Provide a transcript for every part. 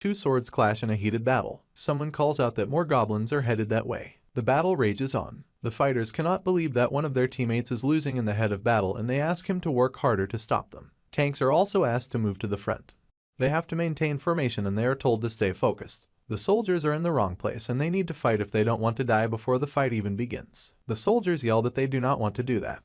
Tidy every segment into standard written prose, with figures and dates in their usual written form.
Two swords clash in a heated battle. Someone calls out that more goblins are headed that way. The battle rages on. The fighters cannot believe that one of their teammates is losing in the head of battle, and they ask him to work harder to stop them. Tanks are also asked to move to the front. They have to maintain formation and they are told to stay focused. The soldiers are in the wrong place and they need to fight if they don't want to die before the fight even begins. The soldiers yell that they do not want to do that.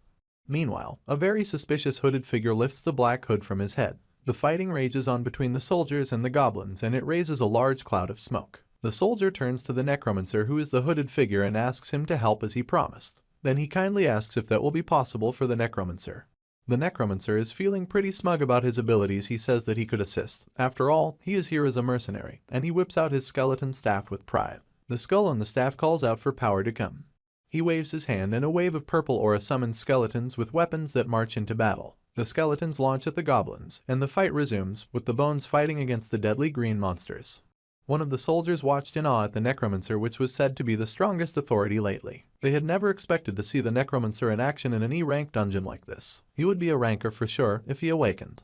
Meanwhile, a very suspicious hooded figure lifts the black hood from his head. The fighting rages on between the soldiers and the goblins, and it raises a large cloud of smoke. The soldier turns to the necromancer, who is the hooded figure, and asks him to help as he promised. Then he kindly asks if that will be possible for the necromancer. The necromancer is feeling pretty smug about his abilities. He says that he could assist. After all, he is here as a mercenary, and he whips out his skeleton staff with pride. The skull on the staff calls out for power to come. He waves his hand and a wave of purple aura summons skeletons with weapons that march into battle. The skeletons launch at the goblins, and the fight resumes, with the bones fighting against the deadly green monsters. One of the soldiers watched in awe at the necromancer, which was said to be the strongest authority lately. They had never expected to see the necromancer in action in an E-rank dungeon like this. He would be a ranker for sure if he awakened.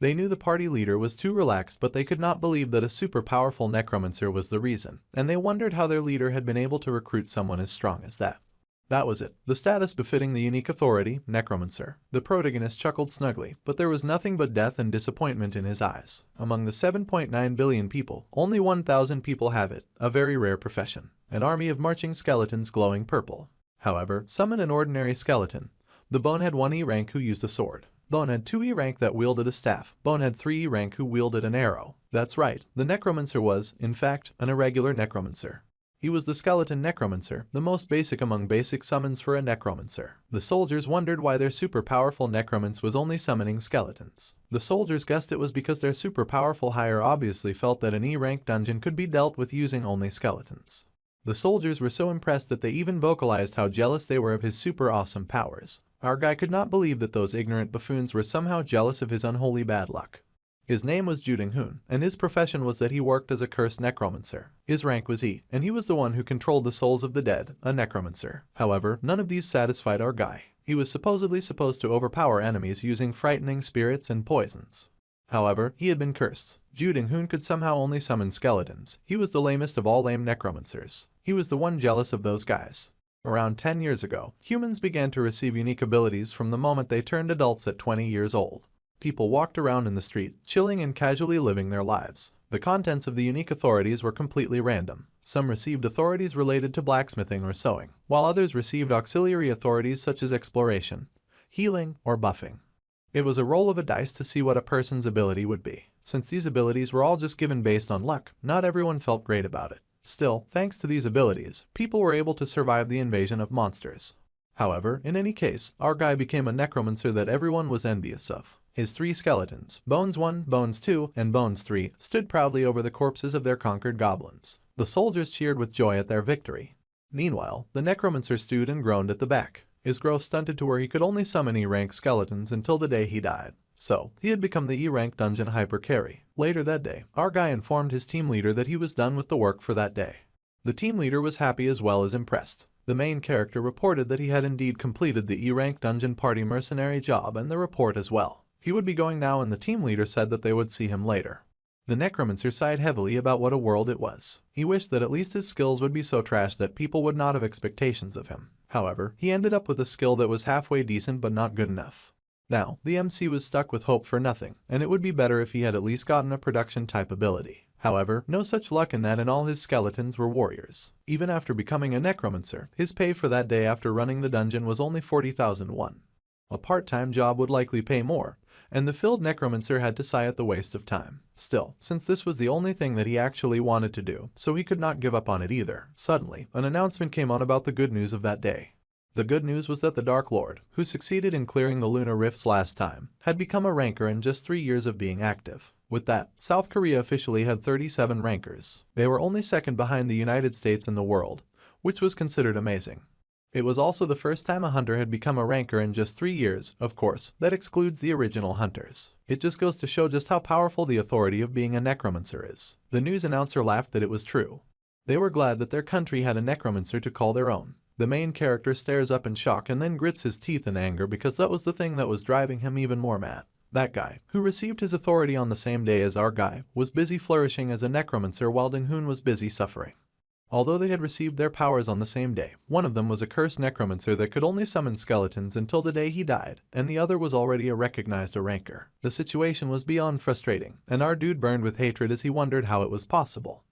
They knew the party leader was too relaxed, but they could not believe that a super powerful necromancer was the reason, and they wondered how their leader had been able to recruit someone as strong as that. That was it. The status befitting the unique authority, necromancer. The protagonist chuckled snugly, but there was nothing but death and disappointment in his eyes. Among the 7.9 billion people, only 1,000 people have it, a very rare profession. An army of marching skeletons glowing purple. However, summon an ordinary skeleton. The bone had 1 E rank who used a sword. Bone had 2 E rank that wielded a staff. Bone had 3 E rank who wielded an arrow. That's right, the necromancer was, in fact, an irregular necromancer. He was the skeleton necromancer, the most basic among basic summons for a necromancer. The soldiers wondered why their super powerful necromancer was only summoning skeletons. The soldiers guessed it was because their super powerful higher obviously felt that an E-rank dungeon could be dealt with using only skeletons. The soldiers were so impressed that they even vocalized how jealous they were of his super awesome powers. Our guy could not believe that those ignorant buffoons were somehow jealous of his unholy bad luck. His name was Juding-hoon, and his profession was that he worked as a cursed necromancer. His rank was E, and he was the one who controlled the souls of the dead, a necromancer. However, none of these satisfied our guy. He was supposedly supposed to overpower enemies using frightening spirits and poisons. However, he had been cursed. Juding-hoon could somehow only summon skeletons. He was the lamest of all lame necromancers. He was the one jealous of those guys. Around 10 years ago, humans began to receive unique abilities from the moment they turned adults at 20 years old. People walked around in the street, chilling and casually living their lives. The contents of the unique authorities were completely random. Some received authorities related to blacksmithing or sewing, while others received auxiliary authorities such as exploration, healing, or buffing. It was a roll of a dice to see what a person's ability would be. Since these abilities were all just given based on luck, not everyone felt great about it. Still, thanks to these abilities, people were able to survive the invasion of monsters. However, in any case, our guy became a necromancer that everyone was envious of. His 3 skeletons, Bones 1, Bones 2, and Bones 3, stood proudly over the corpses of their conquered goblins. The soldiers cheered with joy at their victory. Meanwhile, the necromancer stewed and groaned at the back. His growth stunted to where he could only summon E-rank skeletons until the day he died. So, he had become the E-rank dungeon hyper-carry. Later that day, our guy informed his team leader that he was done with the work for that day. The team leader was happy as well as impressed. The main character reported that he had indeed completed the E-rank dungeon party mercenary job and the report as well. He would be going now, and the team leader said that they would see him later. The necromancer sighed heavily about what a world it was. He wished that at least his skills would be so trash that people would not have expectations of him. However, he ended up with a skill that was halfway decent but not good enough. Now, the MC was stuck with hope for nothing, and it would be better if he had at least gotten a production type ability. However, no such luck in that, and all his skeletons were warriors. Even after becoming a necromancer, his pay for that day after running the dungeon was only 40,001. A part-time job would likely pay more, and the filled necromancer had to sigh at the waste of time. Still, since this was the only thing that he actually wanted to do, so he could not give up on it either. Suddenly, an announcement came on about the good news of that day. The good news was that the Dark Lord, who succeeded in clearing the lunar rifts last time, had become a ranker in just 3 years of being active. With that, South Korea officially had 37 rankers. They were only second behind the United States in the world, which was considered amazing. It was also the first time a hunter had become a ranker in just 3 years. Of course, that excludes the original hunters. It just goes to show just how powerful the authority of being a necromancer is. The news announcer laughed that it was true. They were glad that their country had a necromancer to call their own. The main character stares up in shock and then grits his teeth in anger because that was the thing that was driving him even more mad. That guy, who received his authority on the same day as our guy, was busy flourishing as a necromancer while Ding-hun was busy suffering. Although they had received their powers on the same day, one of them was a cursed necromancer that could only summon skeletons until the day he died, and the other was already a recognized ranker. The situation was beyond frustrating, and our dude burned with hatred as he wondered how it was possible.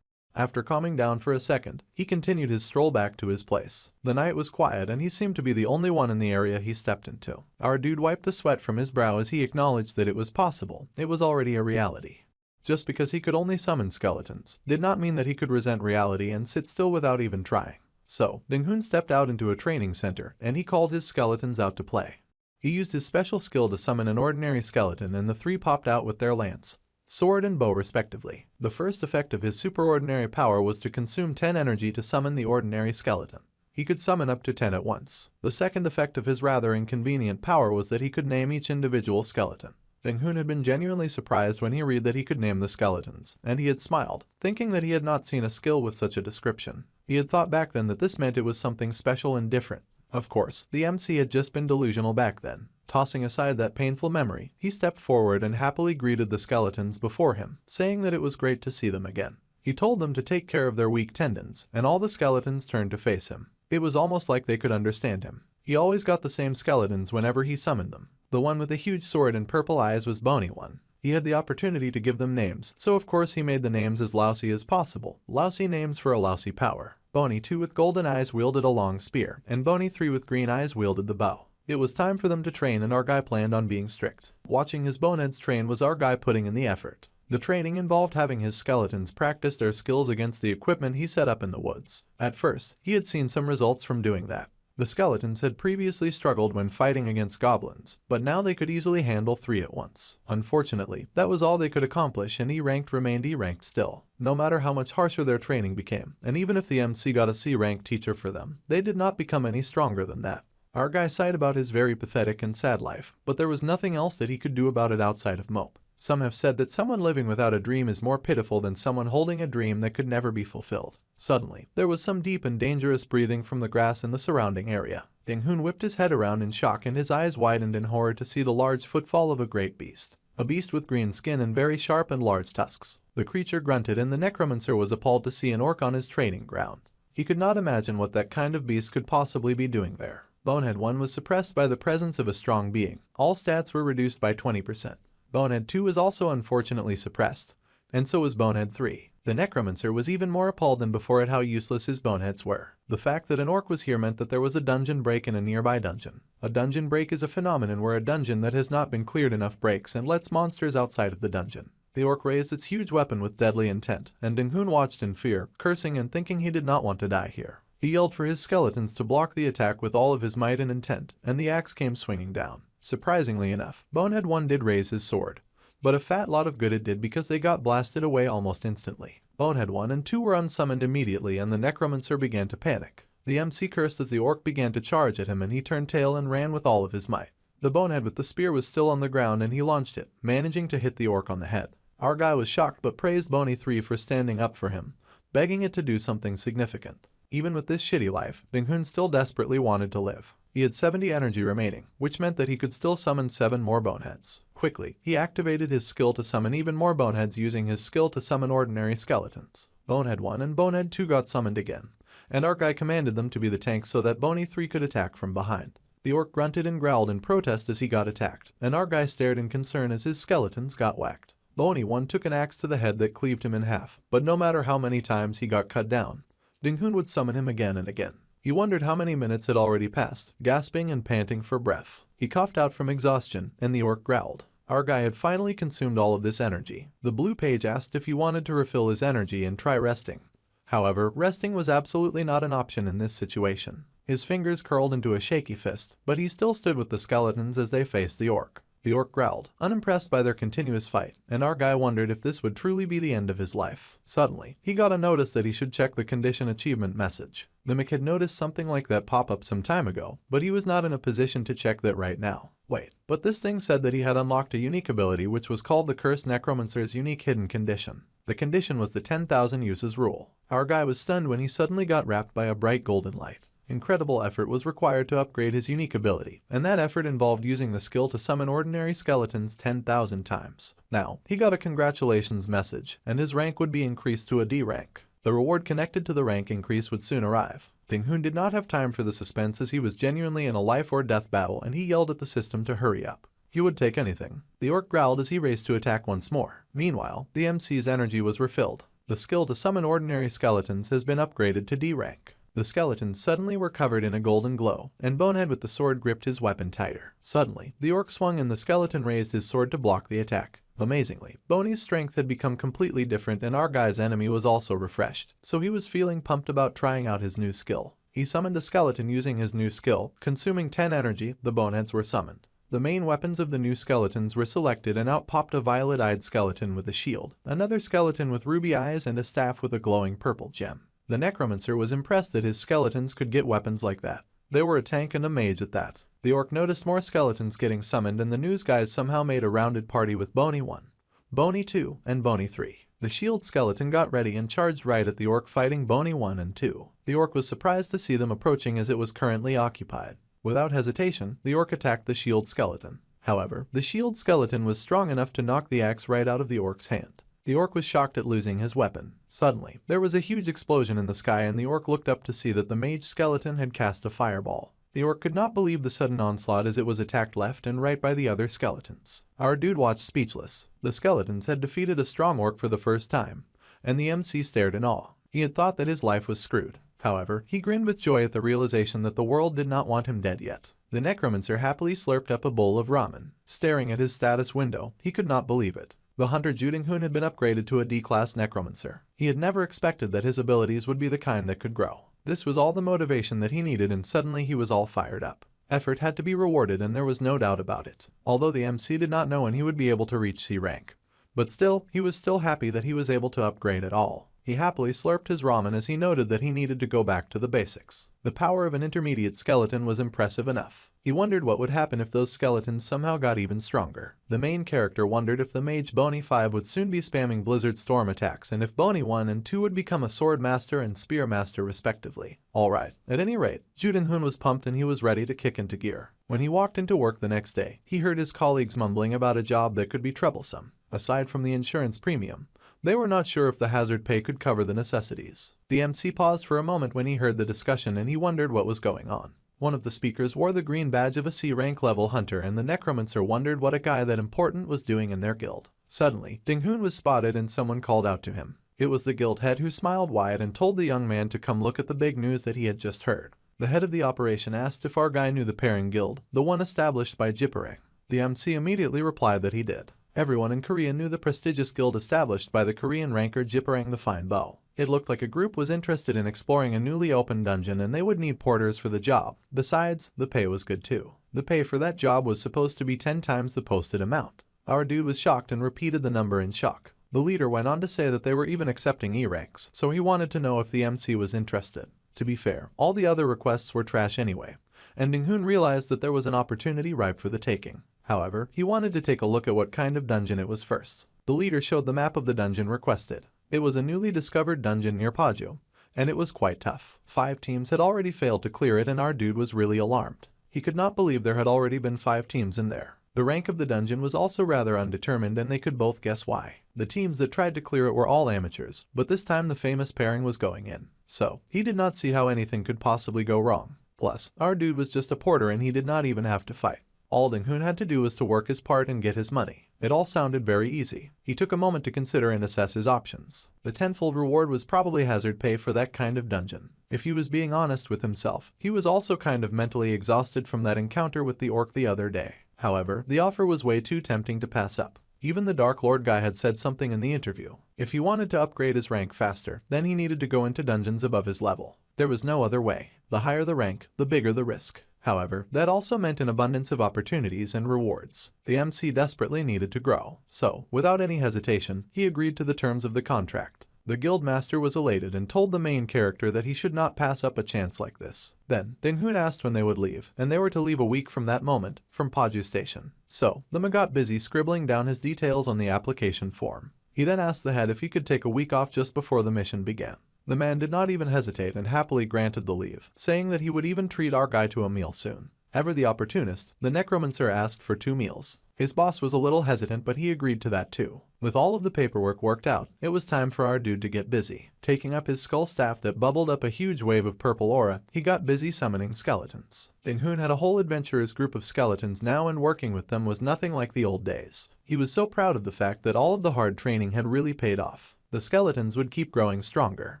After calming down for a second, he continued his stroll back to his place. The night was quiet and he seemed to be the only one in the area he stepped into. Our dude wiped the sweat from his brow as he acknowledged that it was possible. It was already a reality. Just because he could only summon skeletons did not mean that he could resent reality and sit still without even trying. So, Ding-hun stepped out into a training center and he called his skeletons out to play. He used his special skill to summon an ordinary skeleton and the three popped out with their lance, sword and bow respectively. The first effect of his superordinary power was to consume 10 energy to summon the ordinary skeleton. He could summon up to 10 at once. The second effect of his rather inconvenient power was that he could name each individual skeleton. Ding-hun had been genuinely surprised when he read that he could name the skeletons, and he had smiled, thinking that he had not seen a skill with such a description. He had thought back then that this meant it was something special and different. Of course, the MC had just been delusional back then. Tossing aside that painful memory, he stepped forward and happily greeted the skeletons before him, saying that it was great to see them again. He told them to take care of their weak tendons, and all the skeletons turned to face him. It was almost like they could understand him. He always got the same skeletons whenever he summoned them. The one with the huge sword and purple eyes was Bony One. He had the opportunity to give them names, so of course he made the names as lousy as possible. Lousy names for a lousy power. Bony 2 with golden eyes wielded a long spear, and Bony 3 with green eyes wielded the bow. It was time for them to train and our guy planned on being strict. Watching his boneheads train was our guy putting in the effort. The training involved having his skeletons practice their skills against the equipment he set up in the woods. At first, he had seen some results from doing that. The skeletons had previously struggled when fighting against goblins, but now they could easily handle 3 at once. Unfortunately, that was all they could accomplish and E-ranked remained E-ranked still. No matter how much harsher their training became, and even if the MC got a C-ranked teacher for them, they did not become any stronger than that. Our guy sighed about his very pathetic and sad life, but there was nothing else that he could do about it outside of mope. Some have said that someone living without a dream is more pitiful than someone holding a dream that could never be fulfilled. Suddenly, there was some deep and dangerous breathing from the grass in the surrounding area. Ding-hun whipped his head around in shock and his eyes widened in horror to see the large footfall of a great beast. A beast with green skin and very sharp and large tusks. The creature grunted and the necromancer was appalled to see an orc on his training ground. He could not imagine what that kind of beast could possibly be doing there. Bonehead 1 was suppressed by the presence of a strong being. All stats were reduced by 20%. Bonehead 2 was also unfortunately suppressed, and so was Bonehead 3. The necromancer was even more appalled than before at how useless his boneheads were. The fact that an orc was here meant that there was a dungeon break in a nearby dungeon. A dungeon break is a phenomenon where a dungeon that has not been cleared enough breaks and lets monsters outside of the dungeon. The orc raised its huge weapon with deadly intent, and Ding-hun watched in fear, cursing and thinking he did not want to die here. He yelled for his skeletons to block the attack with all of his might and intent, and the axe came swinging down. Surprisingly enough, Bonehead 1 did raise his sword. But a fat lot of good it did because they got blasted away almost instantly. Bonehead 1 and 2 were unsummoned immediately and the necromancer began to panic. The MC cursed as the orc began to charge at him and he turned tail and ran with all of his might. The bonehead with the spear was still on the ground and he launched it, managing to hit the orc on the head. Our guy was shocked but praised Bony 3 for standing up for him, begging it to do something significant. Even with this shitty life, Ding-hun still desperately wanted to live. He had 70 energy remaining, which meant that he could still summon 7 more boneheads. Quickly, he activated his skill to summon even more boneheads using his skill to summon ordinary skeletons. Bonehead 1 and Bonehead 2 got summoned again, and our guy commanded them to be the tanks so that Bony 3 could attack from behind. The orc grunted and growled in protest as he got attacked, and our guy stared in concern as his skeletons got whacked. Bony 1 took an axe to the head that cleaved him in half, but no matter how many times he got cut down, Ding-hun would summon him again and again. He wondered how many minutes had already passed, gasping and panting for breath. He coughed out from exhaustion, and the orc growled. Our guy had finally consumed all of this energy. The blue page asked if he wanted to refill his energy and try resting. However, resting was absolutely not an option in this situation. His fingers curled into a shaky fist, but he still stood with the skeletons as they faced the orc. The orc growled, unimpressed by their continuous fight, and our guy wondered if this would truly be the end of his life. Suddenly, he got a notice that he should check the condition achievement message. The Mick had noticed something like that pop up some time ago, but he was not in a position to check that right now. Wait, but this thing said that he had unlocked a unique ability which was called the Cursed Necromancer's unique hidden condition. The condition was the 10,000 uses rule. Our guy was stunned when he suddenly got wrapped by a bright golden light. Incredible effort was required to upgrade his unique ability, and that effort involved using the skill to summon ordinary skeletons 10,000 times. Now, he got a congratulations message, and his rank would be increased to a D rank. The reward connected to the rank increase would soon arrive. Ding-hoon did not have time for the suspense as he was genuinely in a life or death battle, and he yelled at the system to hurry up. He would take anything. The orc growled as he raced to attack once more. Meanwhile, the MC's energy was refilled. The skill to summon ordinary skeletons has been upgraded to D rank. The skeletons suddenly were covered in a golden glow, and Bonehead with the sword gripped his weapon tighter. Suddenly, the orc swung and the skeleton raised his sword to block the attack. Amazingly, Boney's strength had become completely different and our guy's enemy was also refreshed, so he was feeling pumped about trying out his new skill. He summoned a skeleton using his new skill, consuming 10 energy. The boneheads were summoned. The main weapons of the new skeletons were selected and out popped a violet-eyed skeleton with a shield, another skeleton with ruby eyes and a staff with a glowing purple gem. The Necromancer was impressed that his skeletons could get weapons like that. They were a tank and a mage at that. The orc noticed more skeletons getting summoned and the news guys somehow made a rounded party with Boney 1, Boney 2, and Boney 3. The shield skeleton got ready and charged right at the orc fighting Boney 1 and 2. The orc was surprised to see them approaching as it was currently occupied. Without hesitation, the orc attacked the shield skeleton. However, the shield skeleton was strong enough to knock the axe right out of the orc's hand. The orc was shocked at losing his weapon. Suddenly, there was a huge explosion in the sky and the orc looked up to see that the mage skeleton had cast a fireball. The orc could not believe the sudden onslaught as it was attacked left and right by the other skeletons. Our dude watched speechless. The skeletons had defeated a strong orc for the first time, and the MC stared in awe. He had thought that his life was screwed. However, he grinned with joy at the realization that the world did not want him dead yet. The Necromancer happily slurped up a bowl of ramen. Staring at his status window, he could not believe it. The hunter Judinghun had been upgraded to a D-class Necromancer. He had never expected that his abilities would be the kind that could grow. This was all the motivation that he needed and suddenly he was all fired up. Effort had to be rewarded and there was no doubt about it. Although the MC did not know when he would be able to reach C rank. But still, he was still happy that he was able to upgrade at all. He happily slurped his ramen as he noted that he needed to go back to the basics. The power of an intermediate skeleton was impressive enough. He wondered what would happen if those skeletons somehow got even stronger. The main character wondered if the mage Boney 5 would soon be spamming Blizzard Storm attacks and if Boney 1 and 2 would become a Sword Master and Spear Master respectively. Alright, at any rate, Judinghun was pumped and he was ready to kick into gear. When he walked into work the next day, he heard his colleagues mumbling about a job that could be troublesome. Aside from the insurance premium, they were not sure if the hazard pay could cover the necessities. The MC paused for a moment when he heard the discussion and he wondered what was going on. One of the speakers wore the green badge of a C-rank level hunter and the Necromancer wondered what a guy that important was doing in their guild. Suddenly, Ding-hoon was spotted and someone called out to him. It was the guild head who smiled wide and told the young man to come look at the big news that he had just heard. The head of the operation asked if our guy knew the pairing guild, the one established by Jipperang. The MC immediately replied that he did. Everyone in Korea knew the prestigious guild established by the Korean ranker Jipperang the Fine Bow. It looked like a group was interested in exploring a newly opened dungeon and they would need porters for the job. Besides, the pay was good too. The pay for that job was supposed to be 10 times the posted amount. Our dude was shocked and repeated the number in shock. The leader went on to say that they were even accepting E-ranks, so he wanted to know if the MC was interested. To be fair, all the other requests were trash anyway, and Ding-hoon realized that there was an opportunity ripe for the taking. However, he wanted to take a look at what kind of dungeon it was first. The leader showed the map of the dungeon requested. It was a newly discovered dungeon near Paju, and it was quite tough. 5 teams had already failed to clear it and our dude was really alarmed. He could not believe there had already been 5 teams in there. The rank of the dungeon was also rather undetermined and they could both guess why. The teams that tried to clear it were all amateurs, but this time the famous pairing was going in. So, he did not see how anything could possibly go wrong. Plus, our dude was just a porter and he did not even have to fight. All Ding-hoon had to do was to work his part and get his money. It all sounded very easy. He took a moment to consider and assess his options. The tenfold reward was probably hazard pay for that kind of dungeon. If he was being honest with himself, he was also kind of mentally exhausted from that encounter with the orc the other day. However, the offer was way too tempting to pass up. Even the Dark Lord guy had said something in the interview. If he wanted to upgrade his rank faster, then he needed to go into dungeons above his level. There was no other way. The higher the rank, the bigger the risk. However, that also meant an abundance of opportunities and rewards. The MC desperately needed to grow, so, without any hesitation, he agreed to the terms of the contract. The guildmaster was elated and told the main character that he should not pass up a chance like this. Then, Ding-hoon asked when they would leave, and they were to leave a week from that moment, from Paju Station. So, the man got busy scribbling down his details on the application form. He then asked the head if he could take a week off just before the mission began. The man did not even hesitate and happily granted the leave, saying that he would even treat our guy to a meal soon. Ever the opportunist, the Necromancer asked for 2 meals. His boss was a little hesitant, but he agreed to that too. With all of the paperwork worked out, it was time for our dude to get busy. Taking up his skull staff that bubbled up a huge wave of purple aura, he got busy summoning skeletons. Ding-Hun had a whole adventurous group of skeletons now, and working with them was nothing like the old days. He was so proud of the fact that all of the hard training had really paid off. The skeletons would keep growing stronger,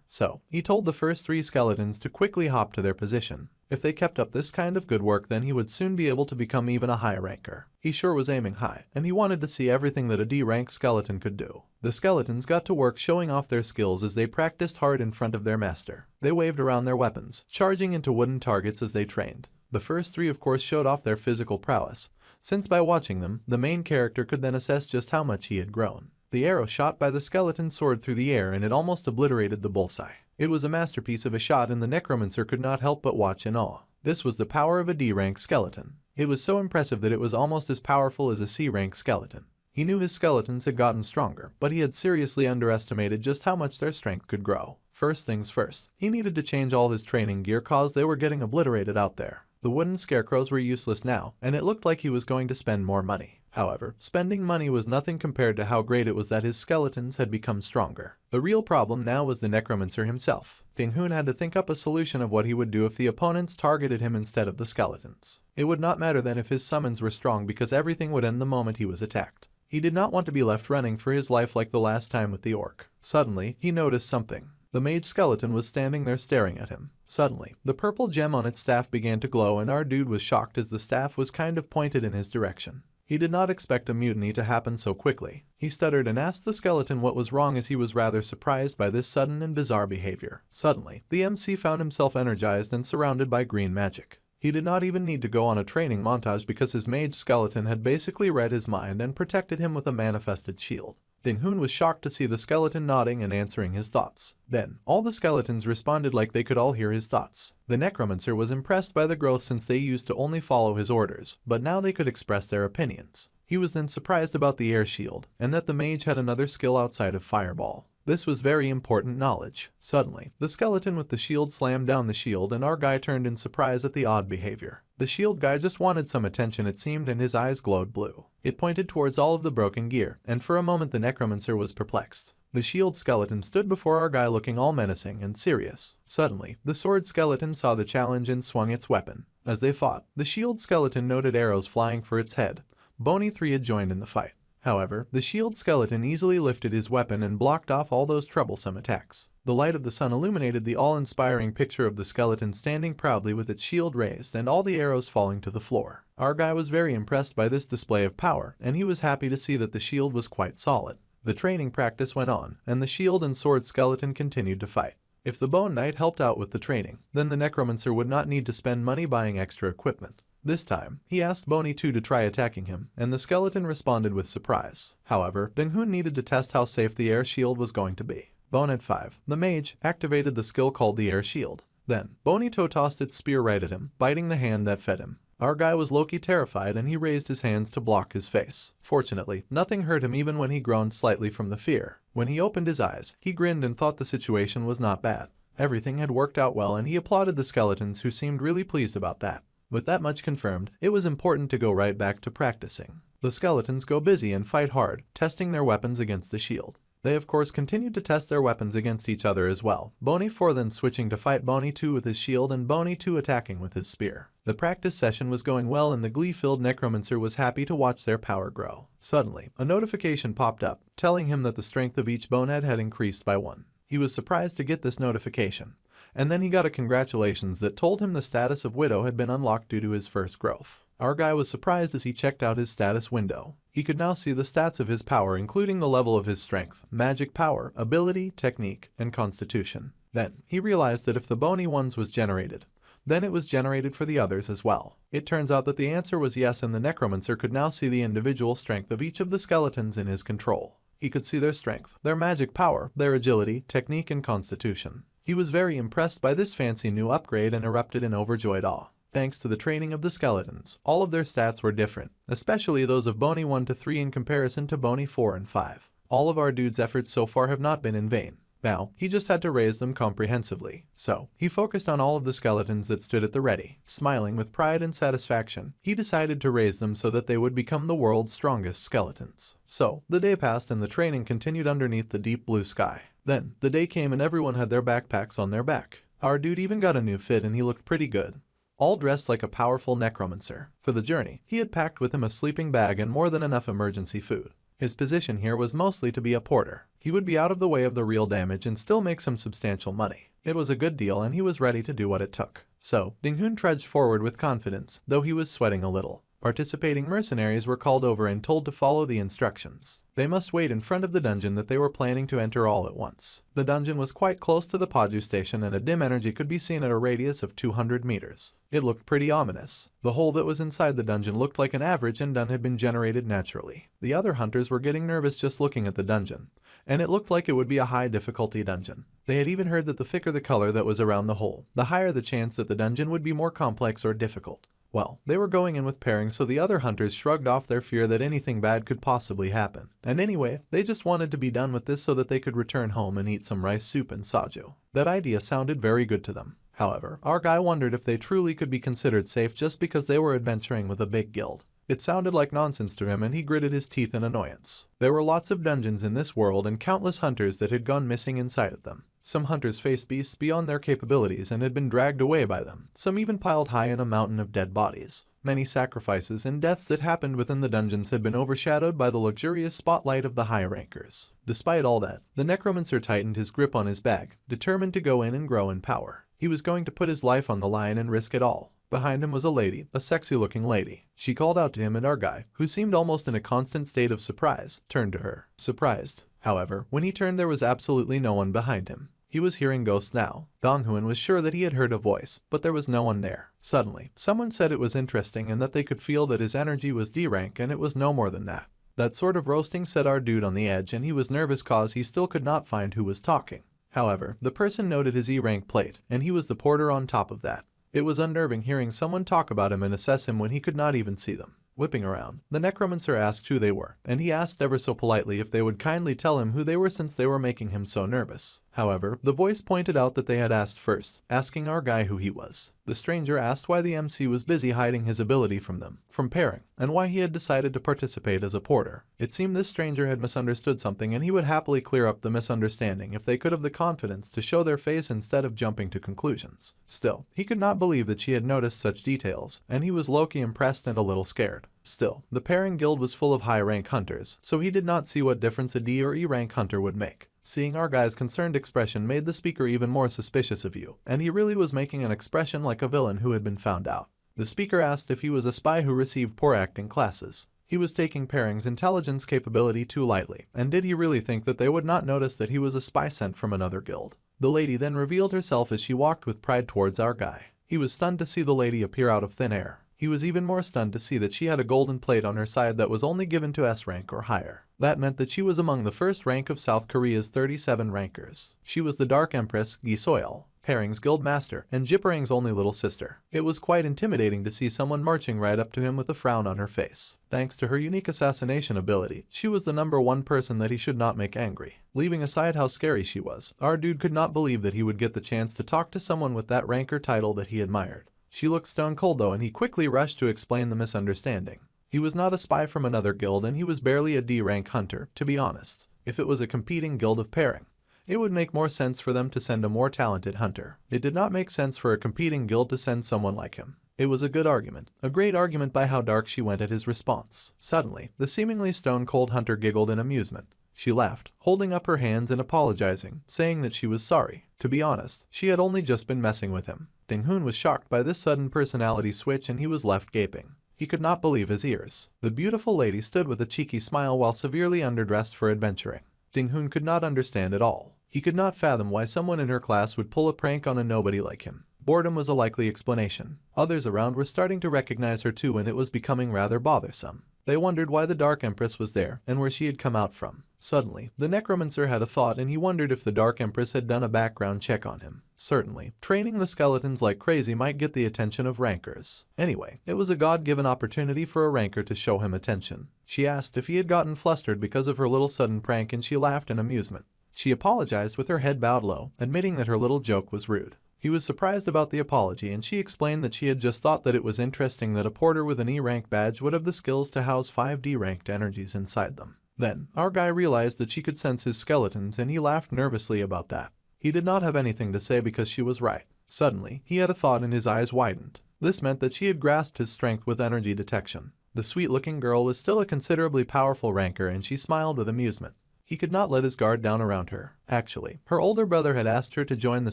so he told the first 3 skeletons to quickly hop to their position. If they kept up this kind of good work, then he would soon be able to become even a high ranker. He sure was aiming high, and he wanted to see everything that a D-rank skeleton could do. The skeletons got to work showing off their skills as they practiced hard in front of their master. They waved around their weapons, charging into wooden targets as they trained. The first 3 of course showed off their physical prowess, since by watching them, the main character could then assess just how much he had grown. The arrow shot by the skeleton soared through the air and it almost obliterated the bullseye. It was a masterpiece of a shot, and the Necromancer could not help but watch in awe. This was the power of a D-rank skeleton. It was so impressive that it was almost as powerful as a C-rank skeleton. He knew his skeletons had gotten stronger, but he had seriously underestimated just how much their strength could grow. First things first, he needed to change all his training gear cause they were getting obliterated out there. The wooden scarecrows were useless now, and it looked like he was going to spend more money. However, spending money was nothing compared to how great it was that his skeletons had become stronger. The real problem now was the Necromancer himself. Ding-Hun had to think up a solution of what he would do if the opponents targeted him instead of the skeletons. It would not matter then if his summons were strong, because everything would end the moment he was attacked. He did not want to be left running for his life like the last time with the orc. Suddenly, he noticed something. The mage skeleton was standing there staring at him. Suddenly, the purple gem on its staff began to glow, and our dude was shocked as the staff was kind of pointed in his direction. He did not expect a mutiny to happen so quickly. He stuttered and asked the skeleton what was wrong, as he was rather surprised by this sudden and bizarre behavior. Suddenly, the MC found himself energized and surrounded by green magic. He did not even need to go on a training montage because his mage skeleton had basically read his mind and protected him with a manifested shield. Ding-Hun was shocked to see the skeleton nodding and answering his thoughts. Then, all the skeletons responded like they could all hear his thoughts. The Necromancer was impressed by the growth, since they used to only follow his orders, but now they could express their opinions. He was then surprised about the air shield, and that the mage had another skill outside of fireball. This was very important knowledge. Suddenly, the skeleton with the shield slammed down the shield, and our guy turned in surprise at the odd behavior. The shield guy just wanted some attention, it seemed, and his eyes glowed blue. It pointed towards all of the broken gear, and for a moment the Necromancer was perplexed. The shield skeleton stood before our guy looking all menacing and serious. Suddenly, the sword skeleton saw the challenge and swung its weapon. As they fought, the shield skeleton noted arrows flying for its head. Bony 3 had joined in the fight. However, the shield skeleton easily lifted his weapon and blocked off all those troublesome attacks. The light of the sun illuminated the awe-inspiring picture of the skeleton standing proudly with its shield raised and all the arrows falling to the floor. Our guy was very impressed by this display of power, and he was happy to see that the shield was quite solid. The training practice went on, and the shield and sword skeleton continued to fight. If the Bone Knight helped out with the training, then the Necromancer would not need to spend money buying extra equipment. This time, he asked Bony 2 to try attacking him, and the skeleton responded with surprise. However, Ding-Hun needed to test how safe the air shield was going to be. Bonehead 5, the mage, activated the skill called the air shield. Then, Bony 2 tossed its spear right at him, biting the hand that fed him. Our guy was low-key terrified, and he raised his hands to block his face. Fortunately, nothing hurt him even when he groaned slightly from the fear. When he opened his eyes, he grinned and thought the situation was not bad. Everything had worked out well, and he applauded the skeletons, who seemed really pleased about that. With that much confirmed, it was important to go right back to practicing. The skeletons go busy and fight hard, testing their weapons against the shield. They of course continued to test their weapons against each other as well, Bony 4 then switching to fight Bony 2 with his shield and Bony 2 attacking with his spear. The practice session was going well, and the glee-filled Necromancer was happy to watch their power grow. Suddenly, a notification popped up, telling him that the strength of each bonehead had increased by 1. He was surprised to get this notification, and then he got a congratulations that told him the status of Widow had been unlocked due to his first growth. Our guy was surprised as he checked out his status window. He could now see the stats of his power, including the level of his strength, magic power, ability, technique, and constitution. Then, he realized that if the bony ones was generated, then it was generated for the others as well. It turns out that the answer was yes, and the Necromancer could now see the individual strength of each of the skeletons in his control. He could see their strength, their magic power, their agility, technique, and constitution. He was very impressed by this fancy new upgrade and erupted in overjoyed awe. Thanks to the training of the skeletons, all of their stats were different, especially those of Bony 1 to 3 in comparison to Bony 4 and 5. All of our dude's efforts so far have not been in vain. Now, he just had to raise them comprehensively. So, he focused on all of the skeletons that stood at the ready. Smiling with pride and satisfaction, he decided to raise them so that they would become the world's strongest skeletons. So, the day passed and the training continued underneath the deep blue sky. Then, the day came and everyone had their backpacks on their back. Our dude even got a new fit and he looked pretty good. All dressed like a powerful necromancer. For the journey, he had packed with him a sleeping bag and more than enough emergency food. His position here was mostly to be a porter. He would be out of the way of the real damage and still make some substantial money. It was a good deal and he was ready to do what it took. So, Ding-hoon trudged forward with confidence, though he was sweating a little. Participating mercenaries were called over and told to follow the instructions. They must wait in front of the dungeon that they were planning to enter all at once. The dungeon was quite close to the Paju station and a dim energy could be seen at a radius of 200 meters. It looked pretty ominous. The hole that was inside the dungeon looked like an average and dun had been generated naturally. The other hunters were getting nervous just looking at the dungeon, and it looked like it would be a high difficulty dungeon. They had even heard that the thicker the color that was around the hole, the higher the chance that the dungeon would be more complex or difficult. Well, they were going in with pairing, so the other hunters shrugged off their fear that anything bad could possibly happen. And anyway, they just wanted to be done with this so that they could return home and eat some rice soup and saju. That idea sounded very good to them. However, our guy wondered if they truly could be considered safe just because they were adventuring with a big guild. It sounded like nonsense to him and he gritted his teeth in annoyance. There were lots of dungeons in this world and countless hunters that had gone missing inside of them. Some hunters faced beasts beyond their capabilities and had been dragged away by them. Some even piled high in a mountain of dead bodies. Many sacrifices and deaths that happened within the dungeons had been overshadowed by the luxurious spotlight of the high rankers. Despite all that, the necromancer tightened his grip on his bag, determined to go in and grow in power. He was going to put his life on the line and risk it all. Behind him was a lady, a sexy-looking lady. She called out to him and our guy, who seemed almost in a constant state of surprise, turned to her. Surprised. However, when he turned there was absolutely no one behind him. He was hearing ghosts now. Dong-hoon was sure that he had heard a voice, but there was no one there. Suddenly, someone said it was interesting and that they could feel that his energy was D rank and it was no more than that. That sort of roasting set our dude on the edge and he was nervous cause he still could not find who was talking. However, the person noted his E rank plate, and he was the porter on top of that. It was unnerving hearing someone talk about him and assess him when he could not even see them. Whipping around, the necromancer asked who they were, and he asked ever so politely if they would kindly tell him who they were since they were making him so nervous. However, the voice pointed out that they had asked first, asking our guy who he was. The stranger asked why the MC was busy hiding his ability from them, from pairing, and why he had decided to participate as a porter. It seemed this stranger had misunderstood something and he would happily clear up the misunderstanding if they could have the confidence to show their face instead of jumping to conclusions. Still, he could not believe that she had noticed such details, and he was low-key impressed and a little scared. Still, the pairing guild was full of high-rank hunters, so he did not see what difference a D or E rank hunter would make. Seeing our guy's concerned expression made the speaker even more suspicious of you, and he really was making an expression like a villain who had been found out. The speaker asked if he was a spy who received poor acting classes. He was taking pairing's intelligence capability too lightly, and did he really think that they would not notice that he was a spy sent from another guild? The lady then revealed herself as she walked with pride towards our guy. He was stunned to see the lady appear out of thin air. He was even more stunned to see that she had a golden plate on her side that was only given to S rank or higher. That meant that she was among the first rank of South Korea's 37 rankers. She was the Dark Empress, Gi Soil, Pairing's guild master, and Jipperang's only little sister. It was quite intimidating to see someone marching right up to him with a frown on her face. Thanks to her unique assassination ability, she was the #1 person that he should not make angry. Leaving aside how scary she was, our dude could not believe that he would get the chance to talk to someone with that rank or title that he admired. She looked stone cold though, and he quickly rushed to explain the misunderstanding. He was not a spy from another guild and he was barely a D rank hunter, to be honest. If it was a competing guild of pairing, it would make more sense for them to send a more talented hunter. It did not make sense for a competing guild to send someone like him. It was a good argument, a great argument by how dark she went at his response. Suddenly, the seemingly stone-cold hunter giggled in amusement. She laughed, holding up her hands and apologizing, saying that she was sorry. To be honest, she had only just been messing with him. Ding-hoon was shocked by this sudden personality switch and he was left gaping. He could not believe his ears. The beautiful lady stood with a cheeky smile while severely underdressed for adventuring. Ding-hoon could not understand at all. He could not fathom why someone in her class would pull a prank on a nobody like him. Boredom was a likely explanation. Others around were starting to recognize her too and it was becoming rather bothersome. They wondered why the Dark Empress was there and where she had come out from. Suddenly, the Necromancer had a thought and he wondered if the Dark Empress had done a background check on him. Certainly, training the skeletons like crazy might get the attention of rankers. Anyway, it was a God-given opportunity for a ranker to show him attention. She asked if he had gotten flustered because of her little sudden prank and she laughed in amusement. She apologized with her head bowed low, admitting that her little joke was rude. He was surprised about the apology and she explained that she had just thought that it was interesting that a porter with an E rank badge would have the skills to house 5D ranked energies inside them. Then, our guy realized that she could sense his skeletons and he laughed nervously about that. He did not have anything to say because she was right. Suddenly, he had a thought and his eyes widened. This meant that she had grasped his strength with energy detection. The sweet-looking girl was still a considerably powerful ranker and she smiled with amusement. He could not let his guard down around her. Actually, her older brother had asked her to join the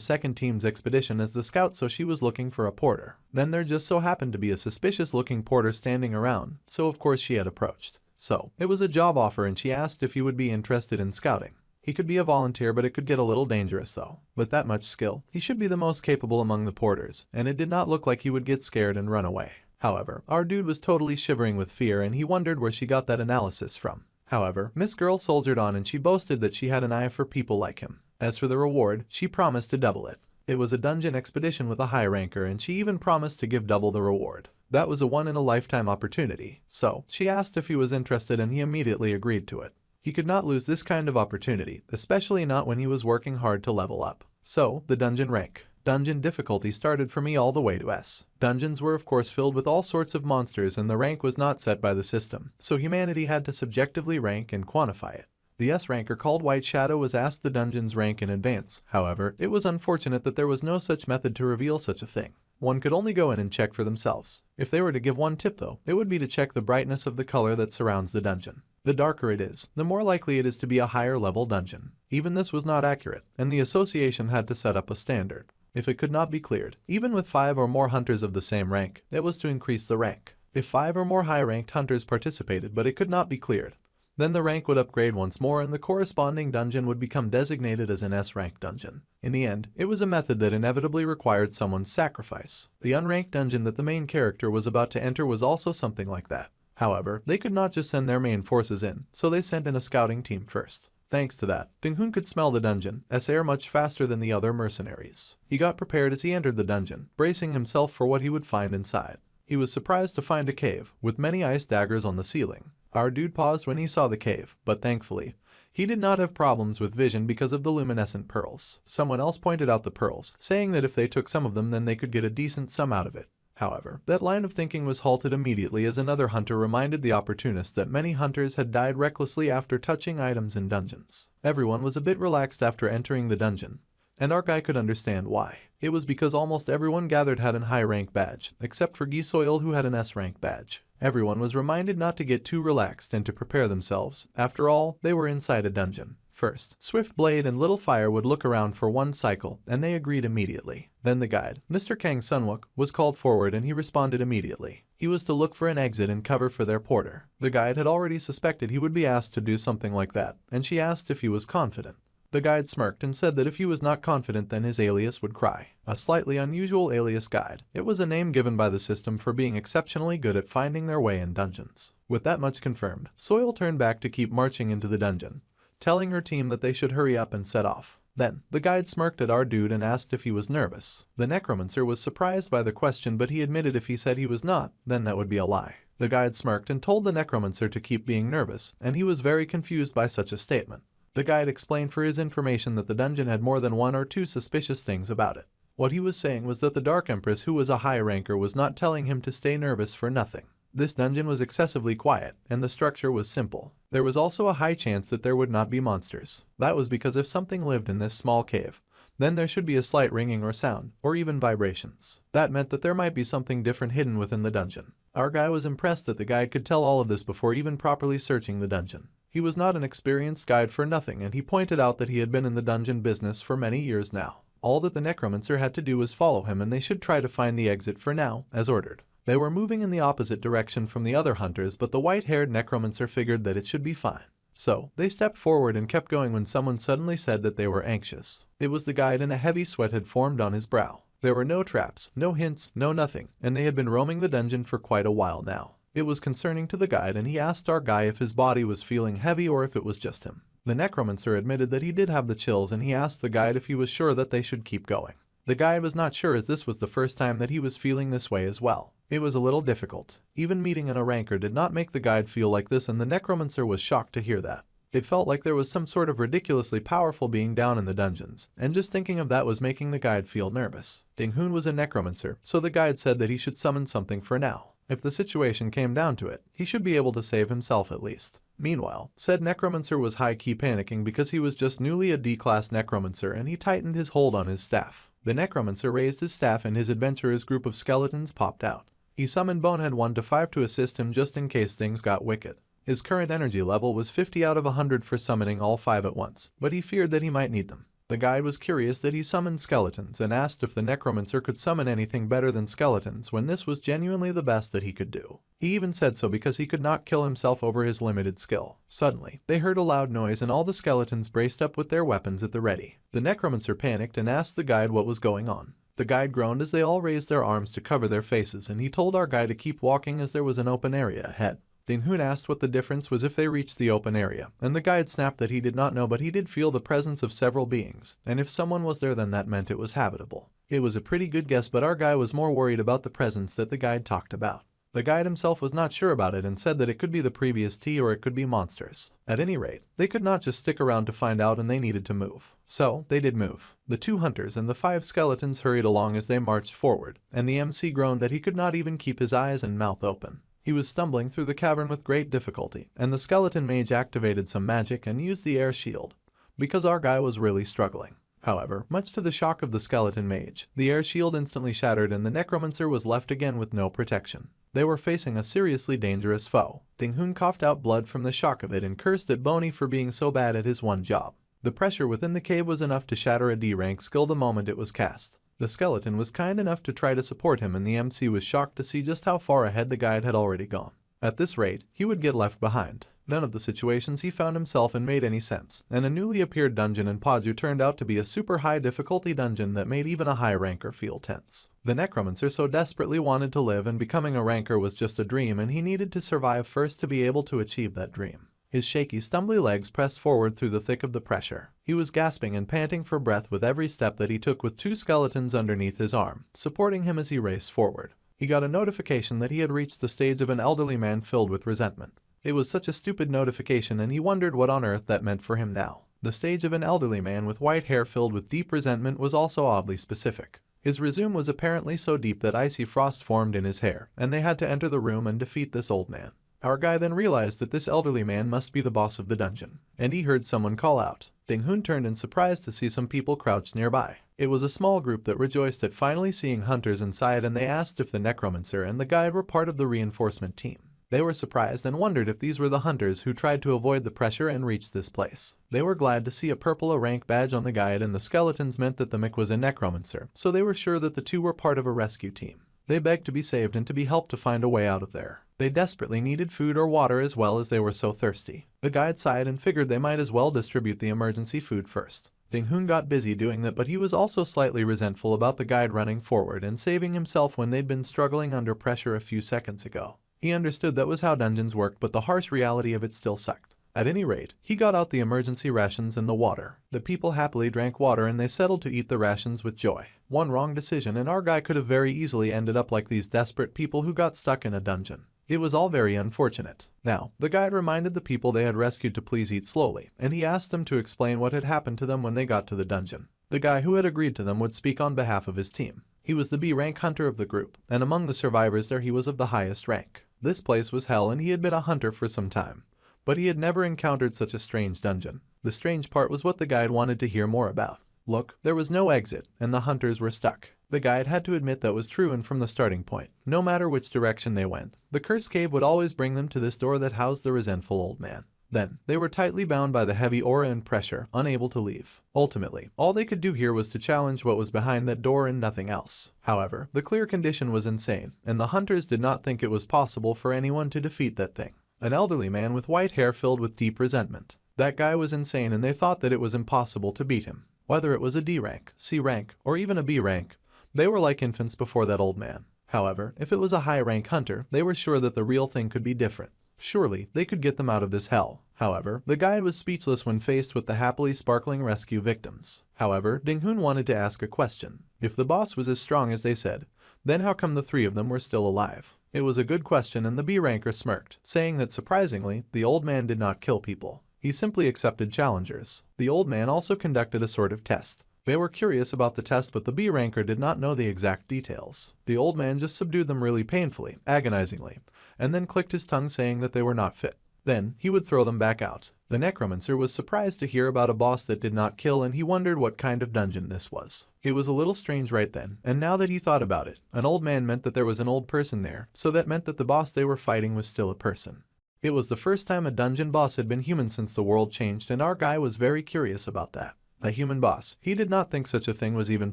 second team's expedition as the scout, so she was looking for a porter. Then there just so happened to be a suspicious-looking porter standing around, so of course she had approached. So, it was a job offer and she asked if he would be interested in scouting. He could be a volunteer, but it could get a little dangerous though. With that much skill, he should be the most capable among the porters, and it did not look like he would get scared and run away. However, our dude was totally shivering with fear and he wondered where she got that analysis from. However, Miss Girl soldiered on and she boasted that she had an eye for people like him. As for the reward, she promised to double it. It was a dungeon expedition with a high ranker and she even promised to give double the reward. That was a once-in-a-lifetime opportunity. So, she asked if he was interested and he immediately agreed to it. He could not lose this kind of opportunity, especially not when he was working hard to level up. So, the dungeon rank. Dungeon difficulty started for me all the way to S. Dungeons were of course filled with all sorts of monsters and the rank was not set by the system, so humanity had to subjectively rank and quantify it. The S ranker called White Shadow was asked the dungeon's rank in advance. However, it was unfortunate that there was no such method to reveal such a thing. One could only go in and check for themselves. If they were to give one tip though, it would be to check the brightness of the color that surrounds the dungeon. The darker it is, the more likely it is to be a higher level dungeon. Even this was not accurate, and the association had to set up a standard. If it could not be cleared, even with 5 or more hunters of the same rank, it was to increase the rank. If 5 or more high-ranked hunters participated but it could not be cleared, then the rank would upgrade once more and the corresponding dungeon would become designated as an S-rank dungeon. In the end, it was a method that inevitably required someone's sacrifice. The unranked dungeon that the main character was about to enter was also something like that. However, they could not just send their main forces in, so they sent in a scouting team first. Thanks to that, Ding-Hun could smell the dungeon's air much faster than the other mercenaries. He got prepared as he entered the dungeon, bracing himself for what he would find inside. He was surprised to find a cave, with many ice daggers on the ceiling. Our dude paused when he saw the cave, but thankfully, he did not have problems with vision because of the luminescent pearls. Someone else pointed out the pearls, saying that if they took some of them then they could get a decent sum out of it. However, that line of thinking was halted immediately as another hunter reminded the opportunist that many hunters had died recklessly after touching items in dungeons. Everyone was a bit relaxed after entering the dungeon, and our guy could understand why. It was because almost everyone gathered had an high rank badge, except for Gisoil who had an S rank badge. Everyone was reminded not to get too relaxed and to prepare themselves. After all, they were inside a dungeon. First, Swift Blade and Little Fire would look around for one cycle, and they agreed immediately. Then the guide, Mr. Kang Sunwook, was called forward and he responded immediately. He was to look for an exit and cover for their porter. The guide had already suspected he would be asked to do something like that, and she asked if he was confident. The guide smirked and said that if he was not confident then his alias would cry. A slightly unusual alias guide. It was a name given by the system for being exceptionally good at finding their way in dungeons. With that much confirmed, Soil turned back to keep marching into the dungeon, telling her team that they should hurry up and set off. Then, the guide smirked at our dude and asked if he was nervous. The Necromancer was surprised by the question but he admitted if he said he was not, then that would be a lie. The guide smirked and told the Necromancer to keep being nervous, and he was very confused by such a statement. The guide explained for his information that the dungeon had more than 1 or 2 suspicious things about it. What he was saying was that the Dark Empress, who was a high ranker, was not telling him to stay nervous for nothing. This dungeon was excessively quiet, and the structure was simple. There was also a high chance that there would not be monsters. That was because if something lived in this small cave, then there should be a slight ringing or sound, or even vibrations. That meant that there might be something different hidden within the dungeon. Our guy was impressed that the guide could tell all of this before even properly searching the dungeon. He was not an experienced guide for nothing, and he pointed out that he had been in the dungeon business for many years now. All that the Necromancer had to do was follow him and they should try to find the exit for now, as ordered. They were moving in the opposite direction from the other hunters, but the white-haired Necromancer figured that it should be fine. So, they stepped forward and kept going when someone suddenly said that they were anxious. It was the guide and a heavy sweat had formed on his brow. There were no traps, no hints, no nothing, and they had been roaming the dungeon for quite a while now. It was concerning to the guide and he asked our guy if his body was feeling heavy or if it was just him. The Necromancer admitted that he did have the chills and he asked the guide if he was sure that they should keep going. The guide was not sure as this was the first time that he was feeling this way as well. It was a little difficult. Even meeting an ranker did not make the guide feel like this and the Necromancer was shocked to hear that. It felt like there was some sort of ridiculously powerful being down in the dungeons, and just thinking of that was making the guide feel nervous. Ding-hoon was a necromancer, so the guide said that he should summon something for now. If the situation came down to it, he should be able to save himself at least. Meanwhile, said necromancer was high-key panicking because he was just newly a D-class necromancer and he tightened his hold on his staff. The necromancer raised his staff and his adventurer's group of skeletons popped out. He summoned Bonehead 1 to 5 to assist him just in case things got wicked. His current energy level was 50 out of 100 for summoning all 5 at once, but he feared that he might need them. The guide was curious that he summoned skeletons and asked if the necromancer could summon anything better than skeletons when this was genuinely the best that he could do. He even said so because he could not kill himself over his limited skill. Suddenly, they heard a loud noise and all the skeletons braced up with their weapons at the ready. The necromancer panicked and asked the guide what was going on. The guide groaned as they all raised their arms to cover their faces, and he told our guy to keep walking as there was an open area ahead. Ding-hoon asked what the difference was if they reached the open area, and the guide snapped that he did not know, but he did feel the presence of several beings, and if someone was there then that meant it was habitable. It was a pretty good guess, but our guy was more worried about the presence that the guide talked about. The guide himself was not sure about it and said that it could be the previous tea or it could be monsters. At any rate, they could not just stick around to find out and they needed to move. So, they did move. The 2 hunters and the 5 skeletons hurried along as they marched forward, and the MC groaned that he could not even keep his eyes and mouth open. He was stumbling through the cavern with great difficulty, and the skeleton mage activated some magic and used the air shield, because our guy was really struggling. However, much to the shock of the skeleton mage, the air shield instantly shattered and the necromancer was left again with no protection. They were facing a seriously dangerous foe. Ding-hoon coughed out blood from the shock of it and cursed at Boney for being so bad at his one job. The pressure within the cave was enough to shatter a D-rank skill the moment it was cast. The skeleton was kind enough to try to support him and the MC was shocked to see just how far ahead the guide had already gone. At this rate, he would get left behind. None of the situations he found himself in made any sense, and a newly appeared dungeon in Paju turned out to be a super high difficulty dungeon that made even a high ranker feel tense. The necromancer so desperately wanted to live, and becoming a ranker was just a dream, and he needed to survive first to be able to achieve that dream. His shaky, stumbly legs pressed forward through the thick of the pressure. He was gasping and panting for breath with every step that he took, with 2 skeletons underneath his arm, supporting him as he raced forward. He got a notification that he had reached the stage of an elderly man filled with resentment. It was such a stupid notification and he wondered what on earth that meant for him now. The stage of an elderly man with white hair filled with deep resentment was also oddly specific. His resume was apparently so deep that icy frost formed in his hair, and they had to enter the room and defeat this old man. Our guy then realized that this elderly man must be the boss of the dungeon, and he heard someone call out. Ding-hoon turned in surprise to see some people crouched nearby. It was a small group that rejoiced at finally seeing hunters inside, and they asked if the necromancer and the guide were part of the reinforcement team. They were surprised and wondered if these were the hunters who tried to avoid the pressure and reach this place. They were glad to see a purple rank badge on the guide, and the skeletons meant that the Mick was a necromancer, so they were sure that the 2 were part of a rescue team. They begged to be saved and to be helped to find a way out of there. They desperately needed food or water as well as they were so thirsty. The guide sighed and figured they might as well distribute the emergency food first. Ding-hoon got busy doing that, but he was also slightly resentful about the guide running forward and saving himself when they'd been struggling under pressure a few seconds ago. He understood that was how dungeons worked, but the harsh reality of it still sucked. At any rate, he got out the emergency rations and the water. The people happily drank water and they settled to eat the rations with joy. One wrong decision and our guy could have very easily ended up like these desperate people who got stuck in a dungeon. It was all very unfortunate. Now, the guide reminded the people they had rescued to please eat slowly, and he asked them to explain what had happened to them when they got to the dungeon. The guy who had agreed to them would speak on behalf of his team. He was the B-rank hunter of the group, and among the survivors there he was of the highest rank. This place was hell and he had been a hunter for some time, but he had never encountered such a strange dungeon. The strange part was what the guide wanted to hear more about. Look, there was no exit, and the hunters were stuck. The guide had to admit that was true, and from the starting point, no matter which direction they went, the cursed cave would always bring them to this door that housed the resentful old man. Then, they were tightly bound by the heavy aura and pressure, unable to leave. Ultimately, all they could do here was to challenge what was behind that door and nothing else. However, the clear condition was insane, and the hunters did not think it was possible for anyone to defeat that thing. An elderly man with white hair filled with deep resentment. That guy was insane and they thought that it was impossible to beat him. Whether it was a D rank, C rank, or even a B rank, they were like infants before that old man. However, if it was a high rank hunter, they were sure that the real thing could be different. Surely, they could get them out of this hell. However, the guide was speechless when faced with the happily sparkling rescue victims. However, Ding-hoon wanted to ask a question. If the boss was as strong as they said, then how come the 3 of them were still alive? It was a good question, and the B ranker smirked, saying that surprisingly, the old man did not kill people. He simply accepted challengers. The old man also conducted a sort of test. They were curious about the test, but the B ranker did not know the exact details. The old man just subdued them really painfully, agonizingly, and then clicked his tongue saying that they were not fit. Then, he would throw them back out. The Necromancer was surprised to hear about a boss that did not kill, and he wondered what kind of dungeon this was. It was a little strange right then, and now that he thought about it, an old man meant that there was an old person there, so that meant that the boss they were fighting was still a person. It was the first time a dungeon boss had been human since the world changed, and our guy was very curious about that. A human boss. He did not think such a thing was even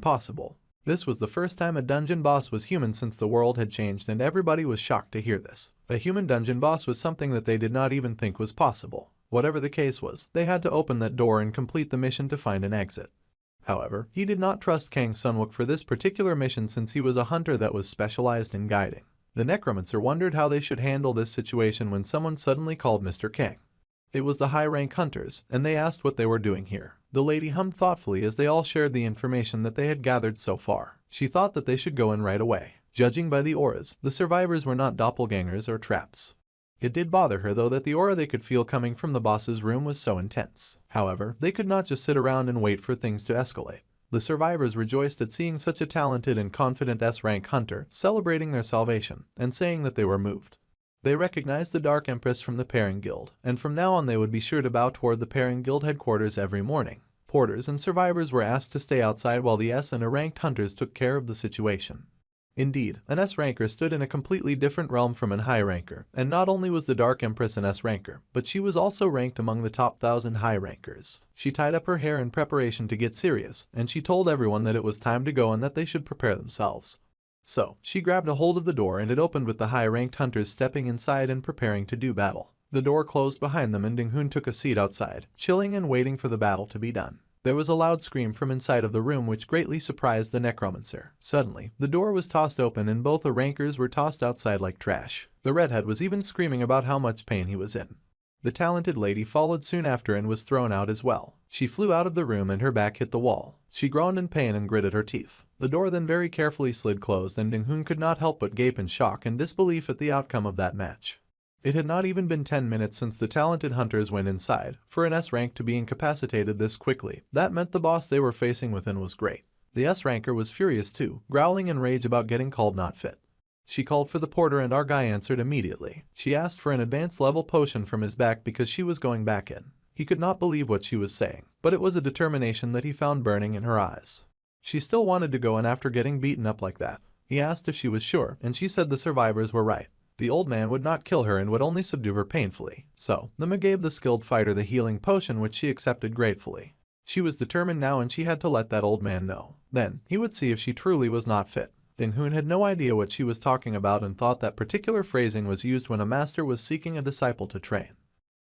possible. This was the first time a dungeon boss was human since the world had changed, and everybody was shocked to hear this. A human dungeon boss was something that they did not even think was possible. Whatever the case was, they had to open that door and complete the mission to find an exit. However, he did not trust Kang Sunwook for this particular mission since he was a hunter that was specialized in guiding. The Necromancer wondered how they should handle this situation when someone suddenly called Mr. Kang. It was the high-rank hunters, and they asked what they were doing here. The lady hummed thoughtfully as they all shared the information that they had gathered so far. She thought that they should go in right away. Judging by the auras, the survivors were not doppelgangers or traps. It did bother her though that the aura they could feel coming from the boss's room was so intense. However, they could not just sit around and wait for things to escalate. The survivors rejoiced at seeing such a talented and confident S-rank hunter celebrating their salvation and saying that they were moved. They recognized the Dark Empress from the Pairing Guild, and from now on they would be sure to bow toward the Pairing Guild headquarters every morning. Porters and survivors were asked to stay outside while the S and A-ranked hunters took care of the situation. Indeed, an S-ranker stood in a completely different realm from an high-ranker, and not only was the Dark Empress an S-ranker, but she was also ranked among the top 1,000 high-rankers. She tied up her hair in preparation to get serious, and she told everyone that it was time to go and that they should prepare themselves. So, she grabbed a hold of the door and it opened with the high-ranked hunters stepping inside and preparing to do battle. The door closed behind them and Ding-hoon took a seat outside, chilling and waiting for the battle to be done. There was a loud scream from inside of the room which greatly surprised the Necromancer. Suddenly, the door was tossed open and both the rankers were tossed outside like trash. The redhead was even screaming about how much pain he was in. The talented lady followed soon after and was thrown out as well. She flew out of the room and her back hit the wall. She groaned in pain and gritted her teeth. The door then very carefully slid closed and Ding-hoon could not help but gape in shock and disbelief at the outcome of that match. It had not even been 10 minutes since the talented hunters went inside. For an S-rank to be incapacitated this quickly, that meant the boss they were facing within was great. The S-ranker was furious too, growling in rage about getting called not fit. She called for the porter and our guy answered immediately. She asked for an advanced level potion from his back because she was going back in. He could not believe what she was saying, but it was a determination that he found burning in her eyes. She still wanted to go, and after getting beaten up like that, he asked if she was sure, and she said the survivors were right. The old man would not kill her and would only subdue her painfully. So, Lima gave the skilled fighter the healing potion which she accepted gratefully. She was determined now and she had to let that old man know. Then, he would see if she truly was not fit. Ding-hoon had no idea what she was talking about and thought that particular phrasing was used when a master was seeking a disciple to train.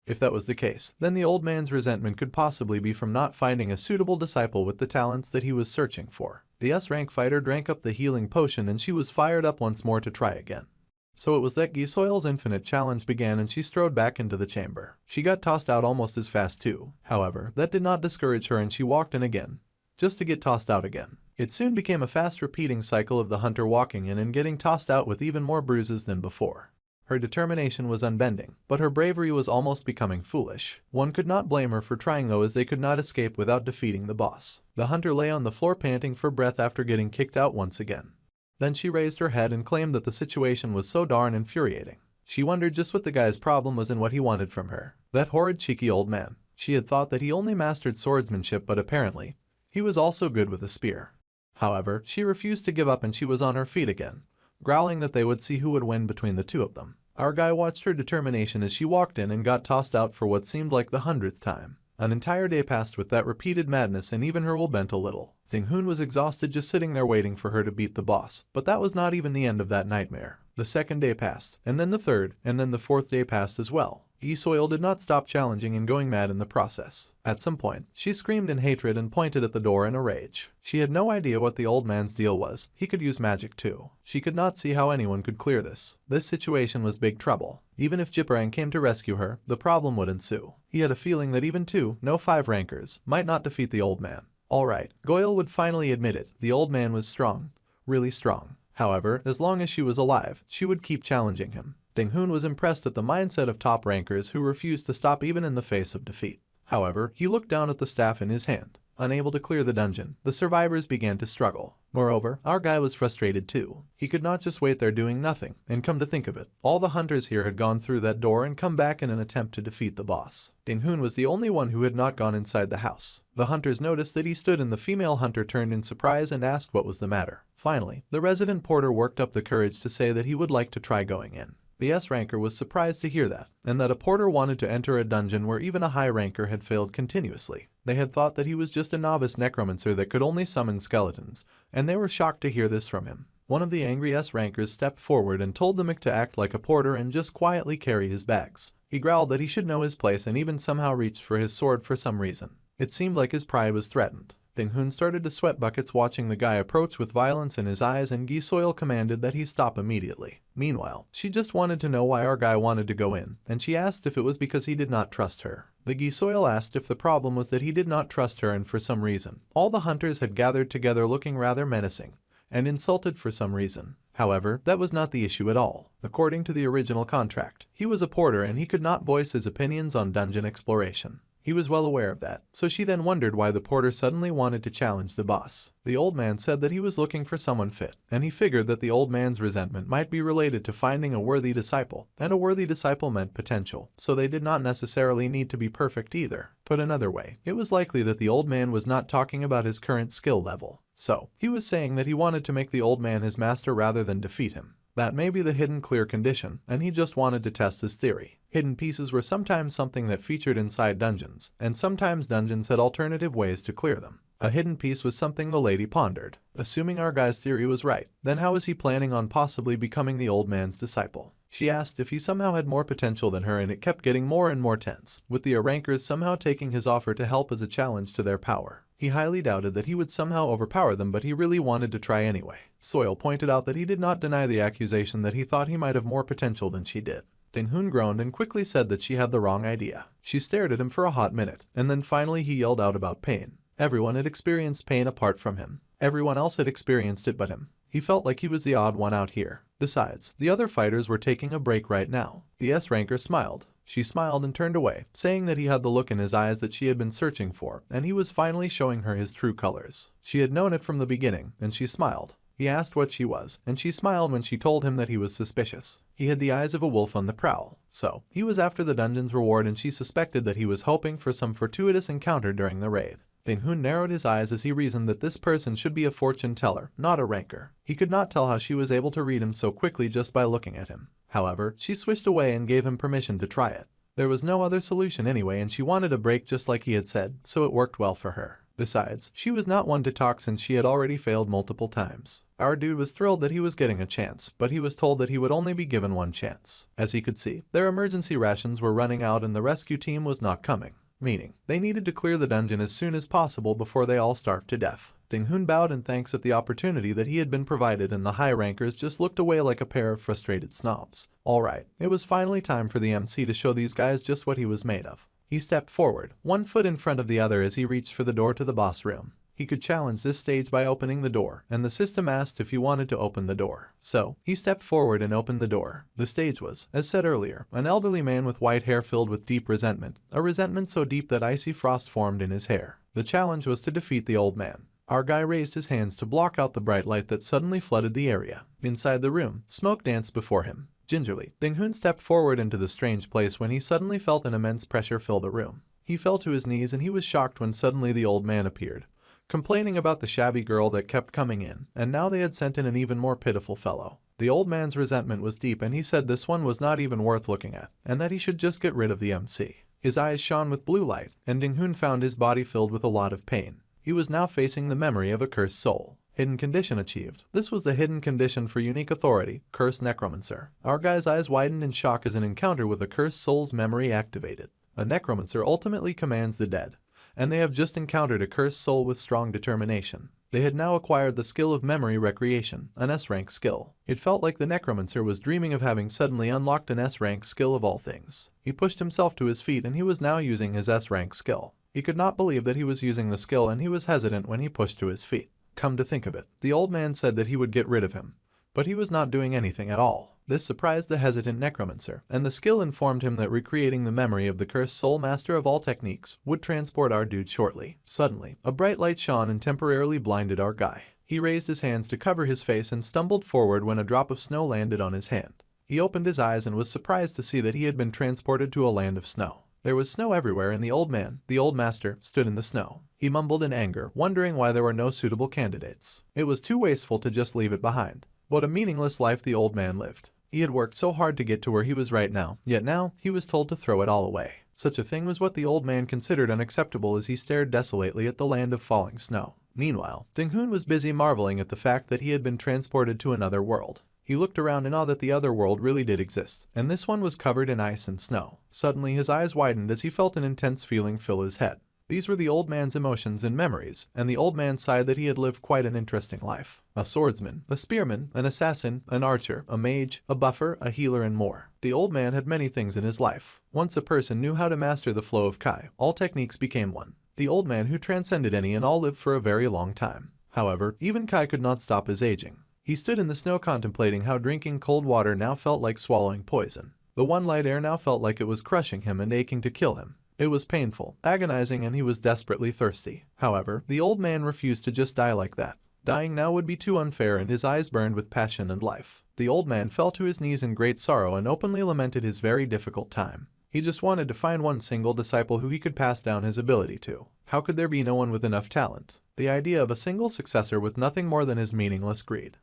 If that was the case, then the old man's resentment could possibly be from not finding a suitable disciple with the talents that he was searching for. The S-rank fighter drank up the healing potion and she was fired up once more to try again. So it was that Gisoil's infinite challenge began and she strode back into the chamber. She got tossed out almost as fast too. However, that did not discourage her and she walked in again, just to get tossed out again. It soon became a fast repeating cycle of the hunter walking in and getting tossed out with even more bruises than before. Her determination was unbending, but her bravery was almost becoming foolish. One could not blame her for trying though, as they could not escape without defeating the boss. The hunter lay on the floor panting for breath after getting kicked out once again. Then she raised her head and claimed that the situation was so darn infuriating. She wondered just what the guy's problem was and what he wanted from her. That horrid cheeky old man. She had thought that he only mastered swordsmanship, but apparently, he was also good with a spear. However, she refused to give up and she was on her feet again, growling that they would see who would win between the two of them. Our guy watched her determination as she walked in and got tossed out for what seemed like the 100th time. An entire day passed with that repeated madness and even her will bent a little. Ding-hoon was exhausted just sitting there waiting for her to beat the boss, but that was not even the end of that nightmare. The second day passed, and then the third, and then the fourth day passed as well. Gisoil did not stop challenging and going mad in the process. At some point, she screamed in hatred and pointed at the door in a rage. She had no idea what the old man's deal was. He could use magic too. She could not see how anyone could clear this. This situation was big trouble. Even if Jipperang came to rescue her, the problem would ensue. He had a feeling that even two, no 5 rankers, might not defeat the old man. Alright, Goyle would finally admit it. The old man was strong. Really strong. However, as long as she was alive, she would keep challenging him. Ding-hoon was impressed at the mindset of top rankers who refused to stop even in the face of defeat. However, he looked down at the staff in his hand. Unable to clear the dungeon, the survivors began to struggle. Moreover, our guy was frustrated too. He could not just wait there doing nothing, and come to think of it, all the hunters here had gone through that door and come back in an attempt to defeat the boss. Ding-hoon was the only one who had not gone inside the house. The hunters noticed that he stood and the female hunter turned in surprise and asked what was the matter. Finally, the resident porter worked up the courage to say that he would like to try going in. The S-ranker was surprised to hear that, and that a porter wanted to enter a dungeon where even a high ranker had failed continuously. They had thought that he was just a novice necromancer that could only summon skeletons, and they were shocked to hear this from him. One of the angry S-rankers stepped forward and told the Mick to act like a porter and just quietly carry his bags. He growled that he should know his place and even somehow reached for his sword for some reason. It seemed like his pride was threatened. Ding-hoon started to sweat buckets watching the guy approach with violence in his eyes, and Gi-soil commanded that he stop immediately. Meanwhile, she just wanted to know why our guy wanted to go in, and she asked if it was because he did not trust her. The Gi-soil asked if the problem was that he did not trust her, and for some reason, all the hunters had gathered together looking rather menacing and insulted for some reason. However, that was not the issue at all. According to the original contract, he was a porter and he could not voice his opinions on dungeon exploration. He was well aware of that, so she then wondered why the porter suddenly wanted to challenge the boss. The old man said that he was looking for someone fit, and he figured that the old man's resentment might be related to finding a worthy disciple, and a worthy disciple meant potential, so they did not necessarily need to be perfect either. Put another way, it was likely that the old man was not talking about his current skill level. So, he was saying that he wanted to make the old man his master rather than defeat him. That may be the hidden clear condition, and he just wanted to test his theory. Hidden pieces were sometimes something that featured inside dungeons, and sometimes dungeons had alternative ways to clear them. A hidden piece was something the lady pondered. Assuming our guy's theory was right, then how was he planning on possibly becoming the old man's disciple? She asked if he somehow had more potential than her, and it kept getting more and more tense, with the rankers somehow taking his offer to help as a challenge to their power. He highly doubted that he would somehow overpower them, but he really wanted to try anyway. Soil pointed out that he did not deny the accusation that he thought he might have more potential than she did. Ding-hoon groaned and quickly said that she had the wrong idea. She stared at him for a hot minute, and then finally he yelled out about pain. Everyone had experienced pain apart from him. Everyone else had experienced it but him. He felt like he was the odd one out here. Besides, the other fighters were taking a break right now. The S-ranker smiled. She smiled and turned away, saying that he had the look in his eyes that she had been searching for, and he was finally showing her his true colors. She had known it from the beginning, and she smiled. He asked what she was, and she smiled when she told him that he was suspicious. He had the eyes of a wolf on the prowl. So, he was after the dungeon's reward, and she suspected that he was hoping for some fortuitous encounter during the raid. Ding-hoon narrowed his eyes as he reasoned that this person should be a fortune teller, not a ranker. He could not tell how she was able to read him so quickly just by looking at him. However, she swished away and gave him permission to try it. There was no other solution anyway, and she wanted a break just like he had said, so it worked well for her. Besides, she was not one to talk since she had already failed multiple times. Our dude was thrilled that he was getting a chance, but he was told that he would only be given one chance. As he could see, their emergency rations were running out and the rescue team was not coming. Meaning, they needed to clear the dungeon as soon as possible before they all starved to death. Ding-hoon bowed in thanks at the opportunity that he had been provided, and the high rankers just looked away like a pair of frustrated snobs. Alright, it was finally time for the MC to show these guys just what he was made of. He stepped forward, one foot in front of the other as he reached for the door to the boss room. He could challenge this stage by opening the door, and the system asked if he wanted to open the door. So, he stepped forward and opened the door. The stage was, as said earlier, an elderly man with white hair filled with deep resentment, a resentment so deep that icy frost formed in his hair. The challenge was to defeat the old man. Our guy raised his hands to block out the bright light that suddenly flooded the area. Inside the room, smoke danced before him. Gingerly, Ding-hoon stepped forward into the strange place when he suddenly felt an immense pressure fill the room. He fell to his knees and he was shocked when suddenly the old man appeared, complaining about the shabby girl that kept coming in, and now they had sent in an even more pitiful fellow. The old man's resentment was deep, and he said this one was not even worth looking at, and that he should just get rid of the MC. His eyes shone with blue light, and Ding-hoon found his body filled with a lot of pain. He was now facing the memory of a cursed soul. Hidden condition achieved. This was the hidden condition for unique authority, cursed necromancer. Our guy's eyes widened in shock as an encounter with a cursed soul's memory activated. A necromancer ultimately commands the dead, and they have just encountered a cursed soul with strong determination. They had now acquired the skill of memory recreation, an S-rank skill. It felt like the necromancer was dreaming of having suddenly unlocked an S-rank skill of all things. He pushed himself to his feet and he was now using his S-rank skill. He could not believe that he was using the skill, and he was hesitant when he pushed to his feet. Come to think of it, the old man said that he would get rid of him, but he was not doing anything at all. This surprised the hesitant Necromancer, and the skill informed him that recreating the memory of the cursed soul master of all techniques would transport our dude shortly. Suddenly, a bright light shone and temporarily blinded our guy. He raised his hands to cover his face and stumbled forward when a drop of snow landed on his hand. He opened his eyes and was surprised to see that he had been transported to a land of snow. There was snow everywhere, and the old man, the old master, stood in the snow. He mumbled in anger, wondering why there were no suitable candidates. It was too wasteful to just leave it behind. What a meaningless life the old man lived. He had worked so hard to get to where he was right now, yet now he was told to throw it all away. Such a thing was what the old man considered unacceptable as he stared desolately at the land of falling snow. Meanwhile, Ding-Hun was busy marveling at the fact that he had been transported to another world. He looked around and saw that the other world really did exist, and this one was covered in ice and snow. Suddenly his eyes widened as he felt an intense feeling fill his head. These were the old man's emotions and memories, and the old man sighed that he had lived quite an interesting life. A swordsman, a spearman, an assassin, an archer, a mage, a buffer, a healer, and more. The old man had many things in his life. Once a person knew how to master the flow of Kai, all techniques became one. The old man who transcended any and all lived for a very long time. However, even Kai could not stop his aging. He stood in the snow contemplating how drinking cold water now felt like swallowing poison. The one light air now felt like it was crushing him and aching to kill him. It was painful, agonizing, and he was desperately thirsty. However, the old man refused to just die like that. Dying now would be too unfair, and his eyes burned with passion and life. The old man fell to his knees in great sorrow and openly lamented his very difficult time. He just wanted to find one single disciple who he could pass down his ability to. How could there be no one with enough talent? The idea of a single successor with nothing more than his meaningless greed.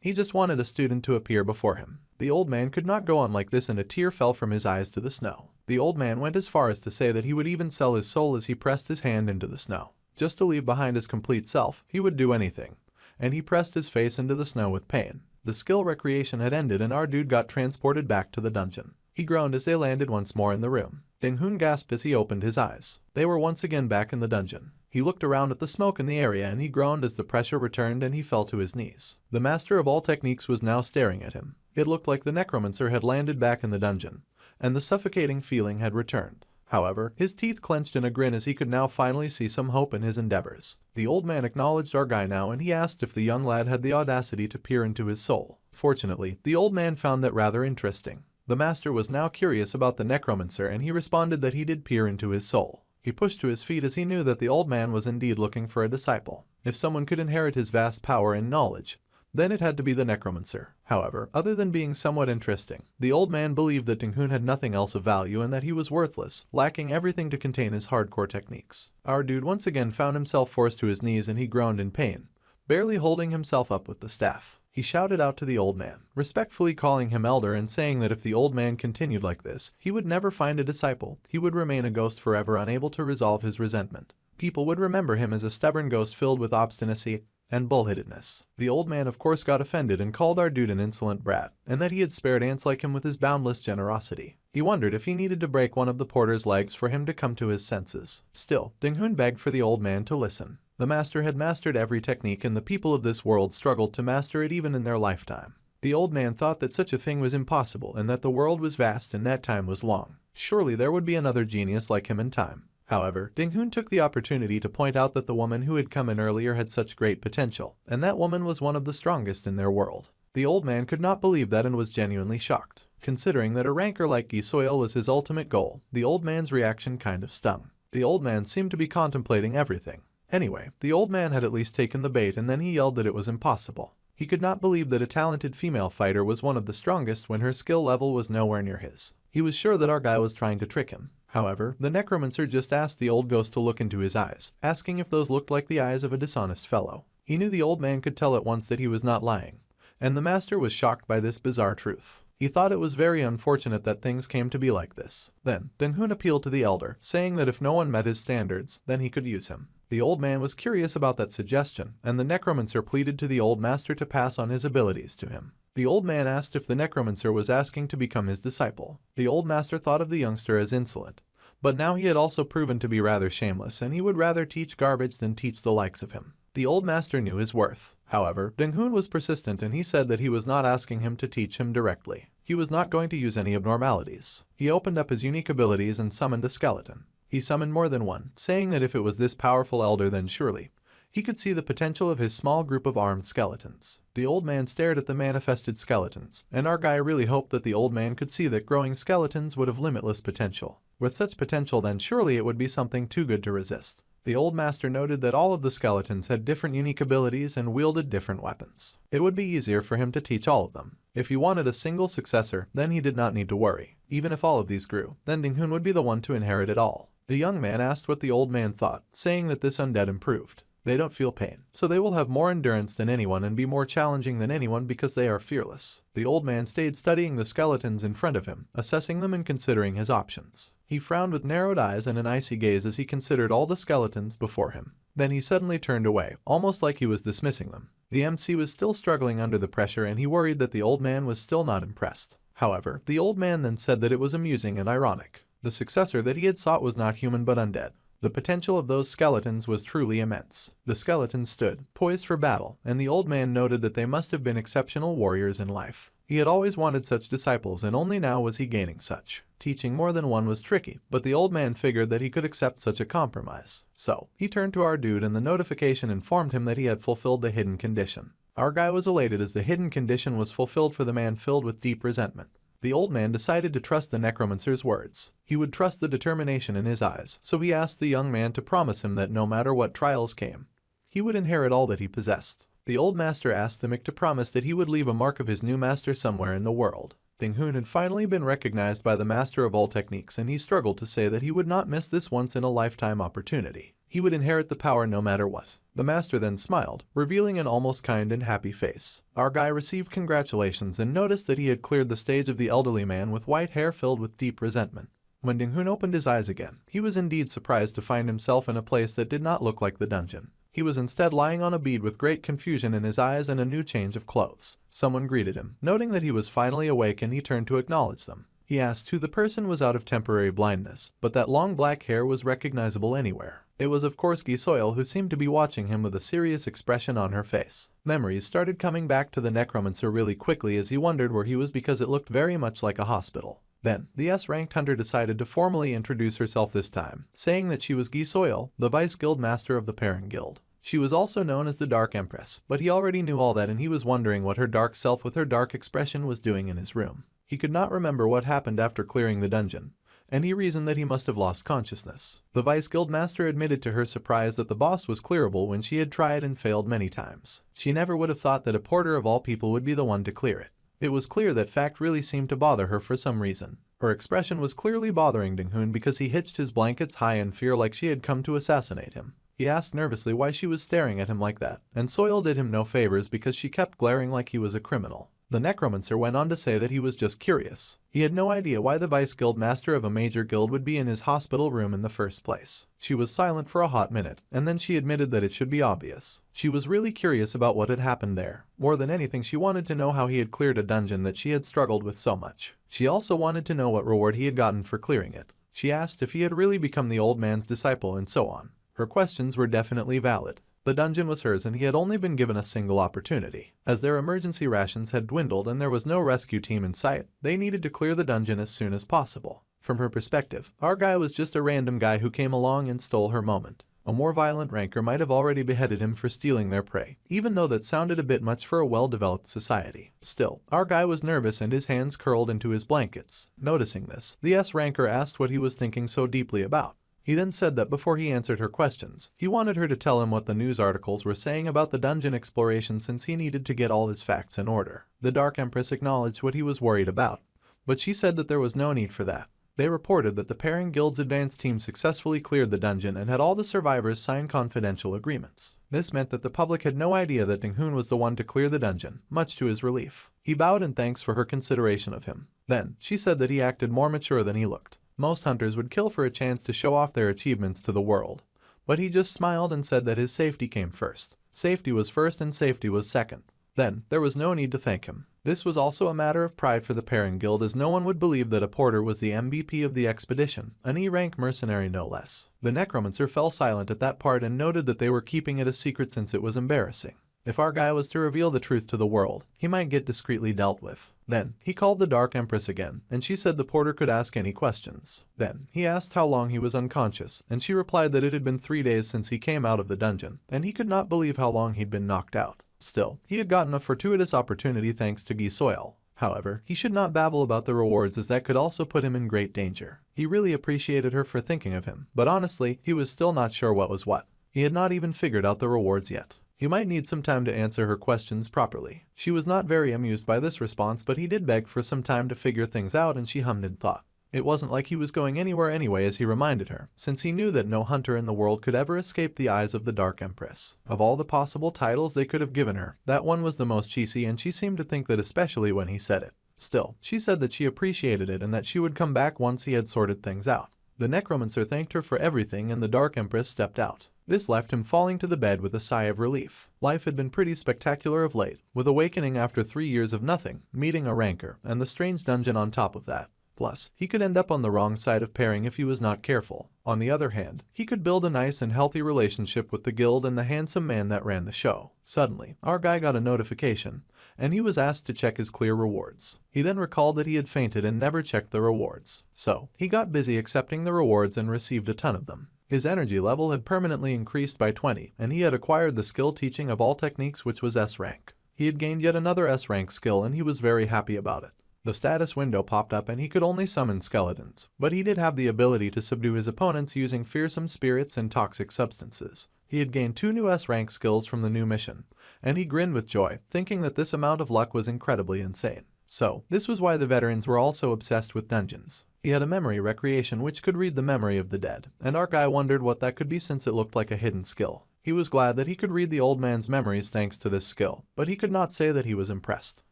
He just wanted a student to appear before him. The old man could not go on like this, and a tear fell from his eyes to the snow. The old man went as far as to say that he would even sell his soul as he pressed his hand into the snow. Just to leave behind his complete self, he would do anything. And he pressed his face into the snow with pain. The skill recreation had ended and our dude got transported back to the dungeon. He groaned as they landed once more in the room. Ding-Hun gasped as he opened his eyes. They were once again back in the dungeon. He looked around at the smoke in the area and he groaned as the pressure returned and he fell to his knees. The master of all techniques was now staring at him. It looked like the Necromancer had landed back in the dungeon, and the suffocating feeling had returned. However, his teeth clenched in a grin as he could now finally see some hope in his endeavors. The old man acknowledged our guy now and he asked if the young lad had the audacity to peer into his soul. Fortunately, the old man found that rather interesting. The master was now curious about the Necromancer and he responded that he did peer into his soul. He pushed to his feet as he knew that the old man was indeed looking for a disciple. If someone could inherit his vast power and knowledge, then it had to be the Necromancer. However, other than being somewhat interesting, the old man believed that Ding-Hun had nothing else of value and that he was worthless, lacking everything to contain his hardcore techniques. Our dude once again found himself forced to his knees and he groaned in pain, barely holding himself up with the staff. He shouted out to the old man, respectfully calling him elder and saying that if the old man continued like this, he would never find a disciple. He would remain a ghost forever, unable to resolve his resentment. People would remember him as a stubborn ghost filled with obstinacy and bullheadedness. The old man of course got offended and called our dude an insolent brat, and that he had spared ants like him with his boundless generosity. He wondered if he needed to break one of the porter's legs for him to come to his senses. Still, Ding-Hun begged for the old man to listen. The master had mastered every technique and the people of this world struggled to master it even in their lifetime. The old man thought that such a thing was impossible and that the world was vast and that time was long. Surely there would be another genius like him in time. However, Ding-Hun took the opportunity to point out that the woman who had come in earlier had such great potential, and that woman was one of the strongest in their world. The old man could not believe that and was genuinely shocked. Considering that a ranker like Gisoil was his ultimate goal, the old man's reaction kind of stung. The old man seemed to be contemplating everything. Anyway, the old man had at least taken the bait and then he yelled that it was impossible. He could not believe that a talented female fighter was one of the strongest when her skill level was nowhere near his. He was sure that our guy was trying to trick him. However, the Necromancer just asked the old ghost to look into his eyes, asking if those looked like the eyes of a dishonest fellow. He knew the old man could tell at once that he was not lying, and the master was shocked by this bizarre truth. He thought it was very unfortunate that things came to be like this. Then, Ding-Hun appealed to the elder, saying that if no one met his standards, then he could use him. The old man was curious about that suggestion, and the Necromancer pleaded to the old master to pass on his abilities to him. The old man asked if the Necromancer was asking to become his disciple. The old master thought of the youngster as insolent, but now he had also proven to be rather shameless and he would rather teach garbage than teach the likes of him. The old master knew his worth. However, Ding-Hun was persistent and he said that he was not asking him to teach him directly. He was not going to use any abnormalities. He opened up his unique abilities and summoned a skeleton. He summoned more than one, saying that if it was this powerful elder then surely He could see the potential of his small group of armed skeletons. The old man stared at the manifested skeletons, and our guy really hoped that the old man could see that growing skeletons would have limitless potential. With such potential, then surely it would be something too good to resist. The old master noted that all of the skeletons had different unique abilities and wielded different weapons. It would be easier for him to teach all of them. If he wanted a single successor, then he did not need to worry. Even if all of these grew, then Ding-hun would be the one to inherit it all. The young man asked what the old man thought, saying that this undead improved. They don't feel pain, so they will have more endurance than anyone and be more challenging than anyone because they are fearless. The old man stayed studying the skeletons in front of him, assessing them and considering his options. He frowned with narrowed eyes and an icy gaze as he considered all the skeletons before him. Then he suddenly turned away, almost like he was dismissing them. The MC was still struggling under the pressure and he worried that the old man was still not impressed. However, the old man then said that it was amusing and ironic. The successor that he had sought was not human but undead. The potential of those skeletons was truly immense. The skeletons stood, poised for battle, and the old man noted that they must have been exceptional warriors in life. He had always wanted such disciples and only now was he gaining such. Teaching more than one was tricky, but the old man figured that he could accept such a compromise. So, he turned to our dude and the notification informed him that he had fulfilled the hidden condition. Our guy was elated as the hidden condition was fulfilled for the man filled with deep resentment. The old man decided to trust the necromancer's words. He would trust the determination in his eyes, so he asked the young man to promise him that no matter what trials came, he would inherit all that he possessed. The old master asked the Mick to promise that he would leave a mark of his new master somewhere in the world. Ding-hun had finally been recognized by the master of all techniques and he struggled to say that he would not miss this once-in-a-lifetime opportunity. He would inherit the power no matter what. The master then smiled, revealing an almost kind and happy face. Our guy received congratulations and noticed that he had cleared the stage of the elderly man with white hair filled with deep resentment. When Ding-hun opened his eyes again, he was indeed surprised to find himself in a place that did not look like the dungeon. He was instead lying on a bed with great confusion in his eyes and a new change of clothes. Someone greeted him. Noting that he was finally awake and he turned to acknowledge them. He asked who the person was out of temporary blindness, but that long black hair was recognizable anywhere. It was of course Gisoil, who seemed to be watching him with a serious expression on her face. Memories started coming back to the necromancer really quickly as he wondered where he was because it looked very much like a hospital. Then, the S-ranked hunter decided to formally introduce herself this time, saying that she was Gisoil, the vice guild master of the Parent Guild. She was also known as the Dark Empress, but he already knew all that and he was wondering what her dark self with her dark expression was doing in his room. He could not remember what happened after clearing the dungeon, and he reasoned that he must have lost consciousness. The Vice Guild Master admitted to her surprise that the boss was clearable when she had tried and failed many times. She never would have thought that a porter of all people would be the one to clear it. It was clear that fact really seemed to bother her for some reason. Her expression was clearly bothering Ding-hun because he hitched his blankets high in fear like she had come to assassinate him. He asked nervously why she was staring at him like that, and Soil did him no favors because she kept glaring like he was a criminal. The necromancer went on to say that he was just curious. He had no idea why the vice guild master of a major guild would be in his hospital room in the first place. She was silent for a hot minute, and then she admitted that it should be obvious. She was really curious about what had happened there. More than anything, she wanted to know how he had cleared a dungeon that she had struggled with so much. She also wanted to know what reward he had gotten for clearing it. She asked if he had really become the old man's disciple and so on. Her questions were definitely valid. The dungeon was hers and he had only been given a single opportunity. As their emergency rations had dwindled and there was no rescue team in sight, they needed to clear the dungeon as soon as possible. From her perspective, our guy was just a random guy who came along and stole her moment. A more violent ranker might have already beheaded him for stealing their prey, even though that sounded a bit much for a well-developed society. Still, our guy was nervous and his hands curled into his blankets. Noticing this, the S-ranker asked what he was thinking so deeply about. He then said that before he answered her questions, he wanted her to tell him what the news articles were saying about the dungeon exploration since he needed to get all his facts in order. The Dark Empress acknowledged what he was worried about, but she said that there was no need for that. They reported that the Pairing Guild's advance team successfully cleared the dungeon and had all the survivors sign confidential agreements. This meant that the public had no idea that Ding-hun was the one to clear the dungeon, much to his relief. He bowed in thanks for her consideration of him. Then, she said that he acted more mature than he looked. Most hunters would kill for a chance to show off their achievements to the world, but he just smiled and said that his safety came first. Safety was first and safety was second. Then, there was no need to thank him. This was also a matter of pride for the Pairing Guild as no one would believe that a porter was the MVP of the expedition, an E-rank mercenary no less. The necromancer fell silent at that part and noted that they were keeping it a secret since it was embarrassing. If our guy was to reveal the truth to the world, he might get discreetly dealt with. Then, he called the Dark Empress again, and she said the porter could ask any questions. Then, he asked how long he was unconscious, and she replied that it had been 3 days since he came out of the dungeon, and he could not believe how long he'd been knocked out. Still, he had gotten a fortuitous opportunity thanks to Gisoil. However, he should not babble about the rewards as that could also put him in great danger. He really appreciated her for thinking of him, but honestly, he was still not sure what was what. He had not even figured out the rewards yet. He might need some time to answer her questions properly. She was not very amused by this response, but he did beg for some time to figure things out, and she hummed in thought. It wasn't like he was going anywhere anyway, as he reminded her, since he knew that no hunter in the world could ever escape the eyes of the Dark Empress. Of all the possible titles they could have given her, that one was the most cheesy, and she seemed to think that, especially when he said it. Still, she said that she appreciated it and that she would come back once he had sorted things out. The Necromancer thanked her for everything, and the Dark Empress stepped out. This left him falling to the bed with a sigh of relief. Life had been pretty spectacular of late, with awakening after 3 years of nothing, meeting a rancor, and the strange dungeon on top of that. Plus, he could end up on the wrong side of pairing if he was not careful. On the other hand, he could build a nice and healthy relationship with the guild and the handsome man that ran the show. Suddenly, our guy got a notification, and he was asked to check his clear rewards. He then recalled that he had fainted and never checked the rewards. So, he got busy accepting the rewards and received a ton of them. His energy level had permanently increased by 20, and he had acquired the skill teaching of all techniques, which was S rank. He had gained yet another S rank skill, and he was very happy about it. The status window popped up and he could only summon skeletons, but he did have the ability to subdue his opponents using fearsome spirits and toxic substances. He had gained 2 new S-rank skills from the new mission, and he grinned with joy, thinking that this amount of luck was incredibly insane. So, this was why the veterans were also obsessed with dungeons. He had a memory recreation which could read the memory of the dead, and our guy wondered what that could be since it looked like a hidden skill. He was glad that he could read the old man's memories thanks to this skill, but he could not say that he was impressed.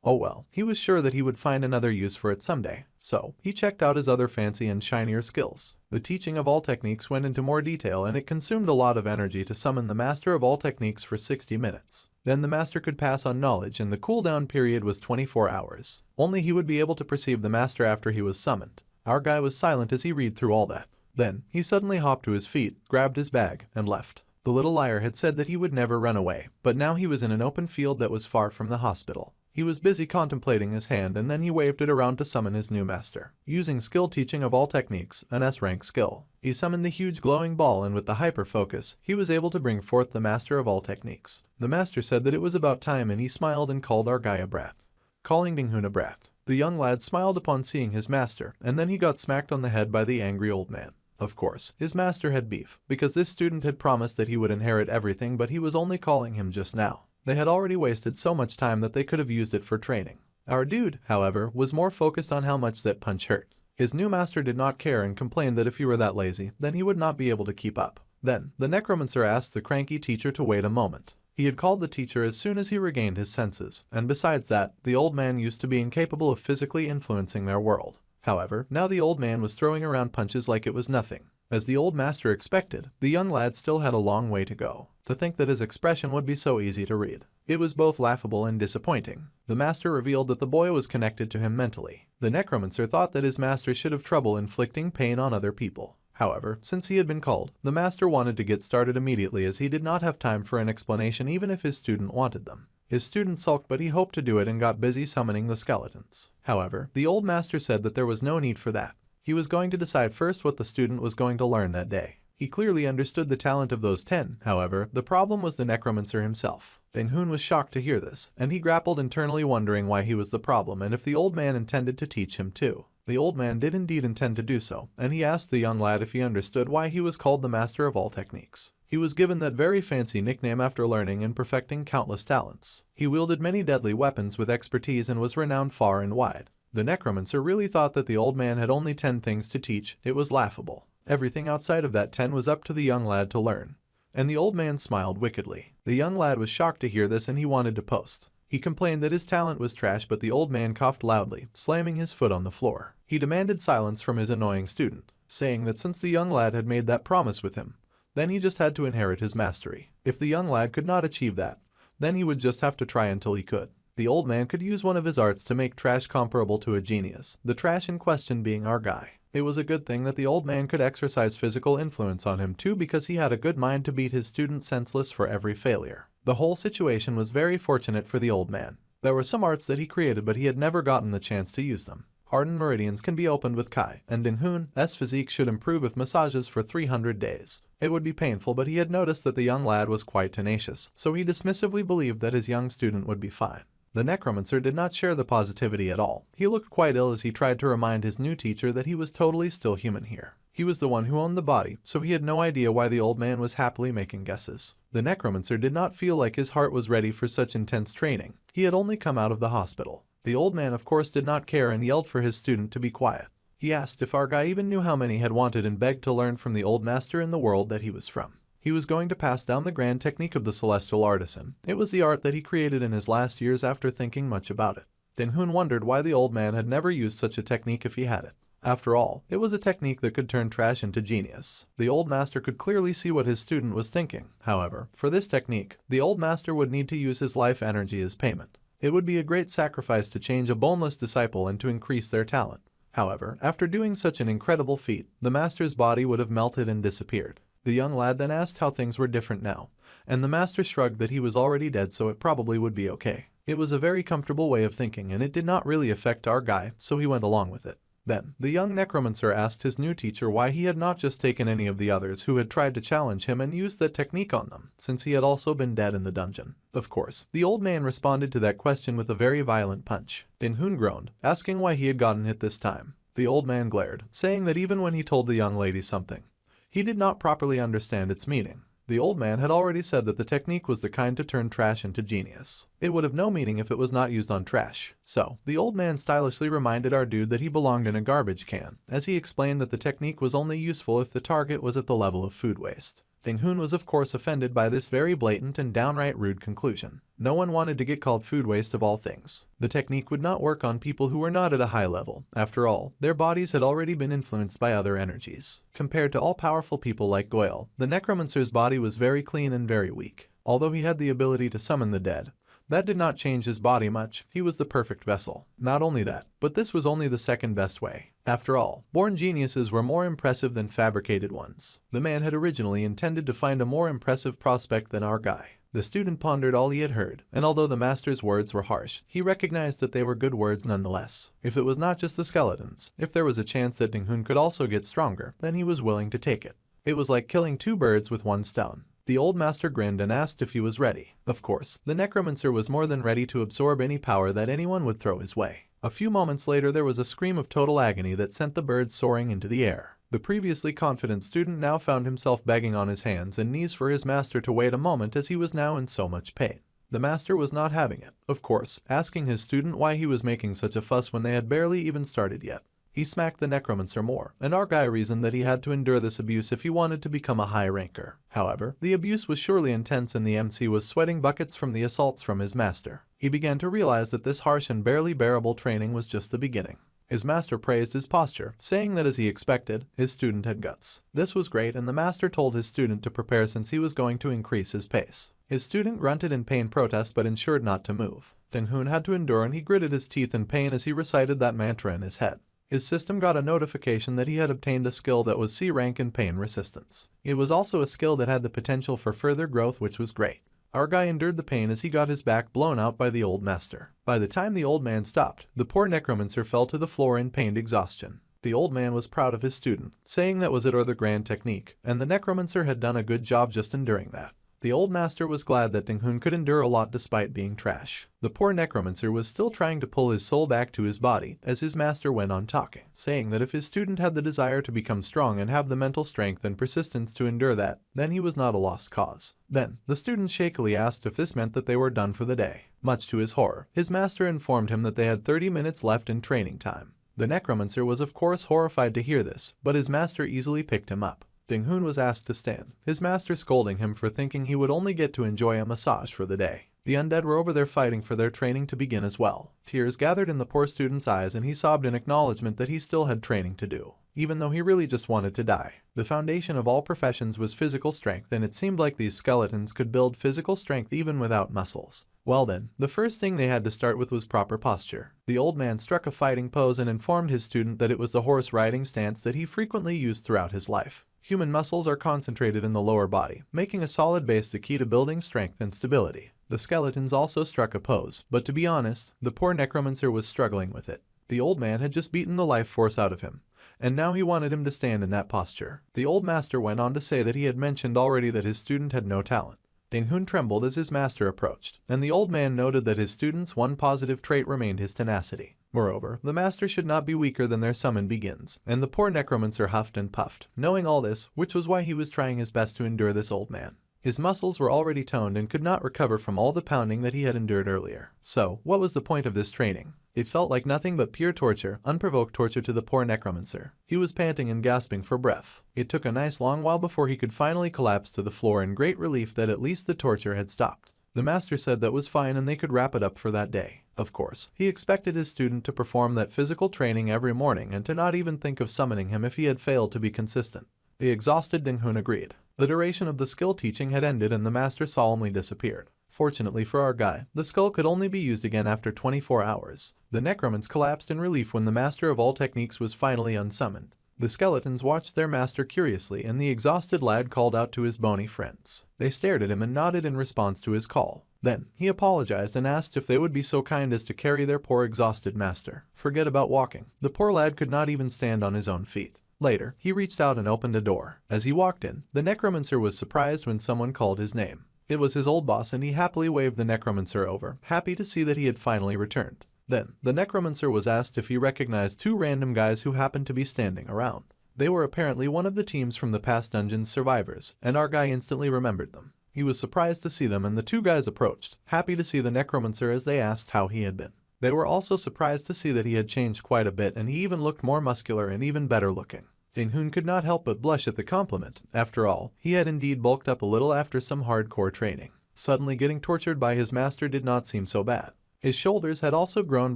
Oh well, he was sure that he would find another use for it someday, so he checked out his other fancy and shinier skills. The teaching of all techniques went into more detail, and it consumed a lot of energy to summon the master of all techniques for 60 minutes. Then the master could pass on knowledge, and the cooldown period was 24 hours. Only he would be able to perceive the master after he was summoned. Our guy was silent as he read through all that. Then, he suddenly hopped to his feet, grabbed his bag, and left. The little liar had said that he would never run away, but now he was in an open field that was far from the hospital. He was busy contemplating his hand, and then he waved it around to summon his new master. Using skill teaching of all techniques, an S-rank skill, he summoned the huge glowing ball, and with the hyper-focus, he was able to bring forth the master of all techniques. The master said that it was about time, and he smiled and called our guy a brat. Calling Dinghun a brat, the young lad smiled upon seeing his master, and then he got smacked on the head by the angry old man. Of course, his master had beef, because this student had promised that he would inherit everything, but he was only calling him just now. They had already wasted so much time that they could have used it for training. Our dude, however, was more focused on how much that punch hurt. His new master did not care and complained that if he were that lazy, then he would not be able to keep up. Then, the Necromancer asked the cranky teacher to wait a moment. He had called the teacher as soon as he regained his senses, and besides that, the old man used to be incapable of physically influencing their world. However, now the old man was throwing around punches like it was nothing. As the old master expected, the young lad still had a long way to go. To think that his expression would be so easy to read. It was both laughable and disappointing. The master revealed that the boy was connected to him mentally. The Necromancer thought that his master should have trouble inflicting pain on other people. However, since he had been called, the master wanted to get started immediately, as he did not have time for an explanation even if his student wanted them. His student sulked, but he hoped to do it and got busy summoning the skeletons. However, the old master said that there was no need for that. He was going to decide first what the student was going to learn that day. He clearly understood the talent of those 10, however, the problem was the Necromancer himself. Dinghun was shocked to hear this, and he grappled internally, wondering why he was the problem and if the old man intended to teach him too. The old man did indeed intend to do so, and he asked the young lad if he understood why he was called the master of all techniques. He was given that very fancy nickname after learning and perfecting countless talents. He wielded many deadly weapons with expertise and was renowned far and wide. The Necromancer really thought that the old man had only 10 things to teach. It was laughable. Everything outside of that 10 was up to the young lad to learn. And the old man smiled wickedly. The young lad was shocked to hear this, and he wanted to post. He complained that his talent was trash, but the old man coughed loudly, slamming his foot on the floor. He demanded silence from his annoying student, saying that since the young lad had made that promise with him, then he just had to inherit his mastery. If the young lad could not achieve that, then he would just have to try until he could. The old man could use one of his arts to make trash comparable to a genius, the trash in question being our guy. It was a good thing that the old man could exercise physical influence on him too, because he had a good mind to beat his student senseless for every failure. The whole situation was very fortunate for the old man. There were some arts that he created but he had never gotten the chance to use them. Hardened meridians can be opened with Kai, and Ding-hoon's physique should improve if massages for 300 days. It would be painful, but he had noticed that the young lad was quite tenacious, so he dismissively believed that his young student would be fine. The Necromancer did not share the positivity at all. He looked quite ill as he tried to remind his new teacher that he was totally still human here. He was the one who owned the body, so he had no idea why the old man was happily making guesses. The Necromancer did not feel like his heart was ready for such intense training. He had only come out of the hospital. The old man of course did not care and yelled for his student to be quiet. He asked if our guy even knew how many had wanted and begged to learn from the old master in the world that he was from. He was going to pass down the grand technique of the celestial artisan. It was the art that he created in his last years after thinking much about it. Ding-hoon wondered why the old man had never used such a technique if he had it. After all, it was a technique that could turn trash into genius. The old master could clearly see what his student was thinking. However, for this technique, the old master would need to use his life energy as payment. It would be a great sacrifice to change a boneless disciple and to increase their talent. However, after doing such an incredible feat, the master's body would have melted and disappeared. The young lad then asked how things were different now, and the master shrugged that he was already dead, so it probably would be okay. It was a very comfortable way of thinking and it did not really affect our guy, so he went along with it. Then, the young Necromancer asked his new teacher why he had not just taken any of the others who had tried to challenge him and used that technique on them, since he had also been dead in the dungeon. Of course, the old man responded to that question with a very violent punch. Ding-hoon groaned, asking why he had gotten hit this time. The old man glared, saying that even when he told the young lady something, he did not properly understand its meaning. The old man had already said that the technique was the kind to turn trash into genius. It would have no meaning if it was not used on trash. So, the old man stylishly reminded our dude that he belonged in a garbage can, as he explained that the technique was only useful if the target was at the level of food waste. Ding-hoon was of course offended by this very blatant and downright rude conclusion. No one wanted to get called food waste of all things. The technique would not work on people who were not at a high level. After all, their bodies had already been influenced by other energies. Compared to all-powerful people like Goyle, the Necromancer's body was very clean and very weak. Although he had the ability to summon the dead, that did not change his body much. He was the perfect vessel. Not only that, but this was only the second best way. After all, born geniuses were more impressive than fabricated ones. The man had originally intended to find a more impressive prospect than our guy. The student pondered all he had heard, and although the master's words were harsh, he recognized that they were good words nonetheless. If it was not just the skeletons, if there was a chance that Ding-hoon could also get stronger, then he was willing to take it. It was like killing two birds with one stone. The old master grinned and asked if he was ready. Of course, the Necromancer was more than ready to absorb any power that anyone would throw his way. A few moments later there was a scream of total agony that sent the birds soaring into the air. The previously confident student now found himself begging on his hands and knees for his master to wait a moment as he was now in so much pain. The master was not having it, of course, asking his student why he was making such a fuss when they had barely even started yet. He smacked the Necromancer more, and our guy reasoned that he had to endure this abuse if he wanted to become a high ranker. However, the abuse was surely intense and the MC was sweating buckets from the assaults from his master. He began to realize that this harsh and barely bearable training was just the beginning. His master praised his posture, saying that as he expected, his student had guts. This was great and the master told his student to prepare since he was going to increase his pace. His student grunted in pain protest but ensured not to move. Ding-hoon had to endure and he gritted his teeth in pain as he recited that mantra in his head. His system got a notification that he had obtained a skill that was C rank in pain resistance. It was also a skill that had the potential for further growth, which was great. Our guy endured the pain as he got his back blown out by the old master. By the time the old man stopped, the poor Necromancer fell to the floor in pained exhaustion. The old man was proud of his student, saying that was it or the grand technique, and the Necromancer had done a good job just enduring that. The old master was glad that Ding-hoon could endure a lot despite being trash. The poor Necromancer was still trying to pull his soul back to his body as his master went on talking, saying that if his student had the desire to become strong and have the mental strength and persistence to endure that, then he was not a lost cause. Then, the student shakily asked if this meant that they were done for the day. Much to his horror, his master informed him that they had 30 minutes left in training time. The Necromancer was of course horrified to hear this, but his master easily picked him up. Ding-hoon was asked to stand, his master scolding him for thinking he would only get to enjoy a massage for the day. The undead were over there fighting for their training to begin as well. Tears gathered in the poor student's eyes and he sobbed in acknowledgement that he still had training to do, even though he really just wanted to die. The foundation of all professions was physical strength, and it seemed like these skeletons could build physical strength even without muscles. Well then, the first thing they had to start with was proper posture. The old man struck a fighting pose and informed his student that it was the horse riding stance that he frequently used throughout his life. Human muscles are concentrated in the lower body, making a solid base the key to building strength and stability. The skeletons also struck a pose, but to be honest, the poor necromancer was struggling with it. The old man had just beaten the life force out of him, and now he wanted him to stand in that posture. The old master went on to say that he had mentioned already that his student had no talent. Ding-hun trembled as his master approached, and the old man noted that his student's one positive trait remained his tenacity. Moreover, the master should not be weaker than their summon begins, and the poor necromancer huffed and puffed, knowing all this, which was why he was trying his best to endure this old man. His muscles were already toned and could not recover from all the pounding that he had endured earlier. So, what was the point of this training? It felt like nothing but pure torture, unprovoked torture to the poor necromancer. He was panting and gasping for breath. It took a nice long while before he could finally collapse to the floor in great relief that at least the torture had stopped. The master said that was fine and they could wrap it up for that day. Of course, he expected his student to perform that physical training every morning and to not even think of summoning him if he had failed to be consistent. The exhausted Ding-hun agreed. The duration of the skill teaching had ended and the master solemnly disappeared. Fortunately for our guy, the skull could only be used again after 24 hours. The necromants collapsed in relief when the master of all techniques was finally unsummoned. The skeletons watched their master curiously and the exhausted lad called out to his bony friends. They stared at him and nodded in response to his call. Then, he apologized and asked if they would be so kind as to carry their poor exhausted master. Forget about walking. The poor lad could not even stand on his own feet. Later, he reached out and opened a door. As he walked in, the necromancer was surprised when someone called his name. It was his old boss and he happily waved the necromancer over, happy to see that he had finally returned. Then, the necromancer was asked if he recognized two random guys who happened to be standing around. They were apparently one of the teams from the past dungeon's survivors, and our guy instantly remembered them. He was surprised to see them and the two guys approached, happy to see the necromancer as they asked how he had been. They were also surprised to see that he had changed quite a bit and he even looked more muscular and even better looking. Ding-hun could not help but blush at the compliment. After all, he had indeed bulked up a little after some hardcore training. Suddenly getting tortured by his master did not seem so bad. His shoulders had also grown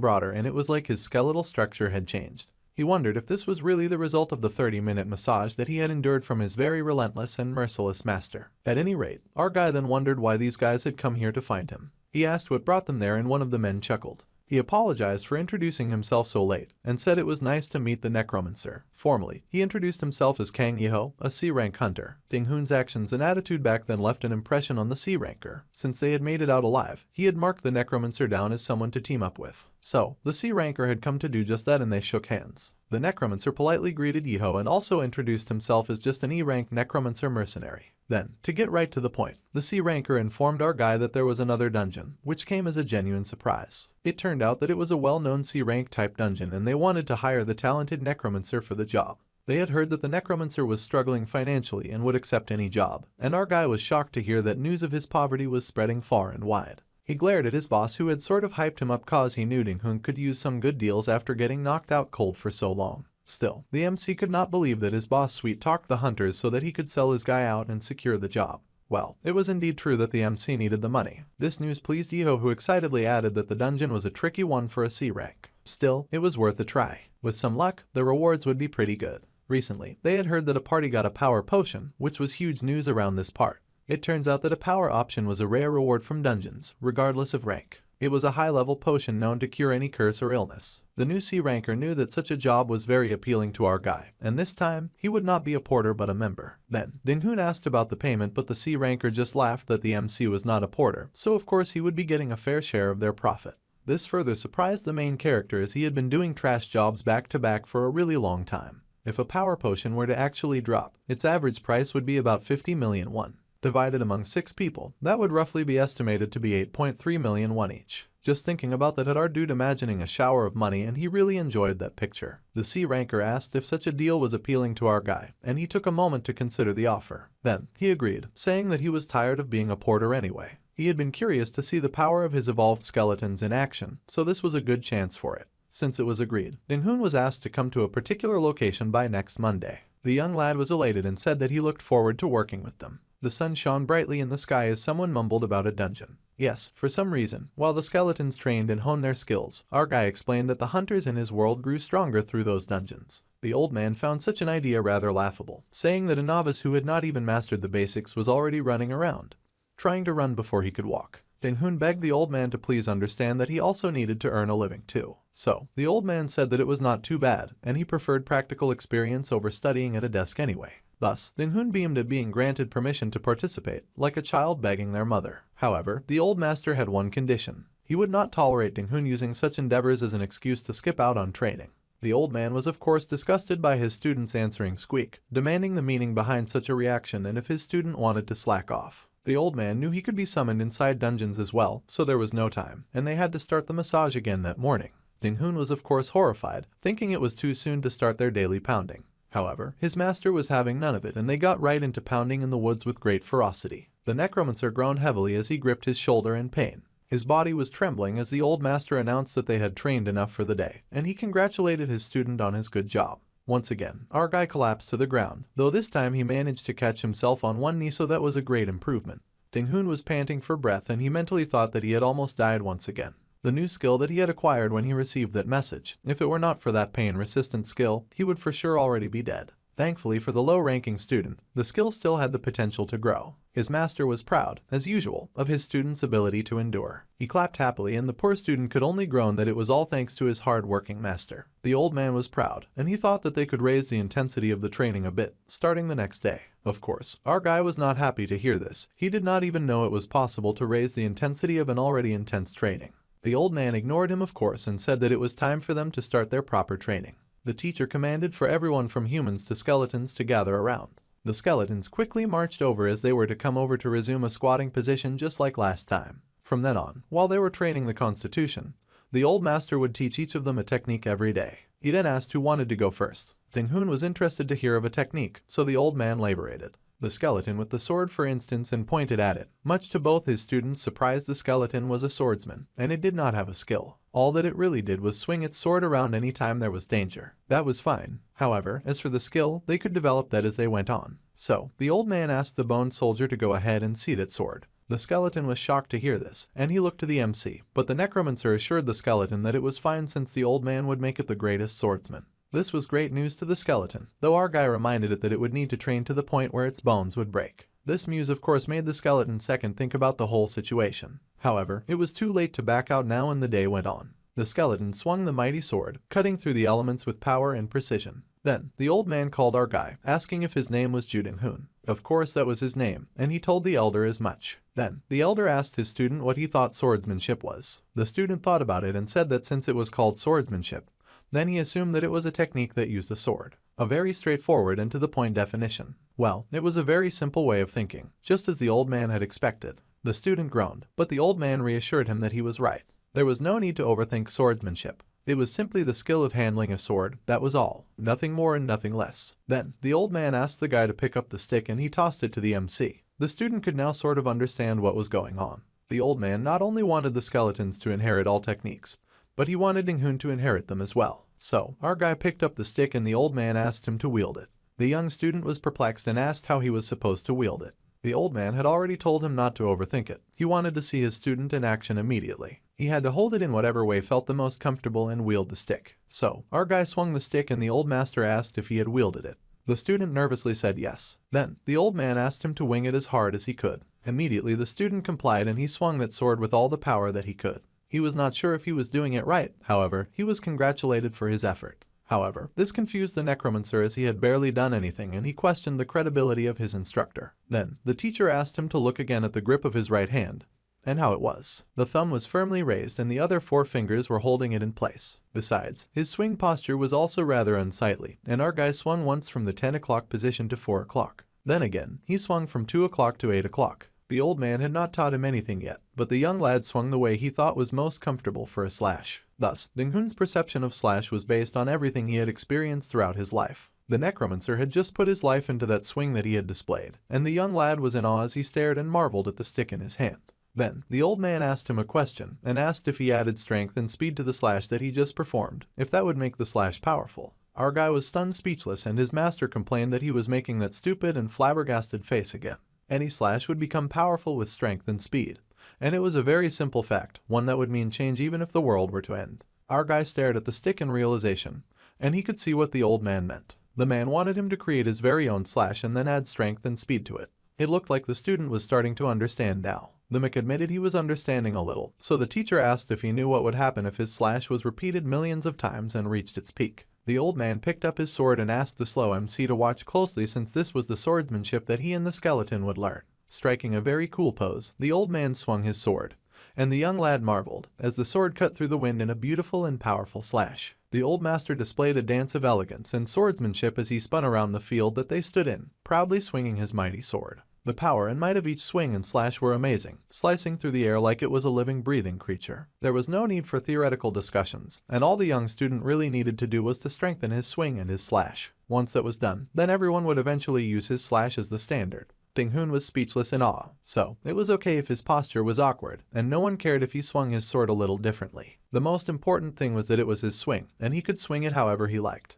broader and it was like his skeletal structure had changed. He wondered if this was really the result of the 30-minute massage that he had endured from his very relentless and merciless master. At any rate, our guy then wondered why these guys had come here to find him. He asked what brought them there and one of the men chuckled. He apologized for introducing himself so late, and said it was nice to meet the necromancer. Formally, he introduced himself as Kang Yeho, a C-rank hunter. Ding-hun's actions and attitude back then left an impression on the C-ranker. Since they had made it out alive, he had marked the necromancer down as someone to team up with. So, the C-ranker had come to do just that and they shook hands. The necromancer politely greeted Yeho and also introduced himself as just an E-rank necromancer mercenary. Then, to get right to the point, the C-ranker informed our guy that there was another dungeon, which came as a genuine surprise. It turned out that it was a well-known C-rank type dungeon and they wanted to hire the talented necromancer for the job. They had heard that the necromancer was struggling financially and would accept any job, and our guy was shocked to hear that news of his poverty was spreading far and wide. He glared at his boss who had sort of hyped him up cause he knew Ding-hun could use some good deals after getting knocked out cold for so long. Still, the MC could not believe that his boss sweet-talked the hunters so that he could sell his guy out and secure the job. Well, it was indeed true that the MC needed the money. This news pleased Yeho, who excitedly added that the dungeon was a tricky one for a C rank. Still, it was worth a try. With some luck, the rewards would be pretty good. Recently, they had heard that a party got a power potion, which was huge news around this part. It turns out that a power option was a rare reward from dungeons, regardless of rank. It was a high-level potion known to cure any curse or illness. The new C-ranker knew that such a job was very appealing to our guy, and this time, he would not be a porter but a member. Then, Ding-hun asked about the payment but the C-ranker just laughed that the MC was not a porter, so of course he would be getting a fair share of their profit. This further surprised the main character as he had been doing trash jobs back to back for a really long time. If a power potion were to actually drop, its average price would be about 50 million won. Divided among 6 people, that would roughly be estimated to be 8.3 million won each. Just thinking about that had our dude imagining a shower of money and he really enjoyed that picture. The C-ranker asked if such a deal was appealing to our guy, and he took a moment to consider the offer. Then, he agreed, saying that he was tired of being a porter anyway. He had been curious to see the power of his evolved skeletons in action, so this was a good chance for it. Since it was agreed, Ding-hun was asked to come to a particular location by next Monday. The young lad was elated and said that he looked forward to working with them. The sun shone brightly in the sky as someone mumbled about a dungeon. Yes, for some reason, while the skeletons trained and honed their skills, our guy explained that the hunters in his world grew stronger through those dungeons. The old man found such an idea rather laughable, saying that a novice who had not even mastered the basics was already running around, trying to run before he could walk. Ding-hun begged the old man to please understand that he also needed to earn a living too. So, the old man said that it was not too bad, and he preferred practical experience over studying at a desk anyway. Thus, Ding-hoon beamed at being granted permission to participate, like a child begging their mother. However, the old master had one condition. He would not tolerate Ding-hoon using such endeavors as an excuse to skip out on training. The old man was of course disgusted by his student's answering squeak, demanding the meaning behind such a reaction and if his student wanted to slack off. The old man knew he could be summoned inside dungeons as well, so there was no time, and they had to start the massage again that morning. Ding-hoon was of course horrified, thinking it was too soon to start their daily pounding. However, his master was having none of it and they got right into pounding in the woods with great ferocity. The necromancer groaned heavily as he gripped his shoulder in pain. His body was trembling as the old master announced that they had trained enough for the day, and he congratulated his student on his good job. Once again, our guy collapsed to the ground, though this time he managed to catch himself on one knee, so that was a great improvement. Ding-hoon was panting for breath and he mentally thought that he had almost died once again. The new skill that he had acquired when he received that message, if it were not for that pain-resistant skill, he would for sure already be dead. Thankfully for the low-ranking student, the skill still had the potential to grow. His master was proud, as usual, of his student's ability to endure. He clapped happily and the poor student could only groan that it was all thanks to his hard-working master. The old man was proud, and he thought that they could raise the intensity of the training a bit, starting the next day. Of course, our guy was not happy to hear this. He did not even know it was possible to raise the intensity of an already intense training. The old man ignored him of course and said that it was time for them to start their proper training. The teacher commanded for everyone from humans to skeletons to gather around. The skeletons quickly marched over as they were to come over to resume a squatting position just like last time. From then on, while they were training the constitution, the old master would teach each of them a technique every day. He then asked who wanted to go first. Ding-hoon was interested to hear of a technique, so the old man elaborated. The skeleton with the sword for instance and pointed at it. Much to both his students' surprise, the skeleton was a swordsman, and it did not have a skill. All that it really did was swing its sword around any time there was danger. That was fine. However, as for the skill, they could develop that as they went on. So, the old man asked the bone soldier to go ahead and see that sword. The skeleton was shocked to hear this, and he looked to the MC, but the necromancer assured the skeleton that it was fine since the old man would make it the greatest swordsman. This was great news to the skeleton, though our guy reminded it that it would need to train to the point where its bones would break. This news of course made the skeleton second think about the whole situation. However, it was too late to back out now and the day went on. The skeleton swung the mighty sword, cutting through the elements with power and precision. Then, the old man called our guy, asking if his name was Ding-hoon. Of course that was his name, and he told the elder as much. Then, the elder asked his student what he thought swordsmanship was. The student thought about it and said that since it was called swordsmanship, then he assumed that it was a technique that used a sword. A very straightforward and to the point definition. Well, it was a very simple way of thinking, just as the old man had expected. The student groaned, but the old man reassured him that he was right. There was no need to overthink swordsmanship. It was simply the skill of handling a sword, that was all. Nothing more and nothing less. Then, the old man asked the guy to pick up the stick and he tossed it to the MC. The student could now sort of understand what was going on. The old man not only wanted the skeletons to inherit all techniques, but he wanted Ding-hoon to inherit them as well. So, our guy picked up the stick and the old man asked him to wield it. The young student was perplexed and asked how he was supposed to wield it. The old man had already told him not to overthink it. He wanted to see his student in action immediately. He had to hold it in whatever way felt the most comfortable and wield the stick. So, our guy swung the stick and the old master asked if he had wielded it. The student nervously said yes. Then, the old man asked him to wing it as hard as he could. Immediately the student complied and he swung that sword with all the power that he could. He was not sure if he was doing it right, however, he was congratulated for his effort. However, this confused the necromancer as he had barely done anything and he questioned the credibility of his instructor. Then, the teacher asked him to look again at the grip of his right hand, and how it was. The thumb was firmly raised and the other 4 fingers were holding it in place. Besides, his swing posture was also rather unsightly, and our guy swung once from the 10 o'clock position to 4 o'clock. Then again, he swung from 2 o'clock to 8 o'clock. The old man had not taught him anything yet, but the young lad swung the way he thought was most comfortable for a slash. Thus, Ding-hoon's perception of slash was based on everything he had experienced throughout his life. The necromancer had just put his life into that swing that he had displayed, and the young lad was in awe as he stared and marveled at the stick in his hand. Then, the old man asked him a question, and asked if he added strength and speed to the slash that he just performed, if that would make the slash powerful. Our guy was stunned speechless and his master complained that he was making that stupid and flabbergasted face again. Any slash would become powerful with strength and speed. And it was a very simple fact, one that would mean change even if the world were to end. Our guy stared at the stick in realization, and he could see what the old man meant. The man wanted him to create his very own slash and then add strength and speed to it. It looked like the student was starting to understand now. The Mick admitted he was understanding a little, so the teacher asked if he knew what would happen if his slash was repeated millions of times and reached its peak. The old man picked up his sword and asked the slow MC to watch closely since this was the swordsmanship that he and the skeleton would learn. Striking a very cool pose, the old man swung his sword, and the young lad marveled as the sword cut through the wind in a beautiful and powerful slash. The old master displayed a dance of elegance and swordsmanship as he spun around the field that they stood in, proudly swinging his mighty sword. The power and might of each swing and slash were amazing, slicing through the air like it was a living, breathing creature. There was no need for theoretical discussions, and all the young student really needed to do was to strengthen his swing and his slash. Once that was done, then everyone would eventually use his slash as the standard. Ding Hun was speechless in awe, so it was okay if his posture was awkward, and no one cared if he swung his sword a little differently. The most important thing was that it was his swing, and he could swing it however he liked.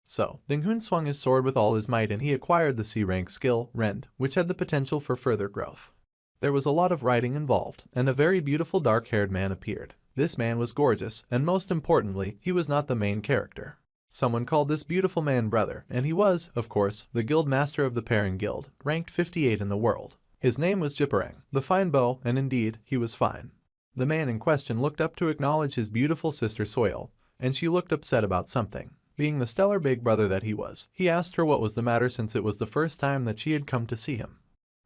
So, Ding Hun swung his sword with all his might and he acquired the C-rank skill, Rend, which had the potential for further growth. There was a lot of writing involved, and a very beautiful dark-haired man appeared. This man was gorgeous, and most importantly, he was not the main character. Someone called this beautiful man brother, and he was, of course, the guild master of the pairing guild, ranked 58 in the world. His name was Jipperang, the fine beau, and indeed, he was fine. The man in question looked up to acknowledge his beautiful sister Soil, and she looked upset about something. Being the stellar big brother that he was, he asked her what was the matter since it was the first time that she had come to see him.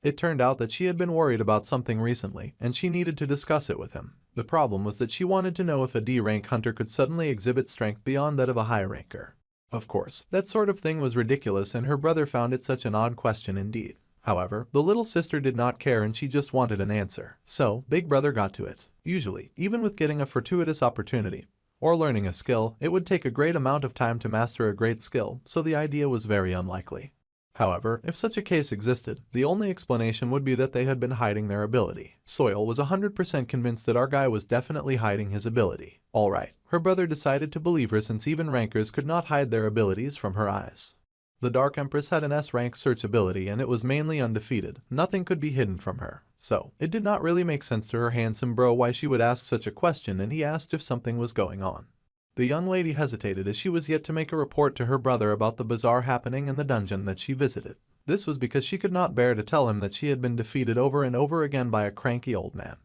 It turned out that she had been worried about something recently, and she needed to discuss it with him. The problem was that she wanted to know if a D-rank hunter could suddenly exhibit strength beyond that of a high ranker. Of course, that sort of thing was ridiculous and her brother found it such an odd question indeed. However, the little sister did not care and she just wanted an answer. So, big brother got to it. Usually, even with getting a fortuitous opportunity, or learning a skill, it would take a great amount of time to master a great skill, so the idea was very unlikely. However, if such a case existed, the only explanation would be that they had been hiding their ability. Soil was 100% convinced that our guy was definitely hiding his ability. Alright, her brother decided to believe her since even rankers could not hide their abilities from her eyes. The Dark Empress had an S-rank search ability and it was mainly undefeated. Nothing could be hidden from her. So, it did not really make sense to her handsome bro why she would ask such a question and he asked if something was going on. The young lady hesitated as she was yet to make a report to her brother about the bizarre happening in the dungeon that she visited. This was because she could not bear to tell him that she had been defeated over and over again by a cranky old man.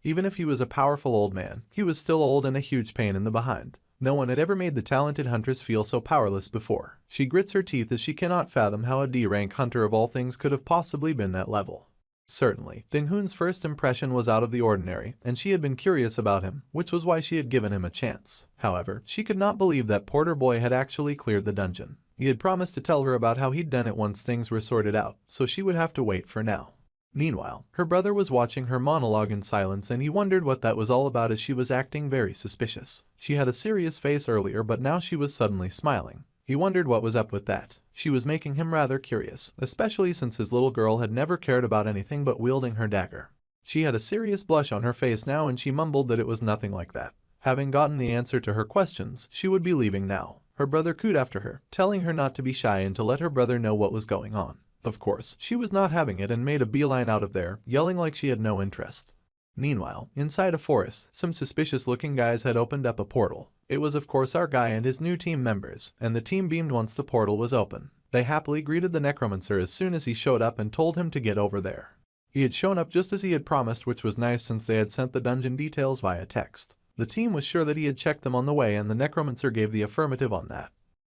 Even if he was a powerful old man, he was still old and a huge pain in the behind. No one had ever made the talented hunters feel so powerless before. She grits her teeth as she cannot fathom how a D-rank hunter of all things could have possibly been that level. Certainly, Ding Hun's first impression was out of the ordinary, and she had been curious about him, which was why she had given him a chance. However, she could not believe that Porter Boy had actually cleared the dungeon. He had promised to tell her about how he'd done it once things were sorted out, so she would have to wait for now. Meanwhile, her brother was watching her monologue in silence and he wondered what that was all about as she was acting very suspicious. She had a serious face earlier but now she was suddenly smiling. He wondered what was up with that. She was making him rather curious, especially since his little girl had never cared about anything but wielding her dagger. She had a serious blush on her face now and she mumbled that it was nothing like that. Having gotten the answer to her questions, she would be leaving now. Her brother cooed after her, telling her not to be shy and to let her brother know what was going on. Of course, she was not having it and made a beeline out of there, yelling like she had no interest. Meanwhile, inside a forest, some suspicious-looking guys had opened up a portal. It was of course our guy and his new team members, and the team beamed once the portal was open. They happily greeted the Necromancer as soon as he showed up and told him to get over there. He had shown up just as he had promised, which was nice since they had sent the dungeon details via text. The team was sure that he had checked them on the way and the Necromancer gave the affirmative on that.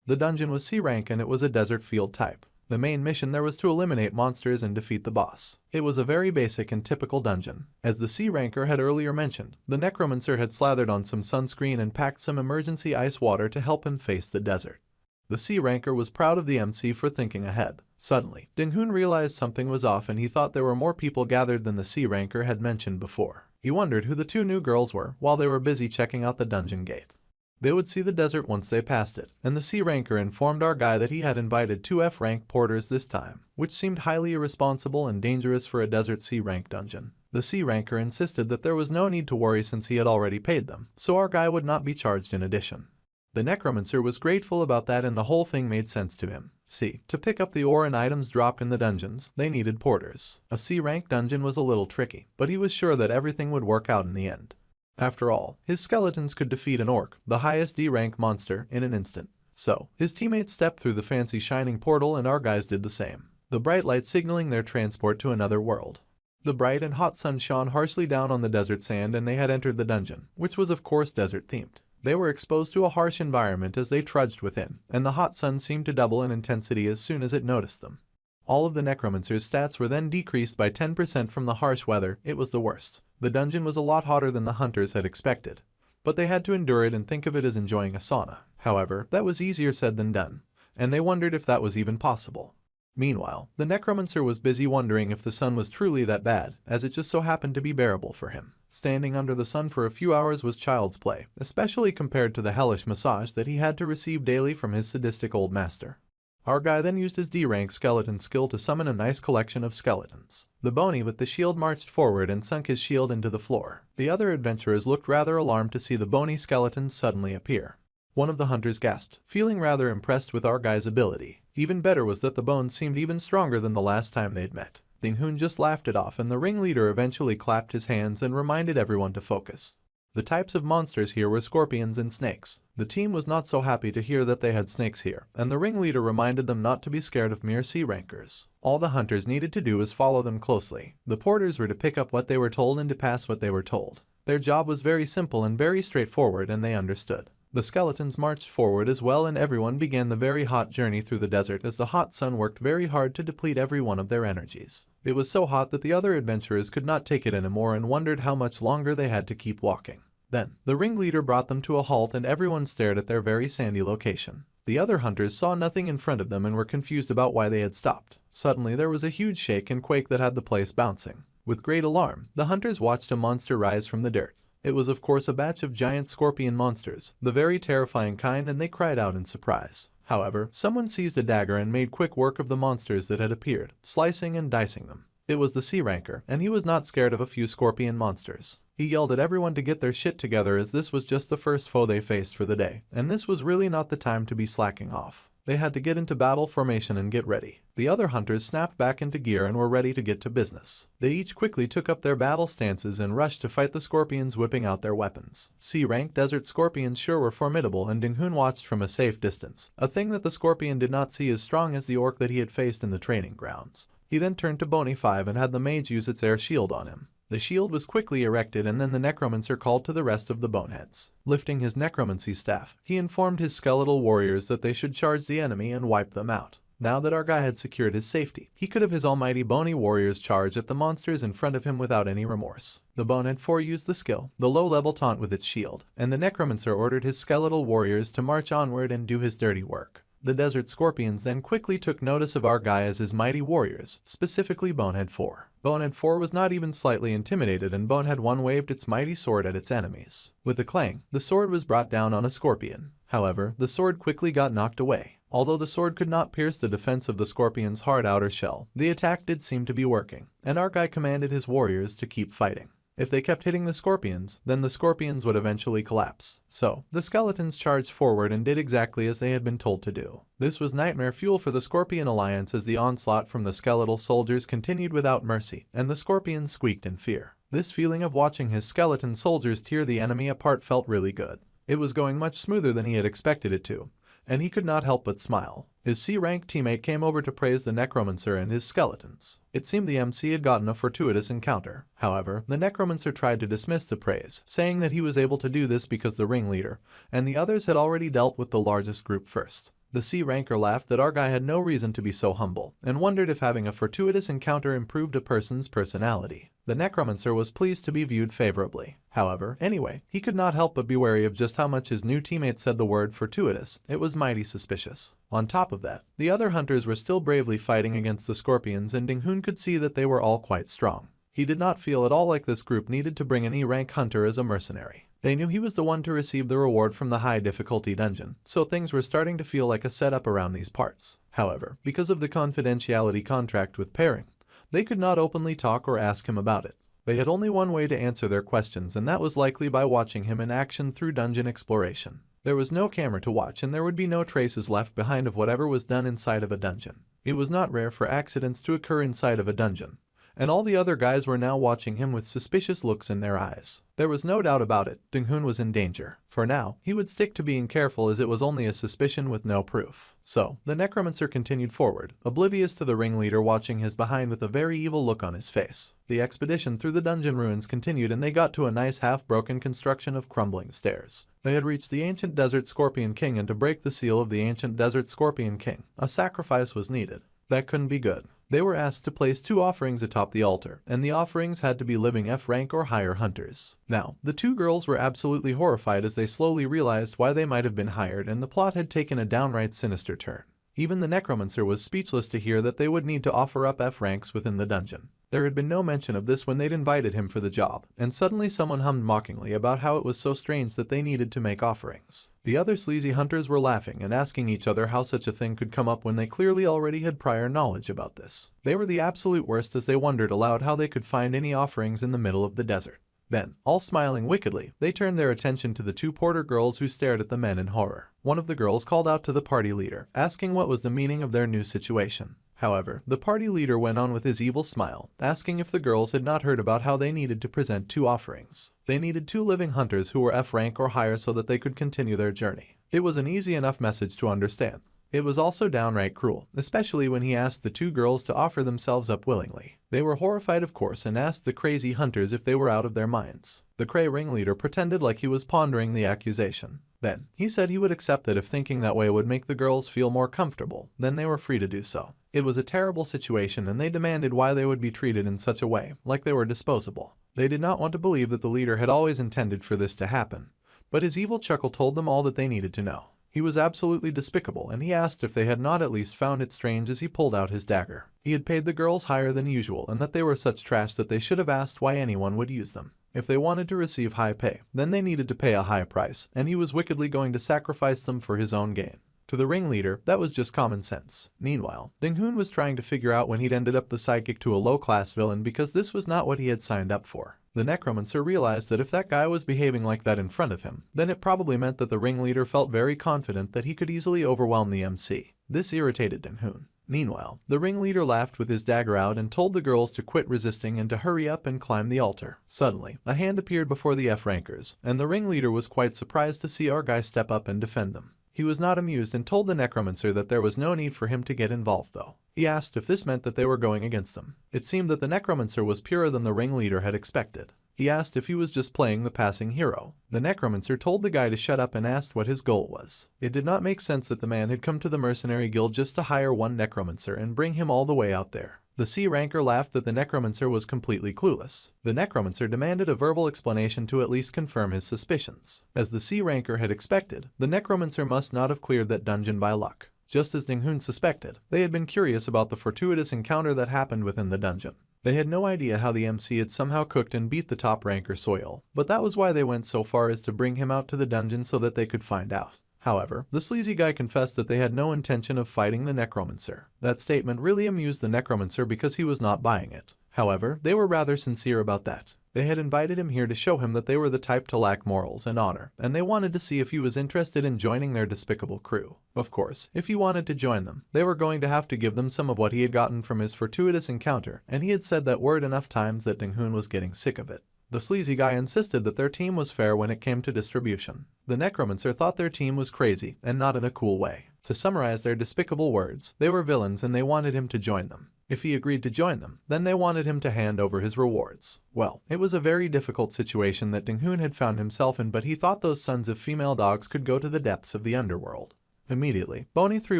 The dungeon was C-rank and it was a desert field type. The main mission there was to eliminate monsters and defeat the boss. It was a very basic and typical dungeon. As the C-ranker had earlier mentioned, the Necromancer had slathered on some sunscreen and packed some emergency ice water to help him face the desert. The C-ranker was proud of the MC for thinking ahead. Suddenly, Ding Hun realized something was off and he thought there were more people gathered than the C-ranker had mentioned before. He wondered who the two new girls were while they were busy checking out the dungeon gate. They would see the desert once they passed it, and the C-ranker informed our guy that he had invited 2 F-rank porters this time, which seemed highly irresponsible and dangerous for a desert C-rank dungeon. The C-ranker insisted that there was no need to worry since he had already paid them, so our guy would not be charged in addition. The Necromancer was grateful about that and the whole thing made sense to him. See, to pick up the ore and items dropped in the dungeons, they needed porters. A C-rank dungeon was a little tricky, but he was sure that everything would work out in the end. After all, his skeletons could defeat an orc, the highest D-rank monster, in an instant. So, his teammates stepped through the fancy shining portal and our guys did the same. The bright light signaling their transport to another world. The bright and hot sun shone harshly down on the desert sand and they had entered the dungeon, which was of course desert themed. They were exposed to a harsh environment as they trudged within, and the hot sun seemed to double in intensity as soon as it noticed them. All of the Necromancer's stats were then decreased by 10% from the harsh weather. It was the worst. The dungeon was a lot hotter than the hunters had expected, but they had to endure it and think of it as enjoying a sauna. However, that was easier said than done, and they wondered if that was even possible. Meanwhile, the Necromancer was busy wondering if the sun was truly that bad, as it just so happened to be bearable for him. Standing under the sun for a few hours was child's play, especially compared to the hellish massage that he had to receive daily from his sadistic old master. Our guy then used his D-rank skeleton skill to summon a nice collection of skeletons. The bony with the shield marched forward and sunk his shield into the floor. The other adventurers looked rather alarmed to see the bony skeletons suddenly appear. One of the hunters gasped, feeling rather impressed with our guy's ability. Even better was that the bones seemed even stronger than the last time they'd met. Ding-Hun just laughed it off, and the ringleader eventually clapped his hands and reminded everyone to focus. The types of monsters here were scorpions and snakes. The team was not so happy to hear that they had snakes here, and the ringleader reminded them not to be scared of mere C-rankers. All the hunters needed to do was follow them closely. The porters were to pick up what they were told and to pass what they were told. Their job was very simple and very straightforward, and they understood. The skeletons marched forward as well, and everyone began the very hot journey through the desert as the hot sun worked very hard to deplete every one of their energies. It was so hot that the other adventurers could not take it anymore and wondered how much longer they had to keep walking. Then, the ringleader brought them to a halt and everyone stared at their very sandy location. The other hunters saw nothing in front of them and were confused about why they had stopped. Suddenly there was a huge shake and quake that had the place bouncing. With great alarm, the hunters watched a monster rise from the dirt. It was of course a batch of giant scorpion monsters, the very terrifying kind, and they cried out in surprise. However, someone seized a dagger and made quick work of the monsters that had appeared, slicing and dicing them. It was the C-ranker, and he was not scared of a few scorpion monsters. He yelled at everyone to get their shit together as this was just the first foe they faced for the day, and this was really not the time to be slacking off. They had to get into battle formation and get ready. The other hunters snapped back into gear and were ready to get to business. They each quickly took up their battle stances and rushed to fight the scorpions, whipping out their weapons. C-rank desert scorpions sure were formidable, and Ding-Hun watched from a safe distance, a thing that the scorpion did not see as strong as the orc that he had faced in the training grounds. He then turned to Bony 5 and had the mage use its air shield on him. The shield was quickly erected, and then the Necromancer called to the rest of the boneheads. Lifting his necromancy staff, he informed his skeletal warriors that they should charge the enemy and wipe them out. Now that our guy had secured his safety, he could have his almighty bony warriors charge at the monsters in front of him without any remorse. The Bonehead 4 used the skill, the low-level taunt with its shield, and the Necromancer ordered his skeletal warriors to march onward and do his dirty work. The Desert Scorpions then quickly took notice of our guy as his mighty warriors, specifically Bonehead 4. Bonehead 4 was not even slightly intimidated, and Bonehead 1 waved its mighty sword at its enemies. With a clang, the sword was brought down on a scorpion. However, the sword quickly got knocked away. Although the sword could not pierce the defense of the scorpion's hard outer shell, the attack did seem to be working, and our guy commanded his warriors to keep fighting. If they kept hitting the scorpions, then the scorpions would eventually collapse. So, the skeletons charged forward and did exactly as they had been told to do. This was nightmare fuel for the Scorpion Alliance as the onslaught from the skeletal soldiers continued without mercy, and the scorpions squeaked in fear. This feeling of watching his skeleton soldiers tear the enemy apart felt really good. It was going much smoother than he had expected it to, and he could not help but smile. His C-rank teammate came over to praise the Necromancer and his skeletons. It seemed the MC had gotten a fortuitous encounter. However, the Necromancer tried to dismiss the praise, saying that he was able to do this because the ringleader and the others had already dealt with the largest group first. The C-ranker laughed that our guy had no reason to be so humble, and wondered if having a fortuitous encounter improved a person's personality. The Necromancer was pleased to be viewed favorably. However, anyway, he could not help but be wary of just how much his new teammate said the word fortuitous. It was mighty suspicious. On top of that, the other hunters were still bravely fighting against the scorpions, and Ding-Hun could see that they were all quite strong. He did not feel at all like this group needed to bring an E-rank hunter as a mercenary. They knew he was the one to receive the reward from the high difficulty dungeon, so things were starting to feel like a setup around these parts. However, because of the confidentiality contract with pairing, they could not openly talk or ask him about it. They had only one way to answer their questions, and that was likely by watching him in action through dungeon exploration. There was no camera to watch, and there would be no traces left behind of whatever was done inside of a dungeon. It was not rare for accidents to occur inside of a dungeon, and all the other guys were now watching him with suspicious looks in their eyes. There was no doubt about it, Dong-hoon was in danger. For now, he would stick to being careful as it was only a suspicion with no proof. So, the Necromancer continued forward, oblivious to the ringleader watching his behind with a very evil look on his face. The expedition through the dungeon ruins continued and they got to a nice half-broken construction of crumbling stairs. They had reached the ancient Desert Scorpion King, and to break the seal of the ancient Desert Scorpion King, a sacrifice was needed. That couldn't be good. They were asked to place 2 offerings atop the altar, and the offerings had to be living F rank or higher hunters. Now, the 2 girls were absolutely horrified as they slowly realized why they might have been hired, and the plot had taken a downright sinister turn. Even the Necromancer was speechless to hear that they would need to offer up F ranks within the dungeon. There had been no mention of this when they'd invited him for the job, and suddenly someone hummed mockingly about how it was so strange that they needed to make offerings. The other sleazy hunters were laughing and asking each other how such a thing could come up when they clearly already had prior knowledge about this. They were the absolute worst as they wondered aloud how they could find any offerings in the middle of the desert. Then, all smiling wickedly, they turned their attention to the 2 porter girls who stared at the men in horror. One of the girls called out to the party leader, asking what was the meaning of their new situation. However, the party leader went on with his evil smile, asking if the girls had not heard about how they needed to present 2 offerings. They needed 2 living hunters who were F rank or higher so that they could continue their journey. It was an easy enough message to understand. It was also downright cruel, especially when he asked the 2 girls to offer themselves up willingly. They were horrified of course and asked the crazy hunters if they were out of their minds. The Cray ringleader pretended like he was pondering the accusation. Then, he said he would accept that if thinking that way would make the girls feel more comfortable, then they were free to do so. It was a terrible situation and they demanded why they would be treated in such a way, like they were disposable. They did not want to believe that the leader had always intended for this to happen. But his evil chuckle told them all that they needed to know. He was absolutely despicable, and he asked if they had not at least found it strange as he pulled out his dagger. He had paid the girls higher than usual and that they were such trash that they should have asked why anyone would use them. If they wanted to receive high pay, then they needed to pay a high price, and he was wickedly going to sacrifice them for his own gain. To the ringleader, that was just common sense. Meanwhile, Dong-hoon was trying to figure out when he'd ended up the sidekick to a low-class villain because this was not what he had signed up for. The Necromancer realized that if that guy was behaving like that in front of him, then it probably meant that the ringleader felt very confident that he could easily overwhelm the MC. This irritated Dong-hoon. Meanwhile, the ringleader laughed with his dagger out and told the girls to quit resisting and to hurry up and climb the altar. Suddenly, a hand appeared before the F-rankers, and the ringleader was quite surprised to see our guy step up and defend them. He was not amused and told the Necromancer that there was no need for him to get involved though. He asked if this meant that they were going against them. It seemed that the Necromancer was purer than the ringleader had expected. He asked if he was just playing the passing hero. The Necromancer told the guy to shut up and asked what his goal was. It did not make sense that the man had come to the mercenary guild just to hire one Necromancer and bring him all the way out there. The C-ranker laughed that the Necromancer was completely clueless. The Necromancer demanded a verbal explanation to at least confirm his suspicions. As the C-ranker had expected, the Necromancer must not have cleared that dungeon by luck. Just as Dong-hoon suspected, they had been curious about the fortuitous encounter that happened within the dungeon. They had no idea how the MC had somehow cooked and beat the top ranker Soil, but that was why they went so far as to bring him out to the dungeon so that they could find out. However, the sleazy guy confessed that they had no intention of fighting the Necromancer. That statement really amused the Necromancer because he was not buying it. However, they were rather sincere about that. They had invited him here to show him that they were the type to lack morals and honor, and they wanted to see if he was interested in joining their despicable crew. Of course, if he wanted to join them, they were going to have to give them some of what he had gotten from his fortuitous encounter, and he had said that word enough times that Dong-hoon was getting sick of it. The sleazy guy insisted that their team was fair when it came to distribution. The Necromancer thought their team was crazy, and not in a cool way. To summarize their despicable words, they were villains and they wanted him to join them. If he agreed to join them, then they wanted him to hand over his rewards. Well, it was a very difficult situation that Dong-hoon had found himself in, but he thought those sons of female dogs could go to the depths of the underworld. Immediately, Boney 3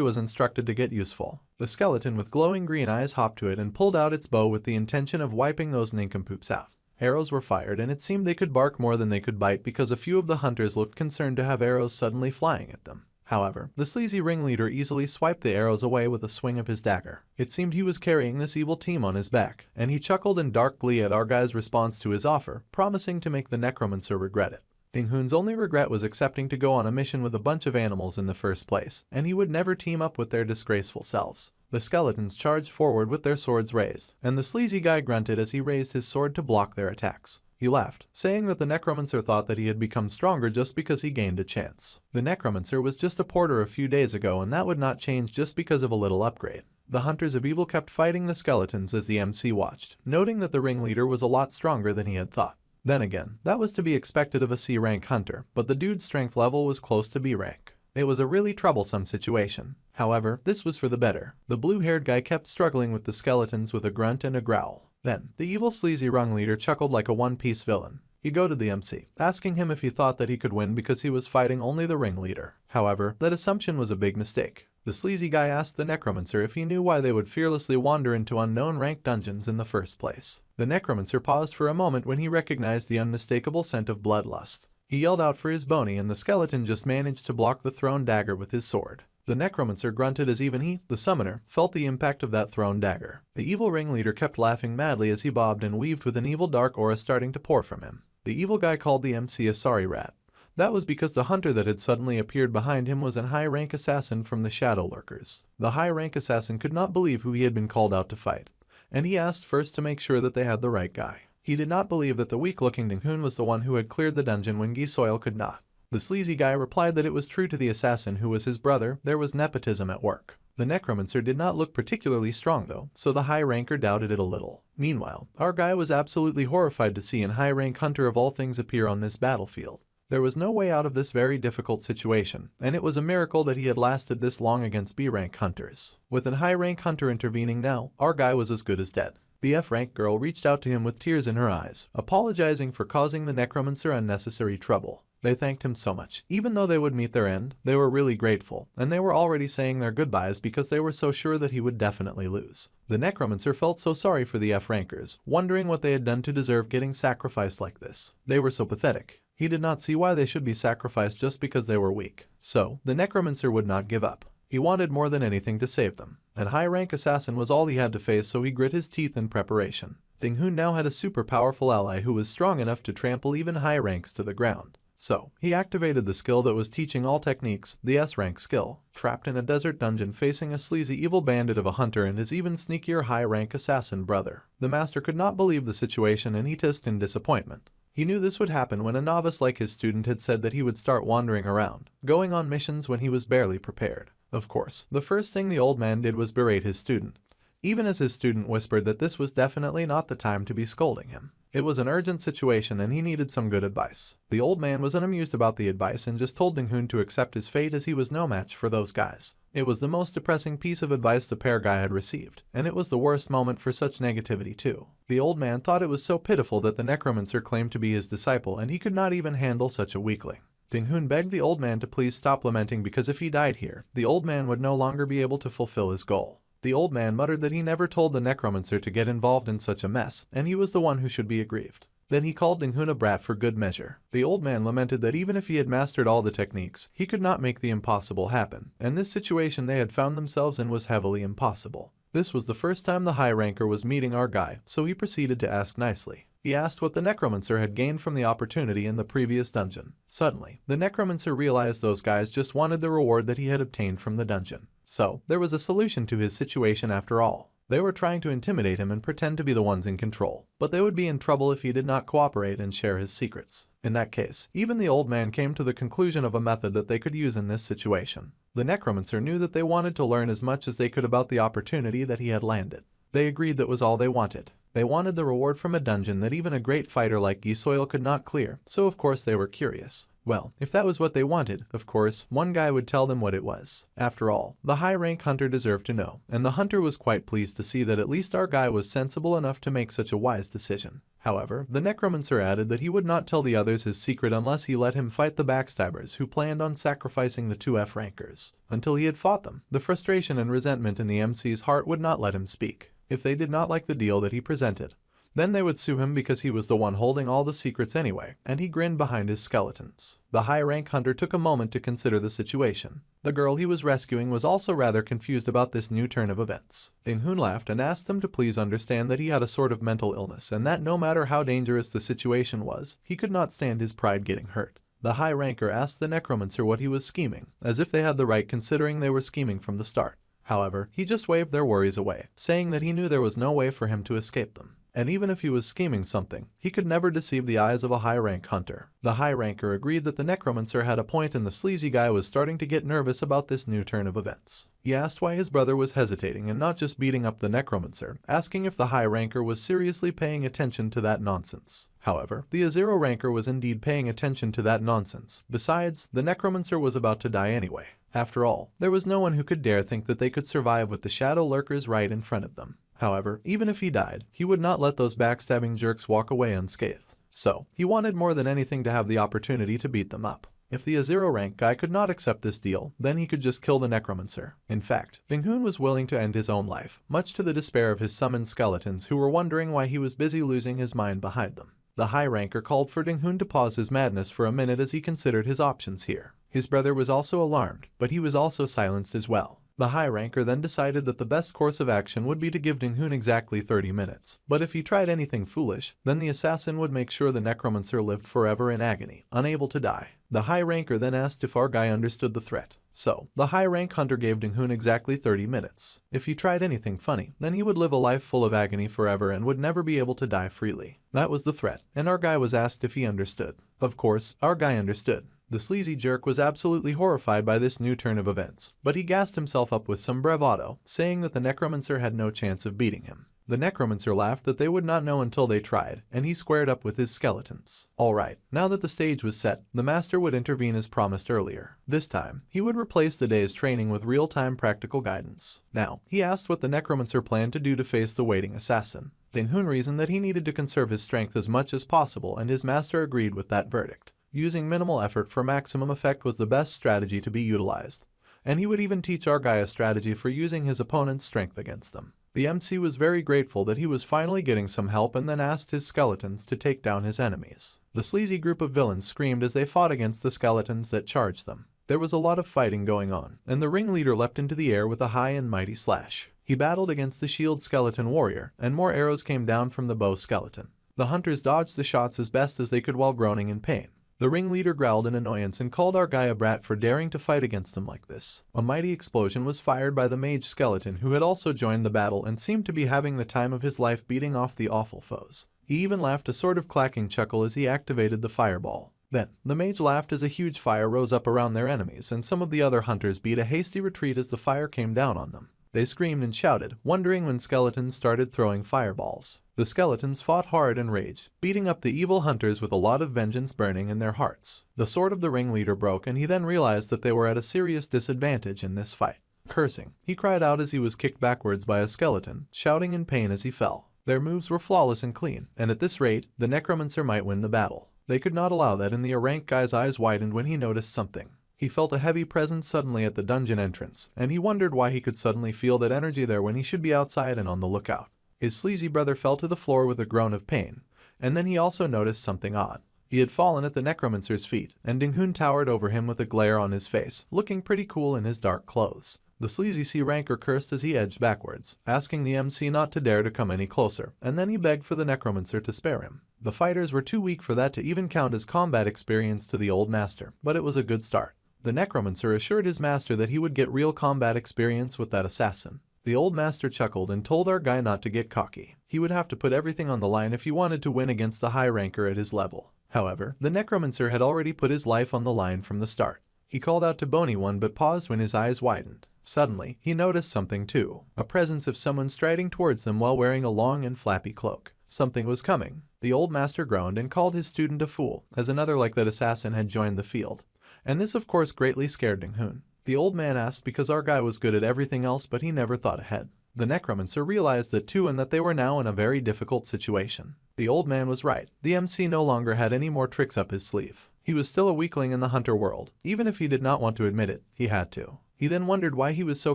was instructed to get useful. The skeleton with glowing green eyes hopped to it and pulled out its bow with the intention of wiping those nincompoops out. Arrows were fired and it seemed they could bark more than they could bite because a few of the hunters looked concerned to have arrows suddenly flying at them. However, the sleazy ringleader easily swiped the arrows away with a swing of his dagger. It seemed he was carrying this evil team on his back, and he chuckled in dark glee at our guy's response to his offer, promising to make the Necromancer regret it. Dong-hoon's only regret was accepting to go on a mission with a bunch of animals in the first place, and he would never team up with their disgraceful selves. The skeletons charged forward with their swords raised, and the sleazy guy grunted as he raised his sword to block their attacks. He laughed, saying that the Necromancer thought that he had become stronger just because he gained a chance. The Necromancer was just a porter a few days ago and that would not change just because of a little upgrade. The hunters of evil kept fighting the skeletons as the MC watched, noting that the ringleader was a lot stronger than he had thought. Then again, that was to be expected of a C-rank hunter, but the dude's strength level was close to B-rank. It was a really troublesome situation. However, this was for the better. The blue-haired guy kept struggling with the skeletons with a grunt and a growl. Then, the evil sleazy ringleader chuckled like a one-piece villain. He goaded the MC, asking him if he thought that he could win because he was fighting only the ringleader. However, that assumption was a big mistake. The sleazy guy asked the Necromancer if he knew why they would fearlessly wander into unknown rank dungeons in the first place. The Necromancer paused for a moment when he recognized the unmistakable scent of bloodlust. He yelled out for his bony and the skeleton just managed to block the thrown dagger with his sword. The Necromancer grunted as even he, the summoner, felt the impact of that thrown dagger. The evil ringleader kept laughing madly as he bobbed and weaved with an evil dark aura starting to pour from him. The evil guy called the MC a sorry rat. That was because the hunter that had suddenly appeared behind him was an high-rank assassin from the Shadow Lurkers. The high-rank assassin could not believe who he had been called out to fight, and he asked first to make sure that they had the right guy. He did not believe that the weak-looking Ding-Hun was the one who had cleared the dungeon when Gisoil could not. The sleazy guy replied that it was true to the assassin who was his brother, there was nepotism at work. The Necromancer did not look particularly strong though, so the high-ranker doubted it a little. Meanwhile, our guy was absolutely horrified to see an high-rank hunter of all things appear on this battlefield. There was no way out of this very difficult situation, and it was a miracle that he had lasted this long against B-rank hunters. With an high-rank hunter intervening now, our guy was as good as dead. The F-rank girl reached out to him with tears in her eyes, apologizing for causing the Necromancer unnecessary trouble. They thanked him so much. Even though they would meet their end, they were really grateful, and they were already saying their goodbyes because they were so sure that he would definitely lose. The Necromancer felt so sorry for the F-rankers, wondering what they had done to deserve getting sacrificed like this. They were so pathetic. He did not see why they should be sacrificed just because they were weak. So, the Necromancer would not give up. He wanted more than anything to save them. An high-rank assassin was all he had to face, so he grit his teeth in preparation. Ding-Hun now had a super powerful ally who was strong enough to trample even high ranks to the ground. So, he activated the skill that was teaching all techniques, the S-rank skill, trapped in a desert dungeon facing a sleazy evil bandit of a hunter and his even sneakier high-rank assassin brother. The master could not believe the situation and he hissed in disappointment. He knew this would happen when a novice like his student had said that he would start wandering around, going on missions when he was barely prepared. Of course, the first thing the old man did was berate his student, even as his student whispered that this was definitely not the time to be scolding him. It was an urgent situation and he needed some good advice. The old man was unamused about the advice and just told Ding-Hun to accept his fate as he was no match for those guys. It was the most depressing piece of advice the pair guy had received, and it was the worst moment for such negativity too. The old man thought it was so pitiful that the Necromancer claimed to be his disciple and he could not even handle such a weakling. Ding-Hun begged the old man to please stop lamenting because if he died here, the old man would no longer be able to fulfill his goal. The old man muttered that he never told the Necromancer to get involved in such a mess, and he was the one who should be aggrieved. Then he called Ding-Hun a brat for good measure. The old man lamented that even if he had mastered all the techniques, he could not make the impossible happen, and this situation they had found themselves in was heavily impossible. This was the first time the high ranker was meeting our guy, so he proceeded to ask nicely. He asked what the Necromancer had gained from the opportunity in the previous dungeon. Suddenly, the Necromancer realized those guys just wanted the reward that he had obtained from the dungeon. So, there was a solution to his situation after all. They were trying to intimidate him and pretend to be the ones in control, but they would be in trouble if he did not cooperate and share his secrets. In that case, even the old man came to the conclusion of a method that they could use in this situation. The Necromancer knew that they wanted to learn as much as they could about the opportunity that he had landed. They agreed that was all they wanted. They wanted the reward from a dungeon that even a great fighter like Gisoil could not clear, so of course they were curious. Well, if that was what they wanted, of course, one guy would tell them what it was. After all, the high-rank hunter deserved to know, and the hunter was quite pleased to see that at least our guy was sensible enough to make such a wise decision. However, the Necromancer added that he would not tell the others his secret unless he let him fight the backstabbers who planned on sacrificing the two F-rankers. Until he had fought them, the frustration and resentment in the MC's heart would not let him speak. If they did not like the deal that he presented, then they would sue him because he was the one holding all the secrets anyway, and he grinned behind his skeletons. The high-rank hunter took a moment to consider the situation. The girl he was rescuing was also rather confused about this new turn of events. Ding-Hun laughed and asked them to please understand that he had a sort of mental illness and that no matter how dangerous the situation was, he could not stand his pride getting hurt. The high-ranker asked the Necromancer what he was scheming, as if they had the right considering they were scheming from the start. However, he just waved their worries away, saying that he knew there was no way for him to escape them. and even if he was scheming something, he could never deceive the eyes of a high-rank hunter. The high-ranker agreed that the Necromancer had a point and the sleazy guy was starting to get nervous about this new turn of events. He asked why his brother was hesitating and not just beating up the Necromancer, asking if the high-ranker was seriously paying attention to that nonsense. However, the zero ranker was indeed paying attention to that nonsense. Besides, the Necromancer was about to die anyway. After all, there was no one who could dare think that they could survive with the shadow lurkers right in front of them. However, even if he died, he would not let those backstabbing jerks walk away unscathed. So, he wanted more than anything to have the opportunity to beat them up. If the zero rank guy could not accept this deal, then he could just kill the Necromancer. In fact, Ding-hoon was willing to end his own life, much to the despair of his summoned skeletons who were wondering why he was busy losing his mind behind them. The high ranker called for Ding-hoon to pause his madness for a minute as he considered his options here. His brother was also alarmed, but he was also silenced as well. The high ranker then decided that the best course of action would be to give Ding-hoon exactly 30 minutes, but if he tried anything foolish, then the assassin would make sure the Necromancer lived forever in agony, unable to die. The high ranker then asked if our guy understood the threat. So, the high rank hunter gave Ding-hoon exactly 30 minutes. If he tried anything funny, then he would live a life full of agony forever and would never be able to die freely. That was the threat, and our guy was asked if he understood. Of course, our guy understood. The sleazy jerk was absolutely horrified by this new turn of events, but he gassed himself up with some bravado, saying that the Necromancer had no chance of beating him. The Necromancer laughed that they would not know until they tried, and he squared up with his skeletons. Alright, now that the stage was set, the master would intervene as promised earlier. This time, he would replace the day's training with real-time practical guidance. Now, he asked what the Necromancer planned to do to face the waiting assassin. Ding-hoon reasoned that he needed to conserve his strength as much as possible, and his master agreed with that verdict. Using minimal effort for maximum effect was the best strategy to be utilized, and he would even teach our guy a strategy for using his opponent's strength against them. The MC was very grateful that he was finally getting some help and then asked his skeletons to take down his enemies. The sleazy group of villains screamed as they fought against the skeletons that charged them. There was a lot of fighting going on, and the ringleader leapt into the air with a high and mighty slash. He battled against the shield skeleton warrior, and more arrows came down from the bow skeleton. The hunters dodged the shots as best as they could while groaning in pain. The ringleader growled in annoyance and called our guy a brat for daring to fight against them like this. A mighty explosion was fired by the mage skeleton who had also joined the battle and seemed to be having the time of his life beating off the awful foes. He even laughed a sort of clacking chuckle as he activated the fireball. Then, the mage laughed as a huge fire rose up around their enemies and some of the other hunters beat a hasty retreat as the fire came down on them. They screamed and shouted, wondering when skeletons started throwing fireballs. The skeletons fought hard and raged, beating up the evil hunters with a lot of vengeance burning in their hearts. The sword of the ringleader broke and he then realized that they were at a serious disadvantage in this fight. Cursing, he cried out as he was kicked backwards by a skeleton, shouting in pain as he fell. Their moves were flawless and clean, and at this rate, the Necromancer might win the battle. They could not allow that, and the rank guy's eyes widened when he noticed something. He felt a heavy presence suddenly at the dungeon entrance, and he wondered why he could suddenly feel that energy there when he should be outside and on the lookout. His sleazy brother fell to the floor with a groan of pain, and then he also noticed something odd. He had fallen at the Necromancer's feet, and Ding-hoon towered over him with a glare on his face, looking pretty cool in his dark clothes. The sleazy C-ranker cursed as he edged backwards, asking the MC not to dare to come any closer, and then he begged for the Necromancer to spare him. The fighters were too weak for that to even count as combat experience to the old master, but it was a good start. The Necromancer assured his master that he would get real combat experience with that assassin. The old master chuckled and told our guy not to get cocky. He would have to put everything on the line if he wanted to win against the high ranker at his level. However, the Necromancer had already put his life on the line from the start. He called out to Bony One but paused when his eyes widened. Suddenly, he noticed something too. A presence of someone striding towards them while wearing a long and flappy cloak. Something was coming. The old master groaned and called his student a fool, as another like that assassin had joined the field. And this of course greatly scared Ding-hoon. The old man asked because our guy was good at everything else but he never thought ahead. The Necromancer realized that too and that they were now in a very difficult situation. The old man was right. The MC no longer had any more tricks up his sleeve. He was still a weakling in the hunter world. Even if he did not want to admit it, he had to. He then wondered why he was so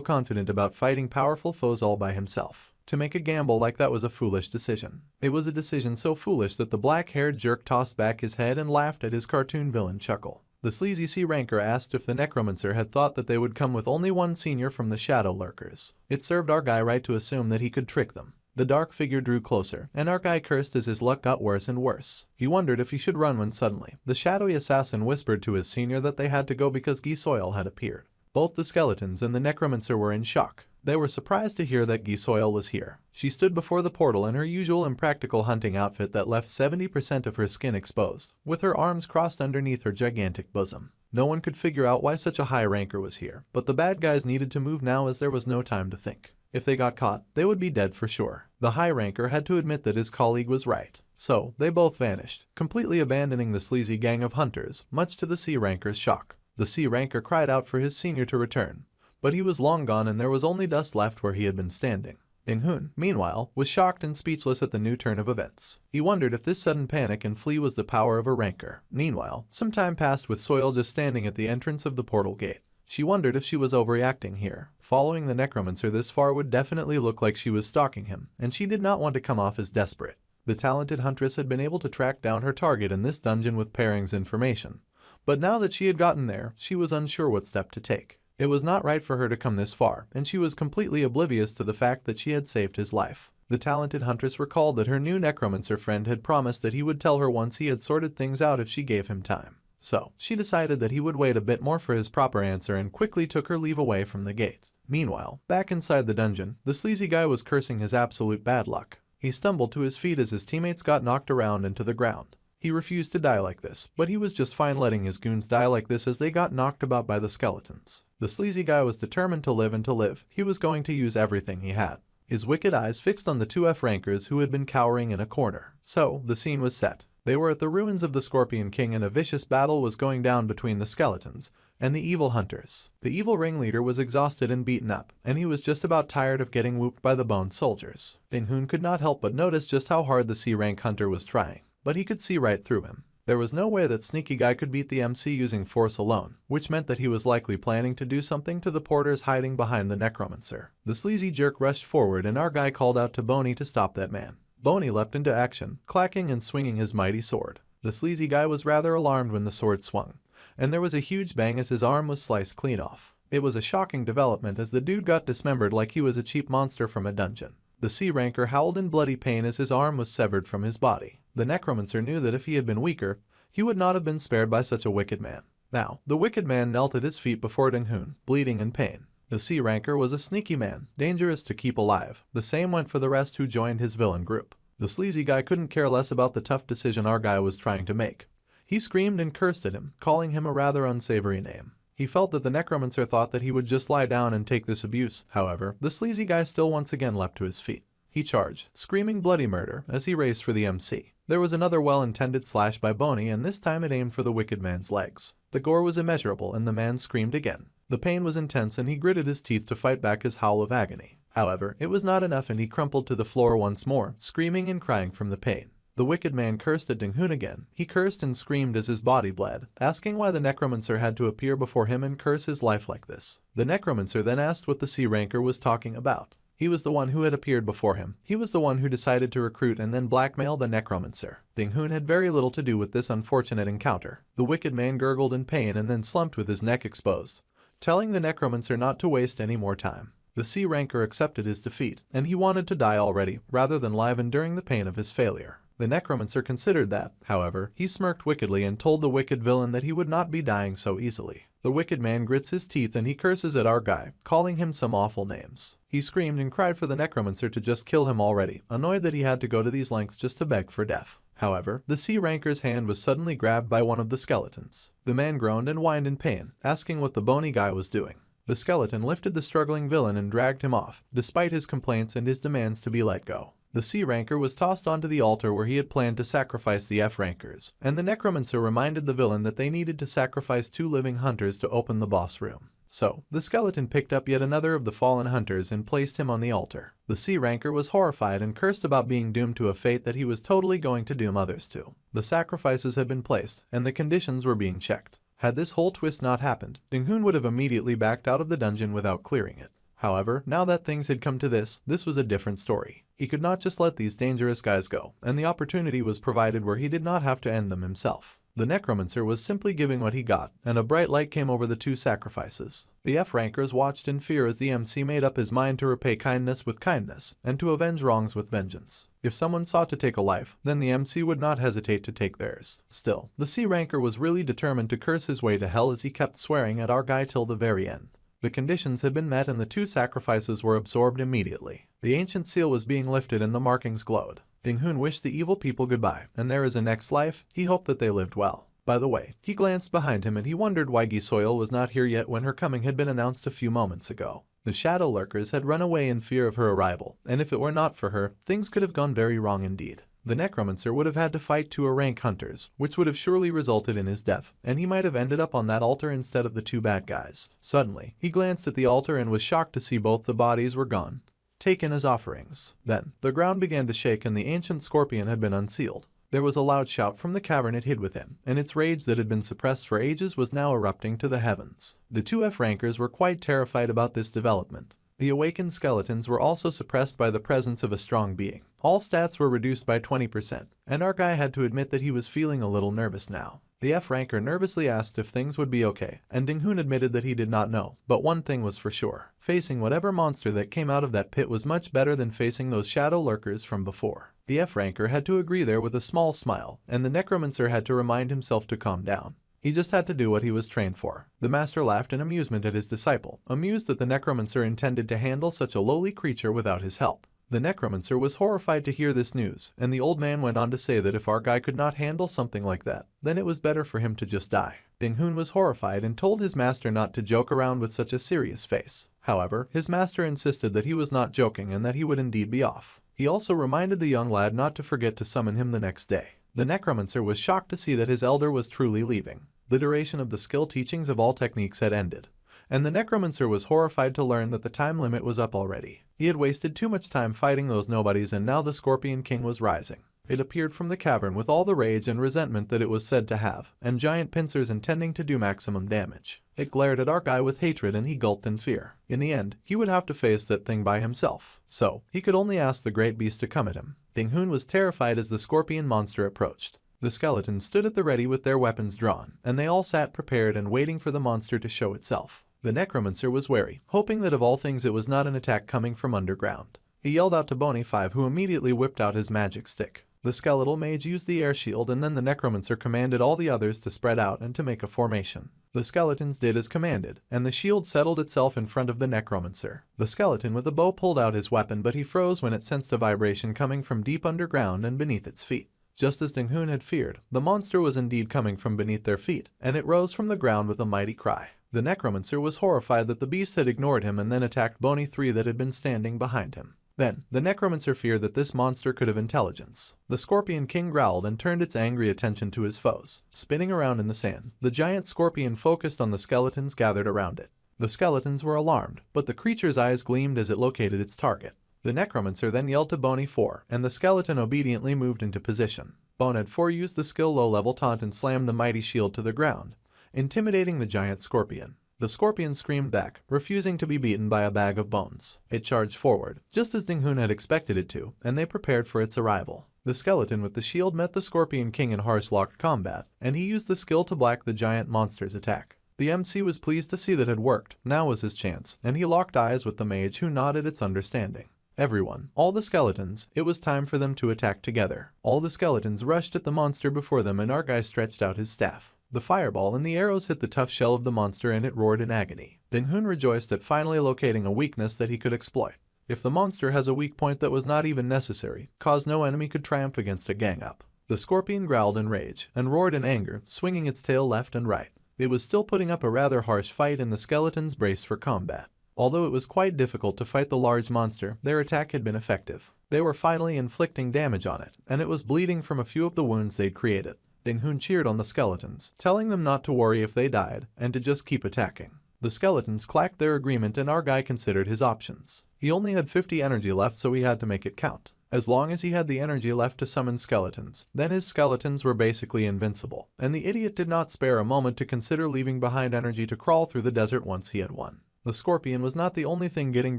confident about fighting powerful foes all by himself. To make a gamble like that was a foolish decision. It was a decision so foolish that the black-haired jerk tossed back his head and laughed at his cartoon villain chuckle. The sleazy C-ranker asked if the Necromancer had thought that they would come with only one senior from the shadow lurkers. It served our guy right to assume that he could trick them. The dark figure drew closer, and our guy cursed as his luck got worse and worse. He wondered if he should run when suddenly, the shadowy assassin whispered to his senior that they had to go because Geesoil had appeared. Both the skeletons and the Necromancer were in shock. They were surprised to hear that Gisoil was here. She stood before the portal in her usual impractical hunting outfit that left 70% of her skin exposed, with her arms crossed underneath her gigantic bosom. No one could figure out why such a high ranker was here, but the bad guys needed to move now as there was no time to think. If they got caught, they would be dead for sure. The high ranker had to admit that his colleague was right. So, they both vanished, completely abandoning the sleazy gang of hunters, much to the C ranker's shock. The C ranker cried out for his senior to return, but he was long gone and there was only dust left where he had been standing. Ding-hun, meanwhile, was shocked and speechless at the new turn of events. He wondered if this sudden panic and flee was the power of a ranker. Meanwhile, some time passed with Soil just standing at the entrance of the portal gate. She wondered if she was overreacting here. Following the Necromancer this far would definitely look like she was stalking him, and she did not want to come off as desperate. The talented huntress had been able to track down her target in this dungeon with Paring's information, but now that she had gotten there, she was unsure what step to take. It was not right for her to come this far, and she was completely oblivious to the fact that she had saved his life. The talented huntress recalled that her new Necromancer friend had promised that he would tell her once he had sorted things out if she gave him time. So, she decided that he would wait a bit more for his proper answer and quickly took her leave away from the gate. Meanwhile, back inside the dungeon, the sleazy guy was cursing his absolute bad luck. He stumbled to his feet as his teammates got knocked around into the ground. He refused to die like this, but he was just fine letting his goons die like this as they got knocked about by the skeletons. The sleazy guy was determined to live and to live. He was going to use everything he had. His wicked eyes fixed on the two F-rankers who had been cowering in a corner. So, the scene was set. They were at the ruins of the Scorpion King and a vicious battle was going down between the skeletons and the evil hunters. The evil ringleader was exhausted and beaten up, and he was just about tired of getting whooped by the boned soldiers. Ding-hun could not help but notice just how hard the C-rank hunter was trying, but he could see right through him. There was no way that sneaky guy could beat the MC using force alone, which meant that he was likely planning to do something to the porters hiding behind the Necromancer. The sleazy jerk rushed forward and our guy called out to Boney to stop that man. Boney leapt into action, clacking and swinging his mighty sword. The sleazy guy was rather alarmed when the sword swung, and there was a huge bang as his arm was sliced clean off. It was a shocking development as the dude got dismembered like he was a cheap monster from a dungeon. The C-ranker howled in bloody pain as his arm was severed from his body. The Necromancer knew that if he had been weaker, he would not have been spared by such a wicked man. Now, the wicked man knelt at his feet before Ding-hun, bleeding in pain. The C-ranker was a sneaky man, dangerous to keep alive. The same went for the rest who joined his villain group. The sleazy guy couldn't care less about the tough decision our guy was trying to make. He screamed and cursed at him, calling him a rather unsavory name. He felt that the Necromancer thought that he would just lie down and take this abuse. However, the sleazy guy still once again leapt to his feet. He charged, screaming bloody murder, as he raced for the MC. There was another well-intended slash by Boney, and this time it aimed for the wicked man's legs. The gore was immeasurable, and the man screamed again. The pain was intense, and he gritted his teeth to fight back his howl of agony. However, it was not enough, and he crumpled to the floor once more, screaming and crying from the pain. The wicked man cursed at Ding-hun again. He cursed and screamed as his body bled, asking why the Necromancer had to appear before him and curse his life like this. The Necromancer then asked what the C-ranker was talking about. He was the one who had appeared before him. He was the one who decided to recruit and then blackmail the Necromancer. Ding-hun had very little to do with this unfortunate encounter. The wicked man gurgled in pain and then slumped with his neck exposed, telling the Necromancer not to waste any more time. The C-ranker accepted his defeat, and he wanted to die already, rather than live enduring the pain of his failure. The Necromancer considered that, however, he smirked wickedly and told the wicked villain that he would not be dying so easily. The wicked man grits his teeth and he curses at our guy, calling him some awful names. He screamed and cried for the Necromancer to just kill him already, annoyed that he had to go to these lengths just to beg for death. However, the C-ranker's hand was suddenly grabbed by one of the skeletons. The man groaned and whined in pain, asking what the bony guy was doing. The skeleton lifted the struggling villain and dragged him off, despite his complaints and his demands to be let go. The C-ranker was tossed onto the altar where he had planned to sacrifice the F-rankers, and the Necromancer reminded the villain that they needed to sacrifice 2 living hunters to open the boss room. So, the skeleton picked up yet another of the fallen hunters and placed him on the altar. The C-ranker was horrified and cursed about being doomed to a fate that he was totally going to doom others to. The sacrifices had been placed, and the conditions were being checked. Had this whole twist not happened, Ding-hun would have immediately backed out of the dungeon without clearing it. However, now that things had come to this was a different story. He could not just let these dangerous guys go, and the opportunity was provided where he did not have to end them himself. The Necromancer was simply giving what he got, and a bright light came over the 2 sacrifices. The F-rankers watched in fear as the MC made up his mind to repay kindness with kindness, and to avenge wrongs with vengeance. If someone sought to take a life, then the MC would not hesitate to take theirs. Still, the C-ranker was really determined to curse his way to hell as he kept swearing at our guy till the very end. The conditions had been met and the 2 sacrifices were absorbed immediately. The ancient seal was being lifted and the markings glowed. Ding-hun wished the evil people goodbye, and there is a next life. He hoped that they lived well. By the way, he glanced behind him and he wondered why Gisoil was not here yet when her coming had been announced a few moments ago. The shadow lurkers had run away in fear of her arrival, and if it were not for her, things could have gone very wrong indeed. The Necromancer would have had to fight 2 rank hunters, which would have surely resulted in his death, and he might have ended up on that altar instead of the 2 bad guys. Suddenly, he glanced at the altar and was shocked to see both the bodies were gone, taken as offerings. Then, the ground began to shake and the ancient scorpion had been unsealed. There was a loud shout from the cavern it hid within, and its rage that had been suppressed for ages was now erupting to the heavens. The 2 F-rankers were quite terrified about this development. The awakened skeletons were also suppressed by the presence of a strong being. All stats were reduced by 20%, and our guy had to admit that he was feeling a little nervous now. The F-ranker nervously asked if things would be okay, and Ding-hun admitted that he did not know, but one thing was for sure. Facing whatever monster that came out of that pit was much better than facing those shadow lurkers from before. The F-ranker had to agree there with a small smile, and the Necromancer had to remind himself to calm down. He just had to do what he was trained for. The master laughed in amusement at his disciple, amused that the Necromancer intended to handle such a lowly creature without his help. The Necromancer was horrified to hear this news, and the old man went on to say that if our guy could not handle something like that, then it was better for him to just die. Ding-hun was horrified and told his master not to joke around with such a serious face. However, his master insisted that he was not joking and that he would indeed be off. He also reminded the young lad not to forget to summon him the next day. The Necromancer was shocked to see that his elder was truly leaving. The duration of the skill teachings of all techniques had ended, and the Necromancer was horrified to learn that the time limit was up already. He had wasted too much time fighting those nobodies and now the Scorpion King was rising. It appeared from the cavern with all the rage and resentment that it was said to have, and giant pincers intending to do maximum damage. It glared at our guy with hatred and he gulped in fear. In the end, he would have to face that thing by himself, so he could only ask the great beast to come at him. Ding-hun was terrified as the scorpion monster approached. The skeletons stood at the ready with their weapons drawn, and they all sat prepared and waiting for the monster to show itself. The Necromancer was wary, hoping that of all things it was not an attack coming from underground. He yelled out to Bony 5, who immediately whipped out his magic stick. The skeletal mage used the air shield and then the Necromancer commanded all the others to spread out and to make a formation. The skeletons did as commanded, and the shield settled itself in front of the Necromancer. The skeleton with the bow pulled out his weapon, but he froze when it sensed a vibration coming from deep underground and beneath its feet. Just as Ding-hun had feared, the monster was indeed coming from beneath their feet, and it rose from the ground with a mighty cry. The Necromancer was horrified that the beast had ignored him and then attacked Bony 3 that had been standing behind him. Then, the Necromancer feared that this monster could have intelligence. The Scorpion King growled and turned its angry attention to his foes. Spinning around in the sand, the giant scorpion focused on the skeletons gathered around it. The skeletons were alarmed, but the creature's eyes gleamed as it located its target. The Necromancer then yelled to Bony 4, and the skeleton obediently moved into position. Bonehead 4 used the skill low-level taunt and slammed the mighty shield to the ground, intimidating the giant scorpion. The scorpion screamed back, refusing to be beaten by a bag of bones. It charged forward, just as Ding-hun had expected it to, and they prepared for its arrival. The skeleton with the shield met the Scorpion King in harsh locked combat, and he used the skill to block the giant monster's attack. The MC was pleased to see that it worked. Now was his chance, and he locked eyes with the mage, who nodded its understanding. Everyone, all the skeletons, it was time for them to attack together. All the skeletons rushed at the monster before them and our guy stretched out his staff. The fireball and the arrows hit the tough shell of the monster and it roared in agony. Ding-hun rejoiced at finally locating a weakness that he could exploit. If the monster has a weak point that was not even necessary, cause no enemy could triumph against a gang-up. The scorpion growled in rage and roared in anger, swinging its tail left and right. It was still putting up a rather harsh fight and the skeletons braced for combat. Although it was quite difficult to fight the large monster, their attack had been effective. They were finally inflicting damage on it, and it was bleeding from a few of the wounds they'd created. Ding-hun cheered on the skeletons, telling them not to worry if they died, and to just keep attacking. The skeletons clacked their agreement and our guy considered his options. He only had 50 energy left, so he had to make it count. As long as he had the energy left to summon skeletons, then his skeletons were basically invincible, and the idiot did not spare a moment to consider leaving behind energy to crawl through the desert once he had won. The scorpion was not the only thing getting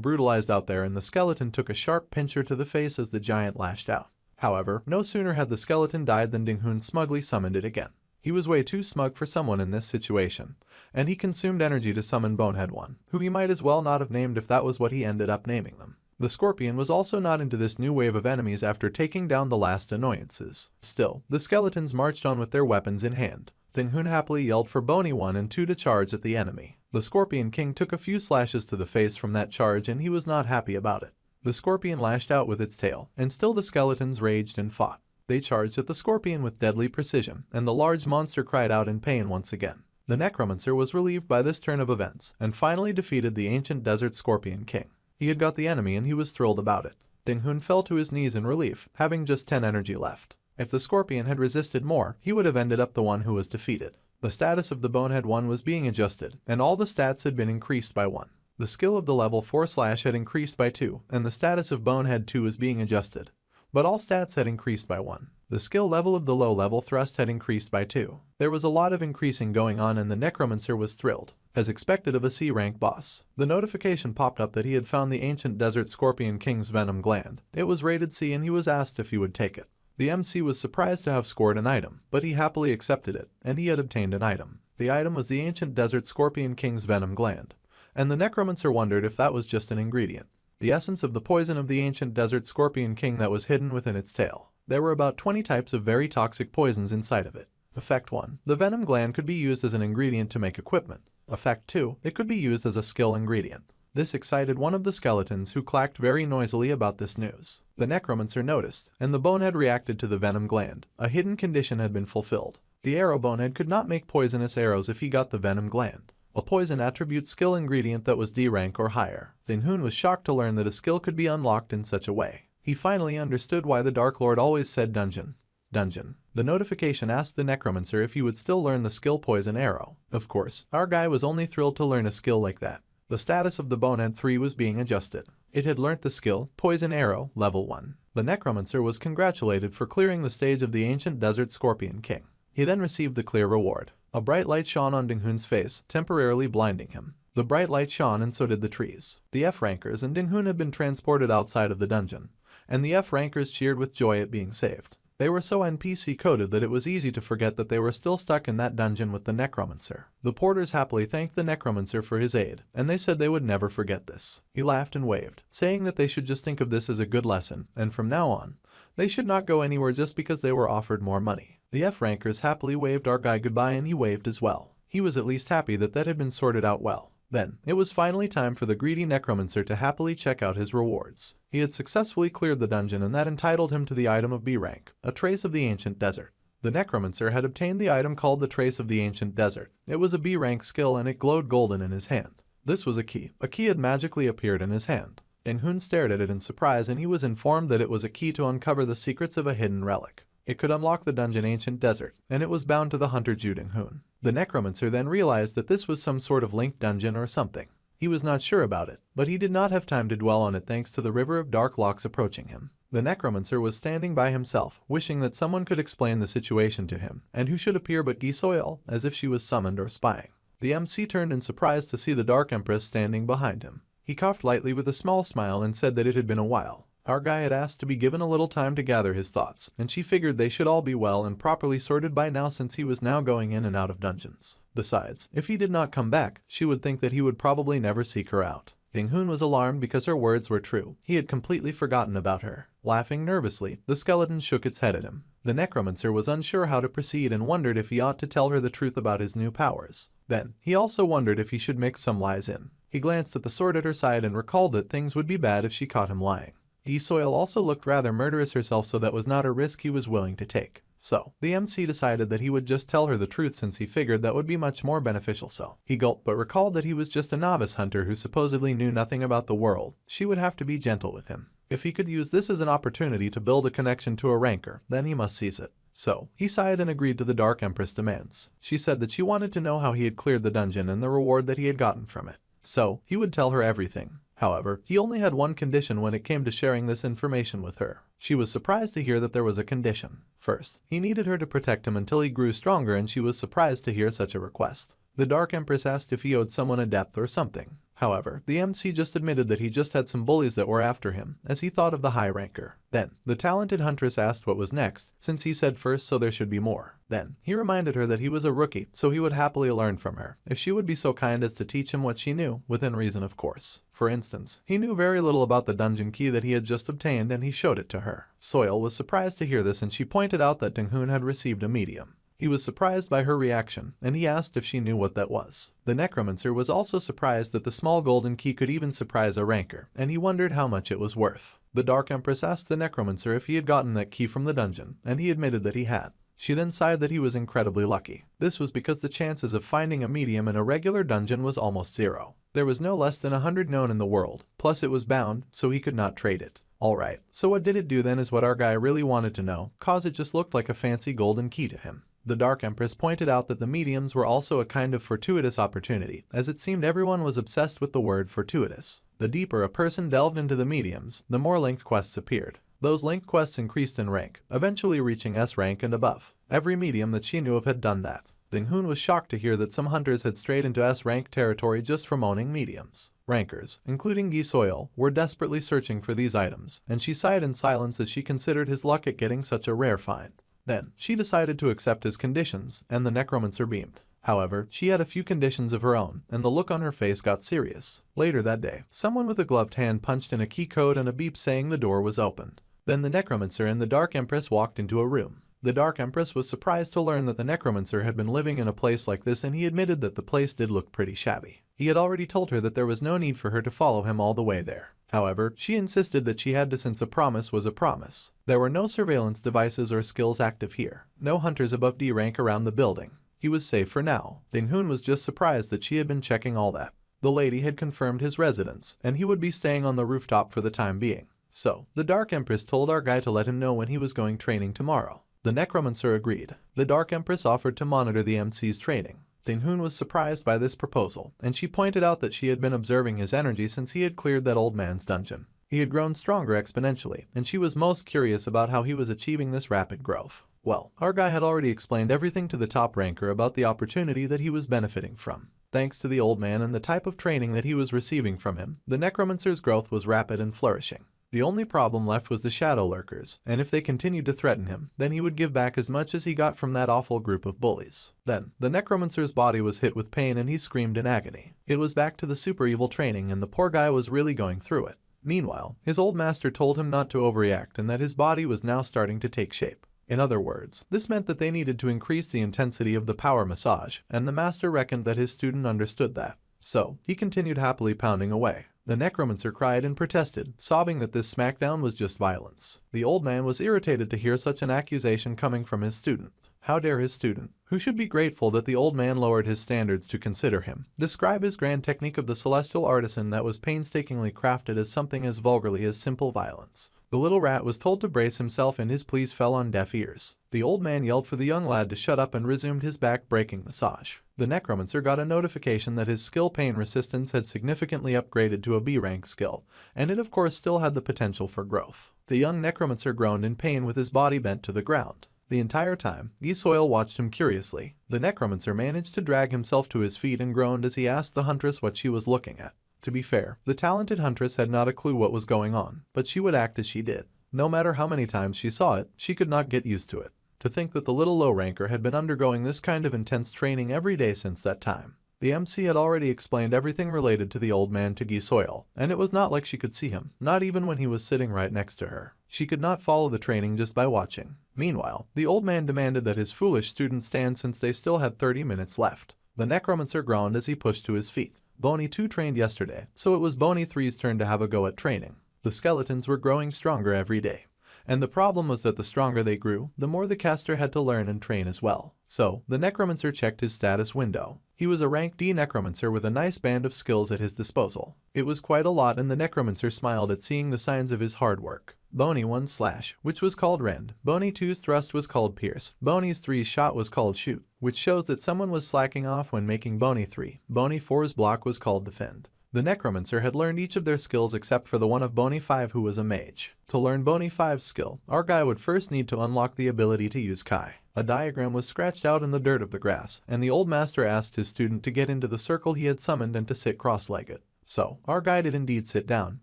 brutalized out there, and the skeleton took a sharp pincher to the face as the giant lashed out. However, no sooner had the skeleton died than Ding-hun smugly summoned it again. He was way too smug for someone in this situation, and he consumed energy to summon Bonehead 1, who he might as well not have named if that was what he ended up naming them. The scorpion was also not into this new wave of enemies after taking down the last annoyances. Still, the skeletons marched on with their weapons in hand, Ding-hoon happily yelled for Bony 1 and 2 to charge at the enemy. The Scorpion King took a few slashes to the face from that charge and he was not happy about it. The scorpion lashed out with its tail, and still the skeletons raged and fought. They charged at the scorpion with deadly precision, and the large monster cried out in pain once again. The Necromancer was relieved by this turn of events, and finally defeated the ancient desert Scorpion King. He had got the enemy and he was thrilled about it. Ding-hoon fell to his knees in relief, having just 10 energy left. If the scorpion had resisted more, he would have ended up the one who was defeated. The status of the Bonehead 1 was being adjusted, and all the stats had been increased by 1. The skill of the level 4 slash had increased by 2, and the status of Bonehead 2 was being adjusted. But all stats had increased by 1. The skill level of the low-level thrust had increased by 2. There was a lot of increasing going on and the Necromancer was thrilled, as expected of a C-rank boss. The notification popped up that he had found the ancient desert Scorpion King's venom gland. It was rated C and he was asked if he would take it. The MC was surprised to have scored an item, but he happily accepted it, and he had obtained an item. The item was the ancient desert Scorpion King's venom gland, and the Necromancer wondered if that was just an ingredient. The essence of the poison of the ancient desert Scorpion King that was hidden within its tail. There were about 20 types of very toxic poisons inside of it. Effect 1. The venom gland could be used as an ingredient to make equipment. Effect 2. It could be used as a skill ingredient. This excited one of the skeletons who clacked very noisily about this news. The Necromancer noticed, and the Bonehead reacted to the venom gland. A hidden condition had been fulfilled. The arrow Bonehead could not make poisonous arrows if he got the venom gland. A poison attribute skill ingredient that was D rank or higher. Ding-hoon was shocked to learn that a skill could be unlocked in such a way. He finally understood why the Dark Lord always said dungeon. Dungeon. The notification asked the Necromancer if he would still learn the skill Poison Arrow. Of course, our guy was only thrilled to learn a skill like that. The status of the Bonehead 3 was being adjusted. It had learnt the skill Poison Arrow, level 1. The Necromancer was congratulated for clearing the stage of the ancient desert Scorpion King. He then received the clear reward. A bright light shone on Ding-hoon's face, temporarily blinding him. The bright light shone and so did the trees. The F-rankers and Ding-hoon had been transported outside of the dungeon, and the F-rankers cheered with joy at being saved. They were so NPC-coded that it was easy to forget that they were still stuck in that dungeon with the Necromancer. The porters happily thanked the Necromancer for his aid, and they said they would never forget this. He laughed and waved, saying that they should just think of this as a good lesson, and from now on, they should not go anywhere just because they were offered more money. The F-rankers happily waved our guy goodbye and he waved as well. He was at least happy that that had been sorted out well. Then, it was finally time for the greedy Necromancer to happily check out his rewards. He had successfully cleared the dungeon and that entitled him to the item of B rank, a trace of the ancient desert. The Necromancer had obtained the item called the Trace of the Ancient Desert. It was a B rank skill and it glowed golden in his hand. This was a key. A key had magically appeared in his hand. Ding-hoon stared at it in surprise and he was informed that it was a key to uncover the secrets of a hidden relic. It could unlock the dungeon Ancient Desert, and it was bound to the hunter Ding-hoon. The Necromancer then realized that this was some sort of linked dungeon or something. He was not sure about it, but he did not have time to dwell on it thanks to the river of dark locks approaching him. The Necromancer was standing by himself, wishing that someone could explain the situation to him, and who should appear but Gisoil, as if she was summoned or spying. The MC turned in surprise to see the Dark Empress standing behind him. He coughed lightly with a small smile and said that it had been a while. Our guy had asked to be given a little time to gather his thoughts, and she figured they should all be well and properly sorted by now since he was now going in and out of dungeons. Besides, if he did not come back, she would think that he would probably never seek her out. Ding-hoon was alarmed because her words were true. He had completely forgotten about her. Laughing nervously, the skeleton shook its head at him. The Necromancer was unsure how to proceed and wondered if he ought to tell her the truth about his new powers. Then, he also wondered if he should mix some lies in. He glanced at the sword at her side and recalled that things would be bad if she caught him lying. Gisoil also looked rather murderous herself, so that was not a risk he was willing to take. So, the MC decided that he would just tell her the truth since he figured that would be much more beneficial. So, he gulped but recalled that he was just a novice hunter who supposedly knew nothing about the world. She would have to be gentle with him. If he could use this as an opportunity to build a connection to a ranker, then he must seize it. So, he sighed and agreed to the Dark Empress' demands. She said that she wanted to know how he had cleared the dungeon and the reward that he had gotten from it. So, he would tell her everything. However, he only had one condition when it came to sharing this information with her. She was surprised to hear that there was a condition. First, he needed her to protect him until he grew stronger, and she was surprised to hear such a request. The Dark Empress asked if he owed someone a debt or something. However, the MC just admitted that he just had some bullies that were after him, as he thought of the high ranker. Then, the talented huntress asked what was next, since he said first so there should be more. Then, he reminded her that he was a rookie, so he would happily learn from her, if she would be so kind as to teach him what she knew, within reason of course. For instance, he knew very little about the dungeon key that he had just obtained and he showed it to her. Soil was surprised to hear this and she pointed out that Ding-hoon had received a medium. He was surprised by her reaction, and he asked if she knew what that was. The Necromancer was also surprised that the small golden key could even surprise a ranker, and he wondered how much it was worth. The Dark Empress asked the Necromancer if he had gotten that key from the dungeon, and he admitted that he had. She then sighed that he was incredibly lucky. This was because the chances of finding a medium in a regular dungeon was almost zero. There was no less than 100 known in the world, plus it was bound, so he could not trade it. Alright, so what did it do then is what our guy really wanted to know, cause it just looked like a fancy golden key to him. The Dark Empress pointed out that the mediums were also a kind of fortuitous opportunity, as it seemed everyone was obsessed with the word fortuitous. The deeper a person delved into the mediums, the more linked quests appeared. Those linked quests increased in rank, eventually reaching S rank and above. Every medium that she knew of had done that. Ding-Hun was shocked to hear that some hunters had strayed into S rank territory just from owning mediums. Rankers, including Gi Soil, were desperately searching for these items, and she sighed in silence as she considered his luck at getting such a rare find. Then, she decided to accept his conditions, and the Necromancer beamed. However, she had a few conditions of her own, and the look on her face got serious. Later that day, someone with a gloved hand punched in a key code and a beep saying the door was opened. Then the Necromancer and the Dark Empress walked into a room. The Dark Empress was surprised to learn that the Necromancer had been living in a place like this, and he admitted that the place did look pretty shabby. He had already told her that there was no need for her to follow him all the way there. However, she insisted that she had to, since a promise was a promise. There were no surveillance devices or skills active here. No hunters above D rank around the building. He was safe for now. Ding-Hun was just surprised that she had been checking all that. The lady had confirmed his residence, and he would be staying on the rooftop for the time being. So, the Dark Empress told our guy to let him know when he was going training tomorrow. The Necromancer agreed. The Dark Empress offered to monitor the MC's training. Ding-Hun was surprised by this proposal, and she pointed out that she had been observing his energy since he had cleared that old man's dungeon. He had grown stronger exponentially, and she was most curious about how he was achieving this rapid growth. Well, our guy had already explained everything to the top ranker about the opportunity that he was benefiting from. Thanks to the old man and the type of training that he was receiving from him, the Necromancer's growth was rapid and flourishing. The only problem left was the shadow lurkers, and if they continued to threaten him, then he would give back as much as he got from that awful group of bullies. Then, the Necromancer's body was hit with pain and he screamed in agony. It was back to the super evil training, and the poor guy was really going through it. Meanwhile, his old master told him not to overreact and that his body was now starting to take shape. In other words, this meant that they needed to increase the intensity of the power massage, and the master reckoned that his student understood that. So, he continued happily pounding away. The Necromancer cried and protested, sobbing that this smackdown was just violence. The old man was irritated to hear such an accusation coming from his student. How dare his student, who should be grateful that the old man lowered his standards to consider him, describe his grand technique of the celestial artisan that was painstakingly crafted as something as vulgarly as simple violence. The little rat was told to brace himself, and his pleas fell on deaf ears. The old man yelled for the young lad to shut up and resumed his back-breaking massage. The Necromancer got a notification that his skill pain resistance had significantly upgraded to a B rank skill, and it of course still had the potential for growth. The young Necromancer groaned in pain with his body bent to the ground. The entire time, Gi Soil watched him curiously. The Necromancer managed to drag himself to his feet and groaned as he asked the huntress what she was looking at. To be fair, the talented huntress had not a clue what was going on, but she would act as she did. No matter how many times she saw it, she could not get used to it. To think that the little low ranker had been undergoing this kind of intense training every day since that time. The MC had already explained everything related to the old man to Gi Soil, and it was not like she could see him, not even when he was sitting right next to her. She could not follow the training just by watching. Meanwhile, the old man demanded that his foolish student stand since they still had 30 minutes left. The Necromancer groaned as he pushed to his feet. Bony 2 trained yesterday, so it was Bony 3's turn to have a go at training. The skeletons were growing stronger every day. And the problem was that the stronger they grew, the more the caster had to learn and train as well. So, the Necromancer checked his status window. He was a rank D Necromancer with a nice band of skills at his disposal. It was quite a lot, and the Necromancer smiled at seeing the signs of his hard work. Bony 1's slash, which was called rend. Bony 2's thrust was called pierce. Bony 3's shot was called shoot, which shows that someone was slacking off when making Bony 3. Bony 4's block was called defend. The Necromancer had learned each of their skills except for the one of Bony 5, who was a mage. To learn Bony 5's skill, our guy would first need to unlock the ability to use Kai. A diagram was scratched out in the dirt of the grass, and the old master asked his student to get into the circle he had summoned and to sit cross-legged. So, our guy did indeed sit down,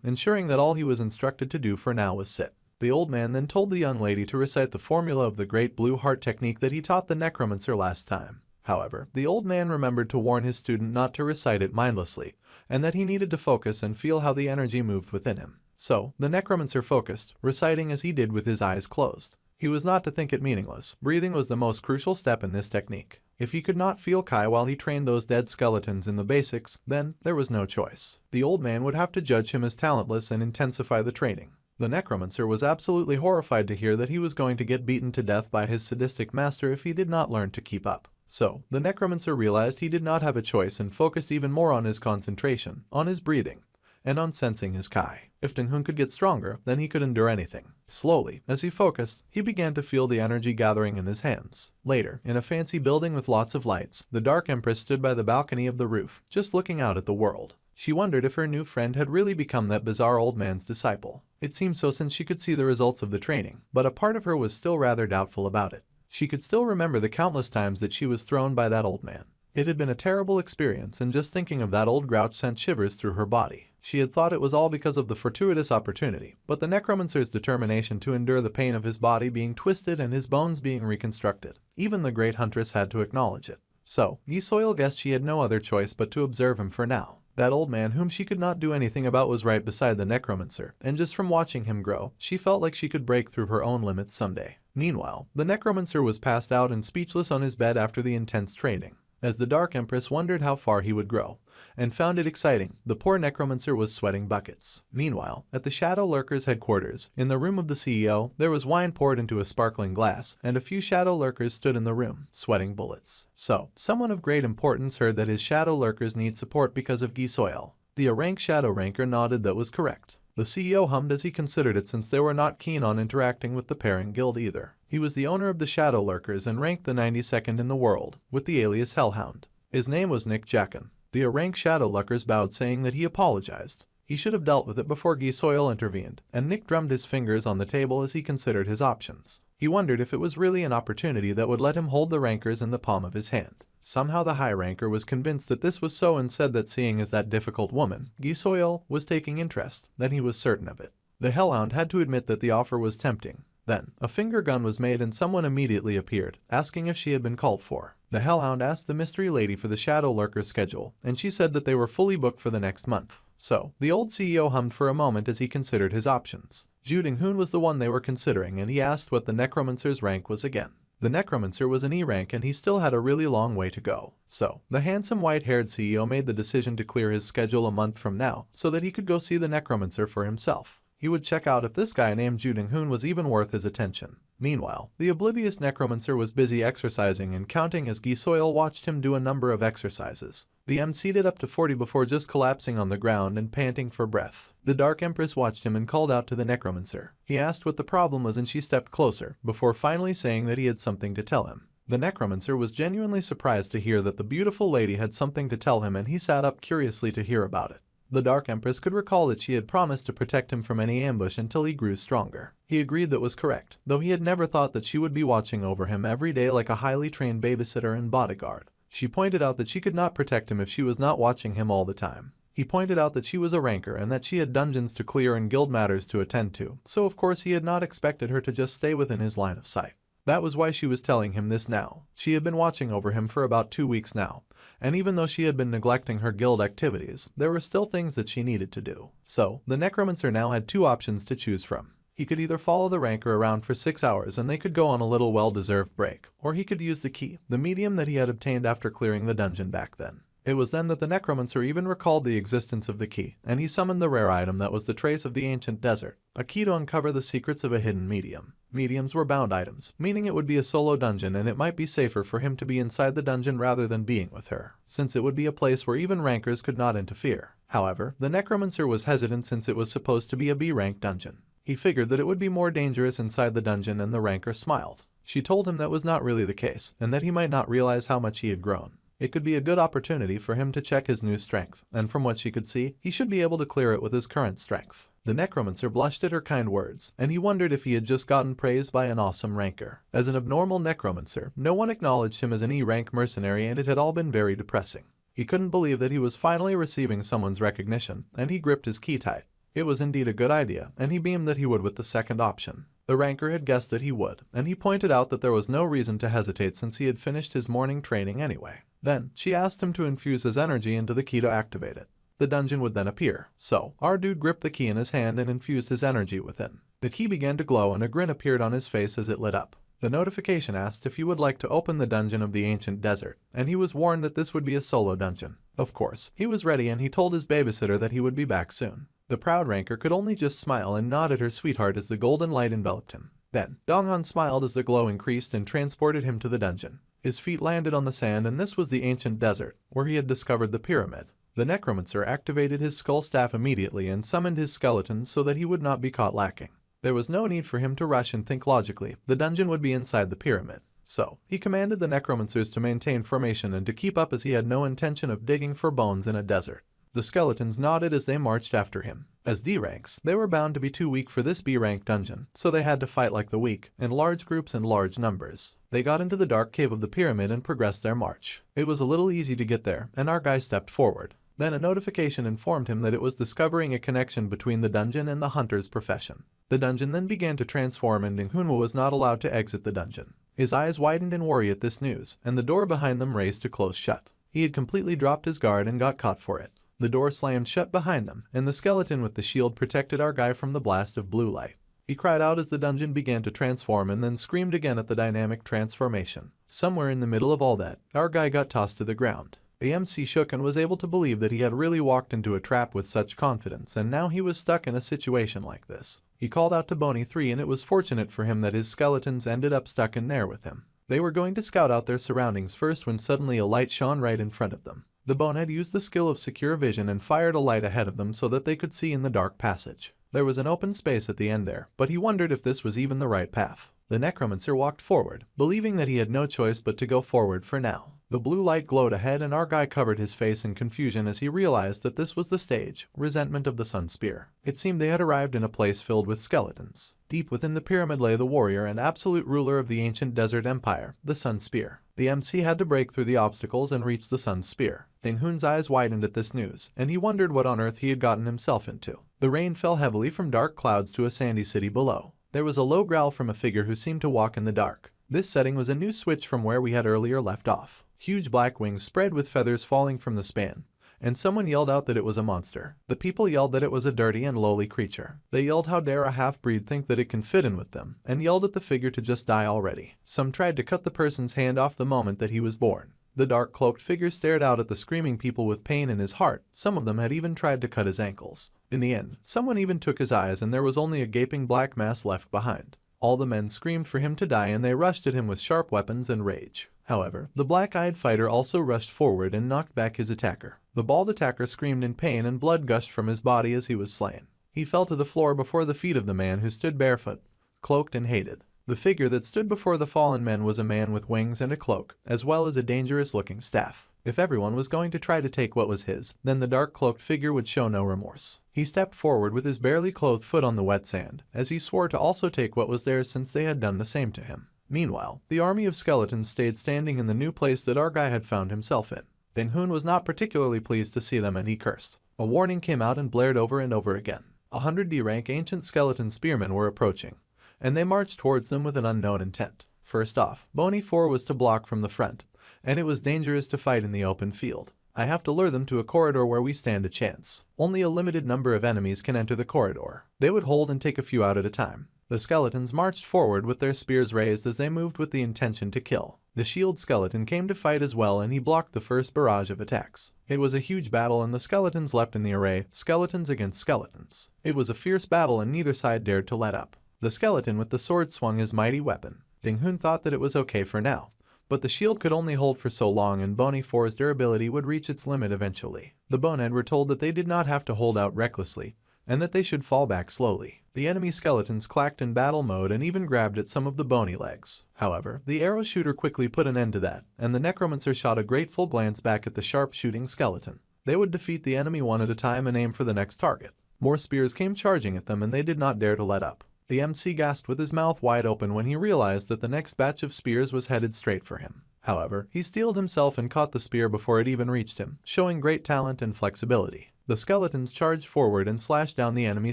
ensuring that all he was instructed to do for now was sit. The old man then told the young lady to recite the formula of the Great Blue Heart technique that he taught the Necromancer last time. However, the old man remembered to warn his student not to recite it mindlessly, and that he needed to focus and feel how the energy moved within him. So, the Necromancer focused, reciting as he did with his eyes closed. He was not to think it meaningless. Breathing was the most crucial step in this technique. If he could not feel Kai while he trained those dead skeletons in the basics, then there was no choice. The old man would have to judge him as talentless and intensify the training. The Necromancer was absolutely horrified to hear that he was going to get beaten to death by his sadistic master if he did not learn to keep up. So, the Necromancer realized he did not have a choice and focused even more on his concentration, on his breathing, and on sensing his Kai. If Ding Hun could get stronger, then he could endure anything. Slowly, as he focused, he began to feel the energy gathering in his hands. Later, in a fancy building with lots of lights, the Dark Empress stood by the balcony of the roof, just looking out at the world. She wondered if her new friend had really become that bizarre old man's disciple. It seemed so since she could see the results of the training, but a part of her was still rather doubtful about it. She could still remember the countless times that she was thrown by that old man. It had been a terrible experience, and just thinking of that old grouch sent shivers through her body. She had thought it was all because of the fortuitous opportunity, but the Necromancer's determination to endure the pain of his body being twisted and his bones being reconstructed. Even the great huntress had to acknowledge it. So, Yi Soil guessed she had no other choice but to observe him for now. That old man whom she could not do anything about was right beside the Necromancer, and just from watching him grow, she felt like she could break through her own limits someday. Meanwhile, the Necromancer was passed out and speechless on his bed after the intense training. As the Dark Empress wondered how far he would grow, and found it exciting, the poor Necromancer was sweating buckets. Meanwhile, at the Shadow Lurkers' headquarters, in the room of the CEO, there was wine poured into a sparkling glass, and a few Shadow Lurkers stood in the room, sweating bullets. So, someone of great importance heard that his Shadow Lurkers need support because of Yi Soil. The rank Shadow Ranker nodded that was correct. The CEO hummed as he considered it since they were not keen on interacting with the pairing guild either. He was the owner of the Shadow Lurkers and ranked the 92nd in the world, with the alias Hellhound. His name was Nick Jacken. The rank Shadow Lurkers bowed, saying that he apologized. He should have dealt with it before Yi Soil intervened, and Nick drummed his fingers on the table as he considered his options. He wondered if it was really an opportunity that would let him hold the rankers in the palm of his hand. Somehow the high ranker was convinced that this was so and said that seeing as that difficult woman, Yi Soil, was taking interest, then he was certain of it. The Hellhound had to admit that the offer was tempting. Then, a finger gun was made and someone immediately appeared, asking if she had been called for. The Hellhound asked the mystery lady for the Shadow Lurker's schedule, and she said that they were fully booked for the next month. So, the old CEO hummed for a moment as he considered his options. Zhu Dinghun was the one they were considering, and he asked what the Necromancer's rank was again. The Necromancer was an E rank and he still had a really long way to go. So, the handsome white-haired CEO made the decision to clear his schedule a month from now so that he could go see the Necromancer for himself. He would check out if this guy named Zhu Dinghun was even worth his attention. Meanwhile, the oblivious Necromancer was busy exercising and counting as Yi Soil watched him do a number of exercises. The MC did up to 40 before just collapsing on the ground and panting for breath. The Dark Empress watched him and called out to the Necromancer. He asked what the problem was and she stepped closer, before finally saying that he had something to tell him. The Necromancer was genuinely surprised to hear that the beautiful lady had something to tell him, and he sat up curiously to hear about it. The Dark Empress could recall that she had promised to protect him from any ambush until he grew stronger. He agreed that was correct, though he had never thought that she would be watching over him every day like a highly trained babysitter and bodyguard. She pointed out that she could not protect him if she was not watching him all the time. He pointed out that she was a ranker and that she had dungeons to clear and guild matters to attend to, so of course he had not expected her to just stay within his line of sight. That was why she was telling him this now. She had been watching over him for about 2 weeks now, and even though she had been neglecting her guild activities, there were still things that she needed to do. So, the Necromancer now had 2 options to choose from. He could either follow the ranker around for 6 hours and they could go on a little well-deserved break, or he could use the key, the medium that he had obtained after clearing the dungeon back then. It was then that the Necromancer even recalled the existence of the key, and he summoned the rare item that was the trace of the ancient desert, a key to uncover the secrets of a hidden medium. Mediums were bound items, meaning it would be a solo dungeon and it might be safer for him to be inside the dungeon rather than being with her, since it would be a place where even rankers could not interfere. However, the Necromancer was hesitant since it was supposed to be a B-rank dungeon. He figured that it would be more dangerous inside the dungeon, and the ranker smiled. She told him that was not really the case, and that he might not realize how much he had grown. It could be a good opportunity for him to check his new strength, and from what she could see, he should be able to clear it with his current strength. The Necromancer blushed at her kind words, and he wondered if he had just gotten praised by an awesome ranker. As an abnormal Necromancer, no one acknowledged him as an E-rank mercenary, and it had all been very depressing. He couldn't believe that he was finally receiving someone's recognition, and he gripped his key tight. It was indeed a good idea, and he beamed that he would with the second option. The ranker had guessed that he would, and he pointed out that there was no reason to hesitate since he had finished his morning training anyway. Then, she asked him to infuse his energy into the key to activate it. the dungeon would then appear. So, our dude gripped the key in his hand and infused his energy within. The key began to glow and a grin appeared on his face as it lit up. The notification asked if he would like to open the dungeon of the ancient desert, and he was warned that this would be a solo dungeon. Of course, he was ready and he told his babysitter that he would be back soon. The proud ranker could only just smile and nod at her sweetheart as the golden light enveloped him. Then, Donghan smiled as the glow increased and transported him to the dungeon. His feet landed on the sand and this was the ancient desert, where he had discovered the pyramid. The Necromancer activated his skull staff immediately and summoned his skeletons so that he would not be caught lacking. There was no need for him to rush and think logically, the dungeon would be inside the pyramid. So, he commanded the Necromancers to maintain formation and to keep up as he had no intention of digging for bones in a desert. The skeletons nodded as they marched after him. As D ranks, they were bound to be too weak for this B rank dungeon, so they had to fight like the weak, in large groups and large numbers. They got into the dark cave of the pyramid and progressed their march. It was a little easy to get there, and our guy stepped forward. Then a notification informed him that it was discovering a connection between the dungeon and the hunter's profession. The dungeon then began to transform and Hunwa was not allowed to exit the dungeon. His eyes widened in worry at this news, and the door behind them raced to close shut. He had completely dropped his guard and got caught for it. The door slammed shut behind them, and the skeleton with the shield protected our guy from the blast of blue light. He cried out as the dungeon began to transform and then screamed again at the dynamic transformation. Somewhere in the middle of all that, our guy got tossed to the ground. The MC shook and was able to believe that he had really walked into a trap with such confidence and now he was stuck in a situation like this. He called out to Boney 3 and it was fortunate for him that his skeletons ended up stuck in there with him. They were going to scout out their surroundings first when suddenly a light shone right in front of them. The bonehead used the skill of secure vision and fired a light ahead of them so that they could see in the dark passage. There was an open space at the end there, but he wondered if this was even the right path. The Necromancer walked forward, believing that he had no choice but to go forward for now. The blue light glowed ahead and our guy covered his face in confusion as he realized that this was the stage, Resentment of the Sun Spear. It seemed they had arrived in a place filled with skeletons. Deep within the pyramid lay the warrior and absolute ruler of the ancient desert empire, the Sun Spear. The MC had to break through the obstacles and reach the Sun Spear. Ding Hun's eyes widened at this news, and he wondered what on earth he had gotten himself into. The rain fell heavily from dark clouds to a sandy city below. There was a low growl from a figure who seemed to walk in the dark. This setting was a new switch from where we had earlier left off. Huge black wings spread with feathers falling from the span, and someone yelled out that it was a monster. The people yelled that it was a dirty and lowly creature. They yelled how dare a half-breed think that it can fit in with them, and yelled at the figure to just die already. Some tried to cut the person's hand off the moment that he was born. The dark cloaked figure stared out at the screaming people with pain in his heart. Some of them had even tried to cut his ankles. In the end, someone even took his eyes and there was only a gaping black mass left behind. All the men screamed for him to die and they rushed at him with sharp weapons and rage. However, the black-eyed fighter also rushed forward and knocked back his attacker. The bald attacker screamed in pain and blood gushed from his body as he was slain. He fell to the floor before the feet of the man who stood barefoot, cloaked and hated. The figure that stood before the fallen men was a man with wings and a cloak, as well as a dangerous-looking staff. If everyone was going to try to take what was his, then the dark-cloaked figure would show no remorse. He stepped forward with his barely clothed foot on the wet sand, as he swore to also take what was theirs since they had done the same to him. Meanwhile, the army of skeletons stayed standing in the new place that our guy had found himself in. Ding Hun was not particularly pleased to see them and he cursed. A warning came out and blared over and over again. 100 D-rank ancient skeleton spearmen were approaching, and they marched towards them with an unknown intent. First off, Boney 4 was to block from the front, and it was dangerous to fight in the open field. I have to lure them to a corridor where we stand a chance. Only a limited number of enemies can enter the corridor. They would hold and take a few out at a time. The skeletons marched forward with their spears raised as they moved with the intention to kill. The shield skeleton came to fight as well and he blocked the first barrage of attacks. It was a huge battle and the skeletons leapt in the array, skeletons against skeletons. It was a fierce battle and neither side dared to let up. The skeleton with the sword swung his mighty weapon. Ding Hun thought that it was okay for now, but the shield could only hold for so long and Boney 4's durability would reach its limit eventually. The bonehead were told that they did not have to hold out recklessly, and that they should fall back slowly. The enemy skeletons clacked in battle mode and even grabbed at some of the bony legs. However, the arrow shooter quickly put an end to that, and the Necromancer shot a grateful glance back at the sharp-shooting skeleton. They would defeat the enemy one at a time and aim for the next target. More spears came charging at them and they did not dare to let up. The MC gasped with his mouth wide open when he realized that the next batch of spears was headed straight for him. However, he steeled himself and caught the spear before it even reached him, showing great talent and flexibility. The skeletons charged forward and slashed down the enemy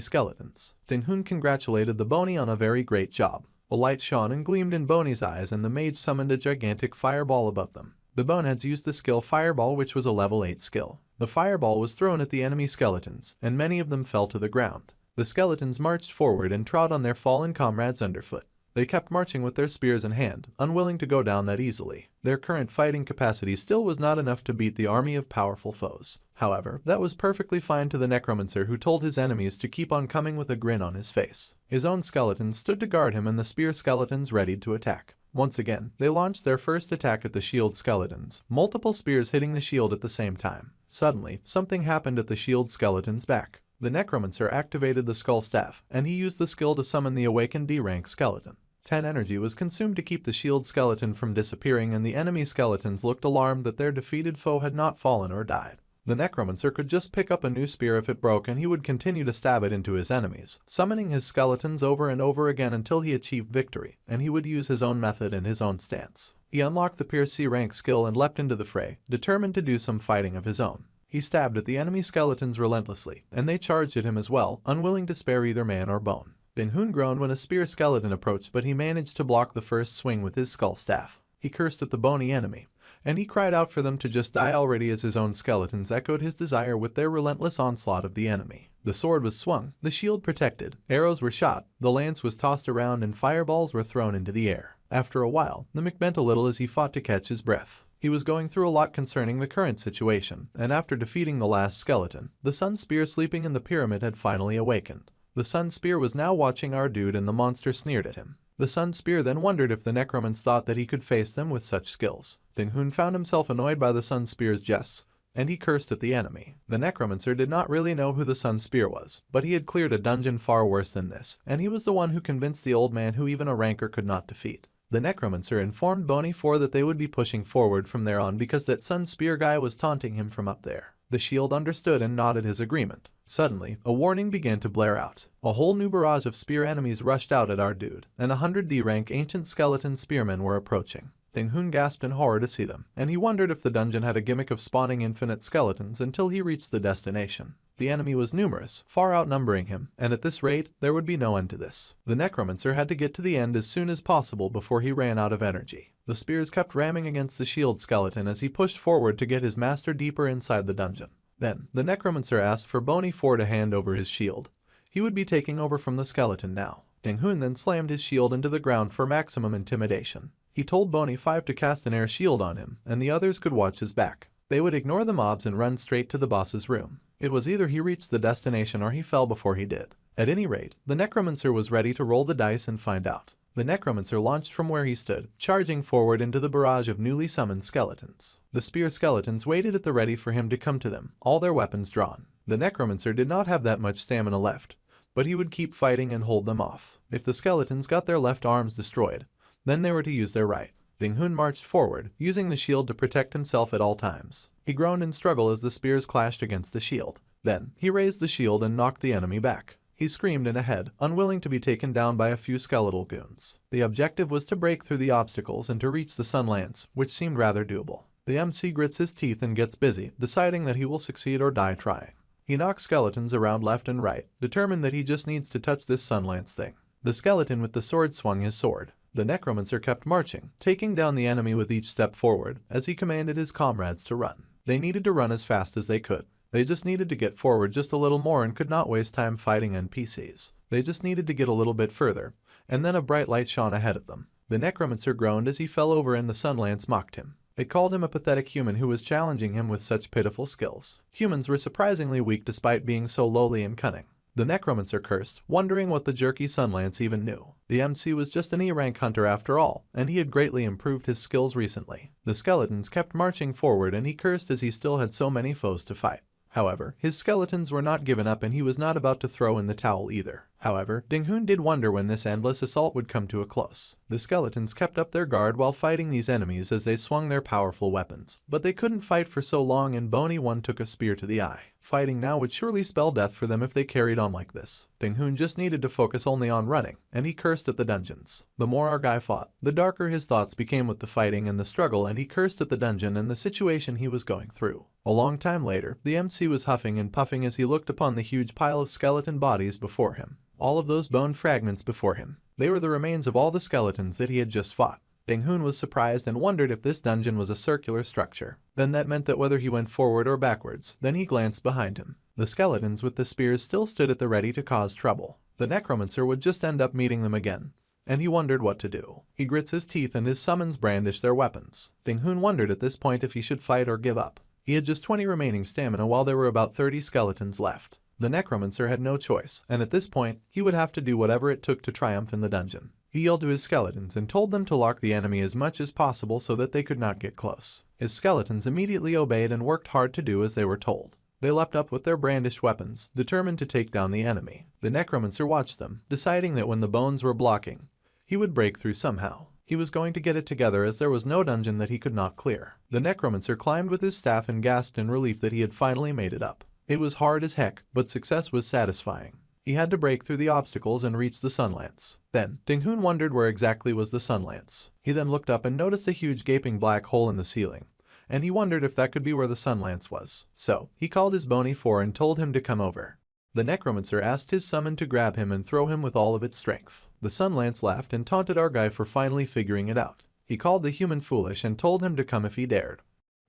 skeletons. Ding Hun congratulated the Boney on a very great job. A light shone and gleamed in Boney's eyes and the mage summoned a gigantic fireball above them. The boneheads used the skill Fireball, which was a level 8 skill. The fireball was thrown at the enemy skeletons, and many of them fell to the ground. The skeletons marched forward and trod on their fallen comrades underfoot. They kept marching with their spears in hand, unwilling to go down that easily. Their current fighting capacity still was not enough to beat the army of powerful foes. However, that was perfectly fine to the Necromancer, who told his enemies to keep on coming with a grin on his face. His own skeletons stood to guard him and the spear skeletons readied to attack. Once again, they launched their first attack at the shield skeletons, multiple spears hitting the shield at the same time. Suddenly, something happened at the shield skeleton's back. The Necromancer activated the skull staff, and he used the skill to summon the awakened D-rank skeleton. 10 energy was consumed to keep the shield skeleton from disappearing, and the enemy skeletons looked alarmed that their defeated foe had not fallen or died. The Necromancer could just pick up a new spear if it broke, and he would continue to stab it into his enemies, summoning his skeletons over and over again until he achieved victory, and he would use his own method and his own stance. He unlocked the Pierce C rank skill and leapt into the fray, determined to do some fighting of his own. He stabbed at the enemy skeletons relentlessly, and they charged at him as well, unwilling to spare either man or bone. Ding-Hun groaned when a spear skeleton approached, but he managed to block the first swing with his skull staff. He cursed at the bony enemy, and he cried out for them to just die already as his own skeletons echoed his desire with their relentless onslaught of the enemy. The sword was swung, the shield protected, arrows were shot, the lance was tossed around, and fireballs were thrown into the air. After a while, the Mech bent a little as he fought to catch his breath. He was going through a lot concerning the current situation, and after defeating the last skeleton, the Sun Spear sleeping in the pyramid had finally awakened. The Sun Spear was now watching our dude, and the monster sneered at him. The Sun Spear then wondered if the Necromans thought that he could face them with such skills. Ding-Hun found himself annoyed by the Sun Spear's jests, and he cursed at the enemy. The Necromancer did not really know who the Sun Spear was, but he had cleared a dungeon far worse than this, and he was the one who convinced the old man who even a ranker could not defeat. The Necromancer informed Bony 4 that they would be pushing forward from there on because that Sun Spear guy was taunting him from up there. The shield understood and nodded his agreement. Suddenly, a warning began to blare out. A whole new barrage of spear enemies rushed out at our dude, and 100 D-rank ancient skeleton spearmen were approaching. Ding-Hun gasped in horror to see them, and he wondered if the dungeon had a gimmick of spawning infinite skeletons until he reached the destination. The enemy was numerous, far outnumbering him, and at this rate, there would be no end to this. The Necromancer had to get to the end as soon as possible before he ran out of energy. The spears kept ramming against the shield skeleton as he pushed forward to get his master deeper inside the dungeon. Then, the Necromancer asked for Bony 4 to hand over his shield. He would be taking over from the skeleton now. Ding-Hun then slammed his shield into the ground for maximum intimidation. He told Bony 5 to cast an air shield on him, and the others could watch his back. They would ignore the mobs and run straight to the boss's room. It was either he reached the destination or he fell before he did. At any rate, the Necromancer was ready to roll the dice and find out. The Necromancer launched from where he stood, charging forward into the barrage of newly summoned skeletons. The spear skeletons waited at the ready for him to come to them, all their weapons drawn. The Necromancer did not have that much stamina left, but he would keep fighting and hold them off. If the skeletons got their left arms destroyed, then they were to use their right. Ding-Hun marched forward, using the shield to protect himself at all times. He groaned in struggle as the spears clashed against the shield. Then, he raised the shield and knocked the enemy back. He screamed in a head, unwilling to be taken down by a few skeletal goons. The objective was to break through the obstacles and to reach the Sun Lance, which seemed rather doable. The MC grits his teeth and gets busy, deciding that he will succeed or die trying. He knocks skeletons around left and right, determined that he just needs to touch this Sun Lance thing. The skeleton with the sword swung his sword. The Necromancer kept marching, taking down the enemy with each step forward, as he commanded his comrades to run. They needed to run as fast as they could. They just needed to get forward just a little more and could not waste time fighting NPCs. They just needed to get a little bit further, and then a bright light shone ahead of them. The Necromancer groaned as he fell over and the Sun Lance mocked him. It called him a pathetic human who was challenging him with such pitiful skills. Humans were surprisingly weak despite being so lowly and cunning. The Necromancer cursed, wondering what the jerky Sun Lance even knew. The MC was just an E-rank hunter after all, and he had greatly improved his skills recently. The skeletons kept marching forward and he cursed as he still had so many foes to fight. However, his skeletons were not given up and he was not about to throw in the towel either. However, Ding-Hun did wonder when this endless assault would come to a close. The skeletons kept up their guard while fighting these enemies as they swung their powerful weapons. But they couldn't fight for so long and Bony 1 took a spear to the eye. Fighting now would surely spell death for them if they carried on like this. Ding-Hun just needed to focus only on running, and he cursed at the dungeons. The more our guy fought, the darker his thoughts became with the fighting and the struggle, and he cursed at the dungeon and the situation he was going through. A long time later, the MC was huffing and puffing as he looked upon the huge pile of skeleton bodies before him. All of those bone fragments before him. They were the remains of all the skeletons that he had just fought. Ding-hoon was surprised and wondered if this dungeon was a circular structure. Then that meant that whether he went forward or backwards, then he glanced behind him. The skeletons with the spears still stood at the ready to cause trouble. The Necromancer would just end up meeting them again, and he wondered what to do. He grits his teeth and his summons brandish their weapons. Ding-hoon wondered at this point if he should fight or give up. He had just 20 remaining stamina while there were about 30 skeletons left. The Necromancer had no choice, and at this point, he would have to do whatever it took to triumph in the dungeon. He yelled to his skeletons and told them to lock the enemy as much as possible so that they could not get close. His skeletons immediately obeyed and worked hard to do as they were told. They leapt up with their brandished weapons, determined to take down the enemy. The Necromancer watched them, deciding that when the bones were blocking, he would break through somehow. He was going to get it together as there was no dungeon that he could not clear. The Necromancer climbed with his staff and gasped in relief that he had finally made it up. It was hard as heck, but success was satisfying. He had to break through the obstacles and reach the sunlance. Then, Ding-hoon wondered where exactly was the sunlance. He then looked up and noticed a huge gaping black hole in the ceiling, and he wondered if that could be where the sunlance was. So, he called his bony four and told him to come over. The Necromancer asked his summon to grab him and throw him with all of its strength. The sunlance laughed and taunted our guy for finally figuring it out. He called the human foolish and told him to come if he dared.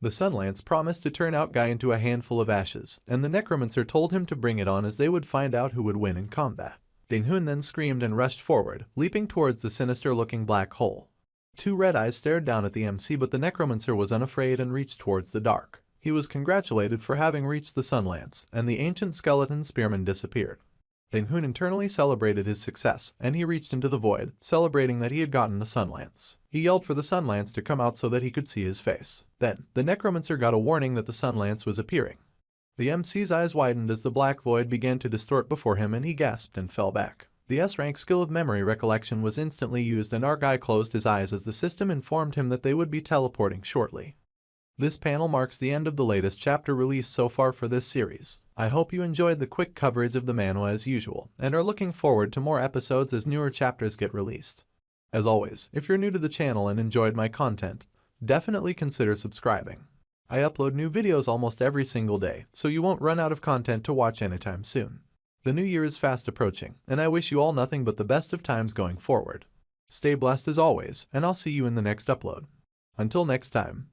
The sunlance promised to turn out Guy into a handful of ashes, and the Necromancer told him to bring it on as they would find out who would win in combat. Ding-hoon then screamed and rushed forward, leaping towards the sinister-looking black hole. Two red eyes stared down at the MC, but the Necromancer was unafraid and reached towards the dark. He was congratulated for having reached the sunlance, and the ancient skeleton spearman disappeared. Ding-hoon internally celebrated his success, and he reached into the void, celebrating that he had gotten the sunlance. He yelled for the sunlance to come out so that he could see his face. Then, the Necromancer got a warning that the sunlance was appearing. The MC's eyes widened as the black void began to distort before him and he gasped and fell back. The S-rank skill of memory recollection was instantly used and our guy closed his eyes as the system informed him that they would be teleporting shortly. This panel marks the end of the latest chapter released so far for this series. I hope you enjoyed the quick coverage of the manhwa as usual, and are looking forward to more episodes as newer chapters get released. As always, if you're new to the channel and enjoyed my content, definitely consider subscribing. I upload new videos almost every single day, so you won't run out of content to watch anytime soon. The new year is fast approaching, and I wish you all nothing but the best of times going forward. Stay blessed as always, and I'll see you in the next upload. Until next time.